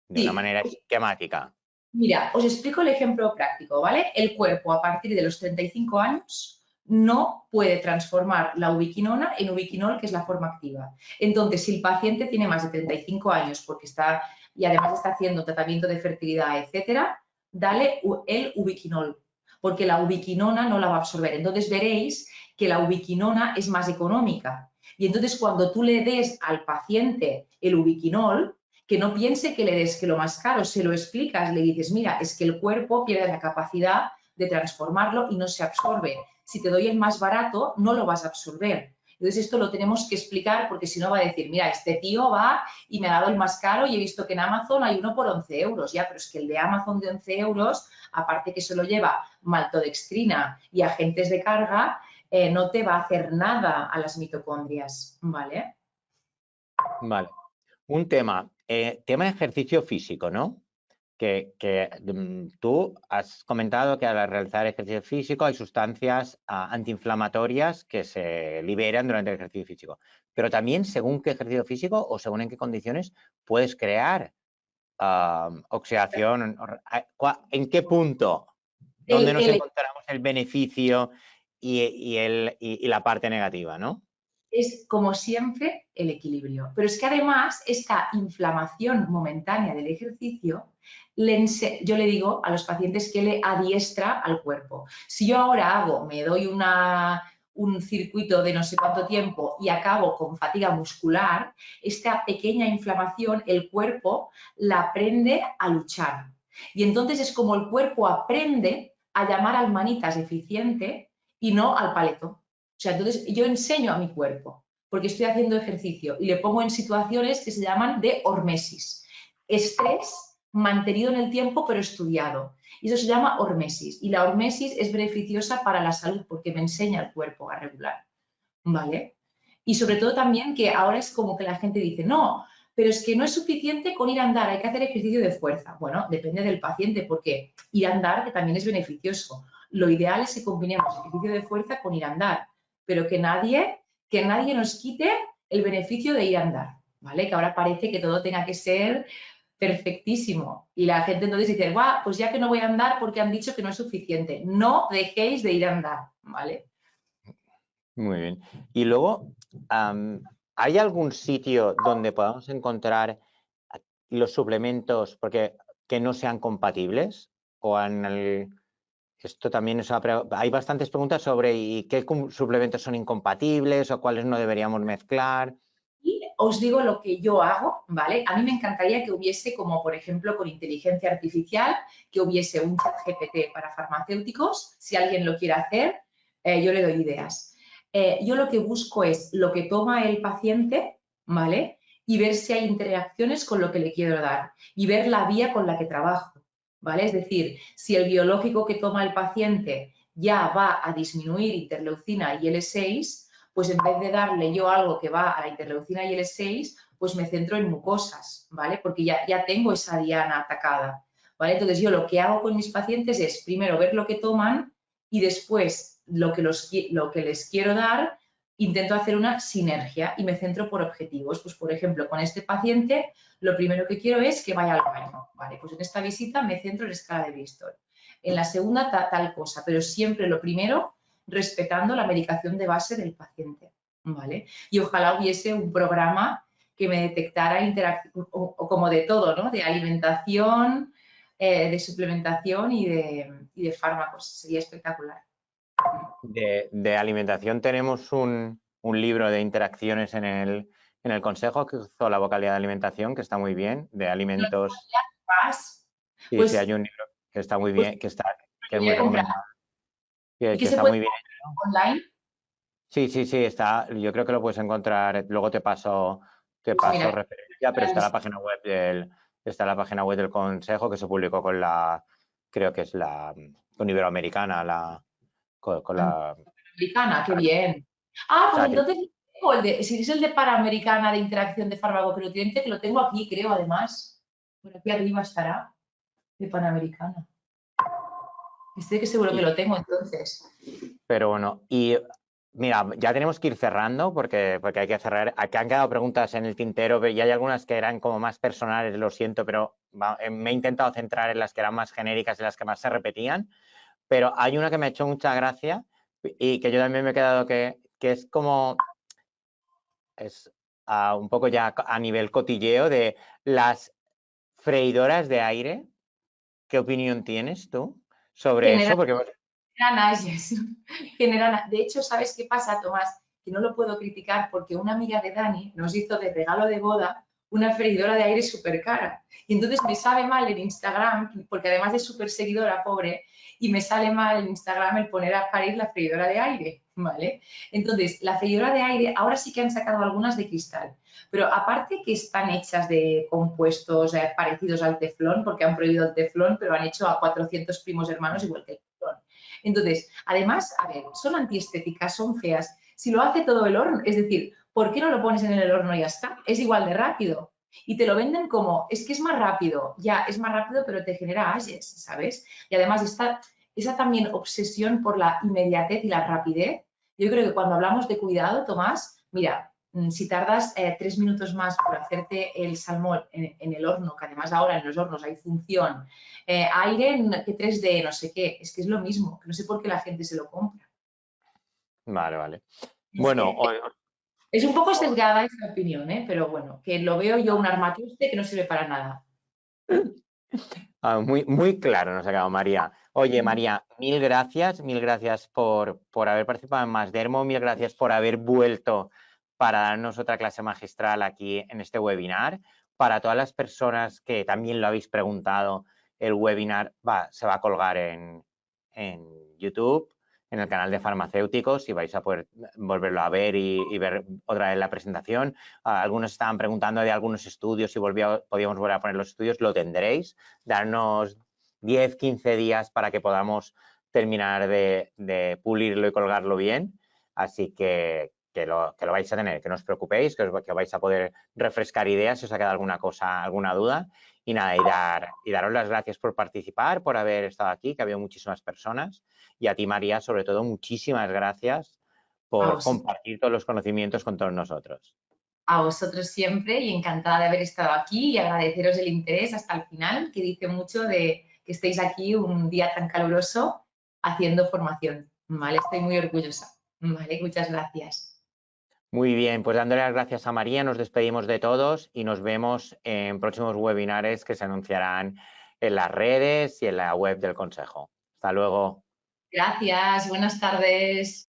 de una Sí, manera esquemática. mira, os explico el ejemplo práctico, ¿vale? El cuerpo a partir de los 35 años no puede transformar la ubiquinona en ubiquinol, que es la forma activa. Entonces, si el paciente tiene más de 35 años porque está y además está haciendo tratamiento de fertilidad, etcétera, dale el ubiquinol, porque la ubiquinona no la va a absorber. Entonces veréis que la ubiquinona es más económica. Y entonces cuando tú le des al paciente el ubiquinol, que no piense que le des que lo más caro, se lo explicas, le dices, mira, es que el cuerpo pierde la capacidad de transformarlo y no se absorbe. Si te doy el más barato, no lo vas a absorber. Entonces esto lo tenemos que explicar porque si no va a decir, mira, este tío va y me ha dado el más caro y he visto que en Amazon hay uno por 11 euros, ya, pero es que el de Amazon de 11 euros, aparte que se lo lleva maltodextrina y agentes de carga, no te va a hacer nada a las mitocondrias, ¿vale? Vale. Un tema de ejercicio físico, ¿no? tú has comentado que al realizar ejercicio físico hay sustancias antiinflamatorias que se liberan durante el ejercicio físico, pero también según qué ejercicio físico o según en qué condiciones puedes crear oxidación. ¿En qué punto? ¿Dónde nos encontramos el beneficio y la parte negativa, no? Es, como siempre, el equilibrio. Pero es que además esta inflamación momentánea del ejercicio, yo le digo a los pacientes que le adiestra al cuerpo. Si yo ahora me doy un circuito de no sé cuánto tiempo y acabo con fatiga muscular, esta pequeña inflamación, el cuerpo la aprende a luchar. Y entonces es como el cuerpo aprende a llamar al manitas eficiente y no al paleto. O sea, entonces yo enseño a mi cuerpo, porque estoy haciendo ejercicio y le pongo en situaciones que se llaman de hormesis. Estrés mantenido en el tiempo, pero estudiado. Y eso se llama hormesis. Y la hormesis es beneficiosa para la salud porque me enseña al cuerpo a regular. ¿Vale? Y sobre todo también que ahora es como que la gente dice, no, pero es que no es suficiente con ir a andar, hay que hacer ejercicio de fuerza. Bueno, depende del paciente, porque ir a andar que también es beneficioso. Lo ideal es que combinemos ejercicio de fuerza con ir a andar, pero que nadie nos quite el beneficio de ir a andar, ¿vale? Que ahora parece que todo tenga que ser perfectísimo. Y la gente entonces dice, guau, pues ya que no voy a andar porque han dicho que no es suficiente. No dejéis de ir a andar, ¿vale? Muy bien. Y luego, ¿hay algún sitio donde podamos encontrar los suplementos que no sean compatibles? Esto también hay bastantes preguntas sobre qué suplementos son incompatibles o cuáles no deberíamos mezclar. Y os digo lo que yo hago, ¿vale? A mí me encantaría que hubiese, como por ejemplo con inteligencia artificial, que hubiese un chat GPT para farmacéuticos. Si alguien lo quiere hacer, yo le doy ideas. Yo lo que busco es lo que toma el paciente, ¿vale? Y ver si hay interacciones con lo que le quiero dar y ver la vía con la que trabajo, ¿vale? Es decir, si el biológico que toma el paciente ya va a disminuir interleucina y L6, pues en vez de darle yo algo que va a la interleucina y L6, pues me centro en mucosas, ¿vale? Porque ya tengo esa diana atacada, ¿vale? Entonces yo lo que hago con mis pacientes es primero ver lo que toman y después lo que les quiero dar, intento hacer una sinergia y me centro por objetivos. Pues por ejemplo, con este paciente lo primero que quiero es que vaya al baño, ¿vale? Pues en esta visita me centro en escala de Bristol. En la segunda tal cosa, pero siempre lo primero respetando la medicación de base del paciente, ¿vale? Y ojalá hubiese un programa que me detectara interacción, o como de todo, ¿no? De alimentación, de suplementación y de fármacos. Sería espectacular. De alimentación tenemos un libro de interacciones en el Consejo que hizo la vocalidad de alimentación, que está muy bien, de alimentos. Sí, Pues, sí, hay un libro que está muy bien, que es muy voy a comprar. recomendado, ¿Y que qué se está puede muy bien. comprar online? Sí, está. Yo creo que lo puedes encontrar. Luego te paso Pues mira, referencia, pero está la página web del Consejo que se publicó creo que es con Iberoamericana, con la. Americana, qué bien. Ah, O pues sea, que entonces si es el de Panamericana de interacción de fármaco-nutriente, que lo tengo aquí, creo, además. Por aquí arriba estará, de Panamericana. Estoy que seguro que lo tengo entonces. pero bueno, y mira, ya tenemos que ir cerrando porque hay que cerrar. Aquí han quedado preguntas en el tintero, pero ya hay algunas que eran como más personales, lo siento, pero me he intentado centrar en las que eran más genéricas y las que más se repetían. Pero hay una que me ha hecho mucha gracia y que yo también me he quedado que es como, es un poco ya a nivel cotilleo de las freidoras de aire. ¿Qué opinión tienes tú sobre eso? Porque De hecho, ¿sabes qué pasa, Tomás? Que no lo puedo criticar porque una amiga de Dani nos hizo de regalo de boda una freidora de aire súper cara. Y entonces me sabe mal en Instagram, porque además es súper seguidora, pobre, y me sale mal en Instagram el poner a parir la freidora de aire, ¿vale? Entonces, la freidora de aire, ahora sí que han sacado algunas de cristal, pero aparte que están hechas de compuestos parecidos al teflón, porque han prohibido el teflón, pero han hecho a 400 primos hermanos igual que el teflón. Entonces, además, a ver, son antiestéticas, son feas. Si lo hace todo el horno, es decir, ¿por qué no lo pones en el horno y ya está? Es igual de rápido. Y te lo venden como, es que es más rápido, ya, es más rápido, pero te genera ayes, ¿sabes? Y además esa también obsesión por la inmediatez y la rapidez. Yo creo que cuando hablamos de cuidado, Tomás, mira, si tardas 3 minutos más por hacerte el salmón en el horno, que además ahora en los hornos hay función, aire que 3D, no sé qué, es que es lo mismo, que no sé por qué la gente se lo compra. Vale, vale. Es Bueno, que es un poco sesgada esta opinión, ¿eh? Pero bueno, que lo veo yo un armatoste que no sirve para nada. muy, muy claro nos ha quedado María. Oye, María, mil gracias por haber participado en Masdermo, mil gracias por haber vuelto para darnos otra clase magistral aquí en este webinar. Para todas las personas que también lo habéis preguntado, el webinar se va a colgar en YouTube, en el canal de farmacéuticos, y vais a poder volverlo a ver y ver otra vez la presentación. Algunos estaban preguntando de algunos estudios, si podíamos volver a poner los estudios, lo tendréis. Darnos 10, 15 días para que podamos terminar de pulirlo y colgarlo bien. Así que lo vais a tener, que no os preocupéis, que vais a poder refrescar ideas si os ha quedado alguna cosa, alguna duda. Y nada, y daros las gracias por participar, por haber estado aquí, que ha habido muchísimas personas. Y a ti, María, sobre todo, muchísimas gracias A por vosotros, compartir todos los conocimientos con todos nosotros. a vosotros siempre y encantada de haber estado aquí y agradeceros el interés hasta el final, que dice mucho de que estéis aquí un día tan caluroso haciendo formación. ¿Vale? Estoy muy orgullosa. ¿Vale? Muchas gracias. Muy bien, pues dándole las gracias a María, nos despedimos de todos y nos vemos en próximos webinares que se anunciarán en las redes y en la web del Consejo. Hasta luego. Gracias, buenas tardes.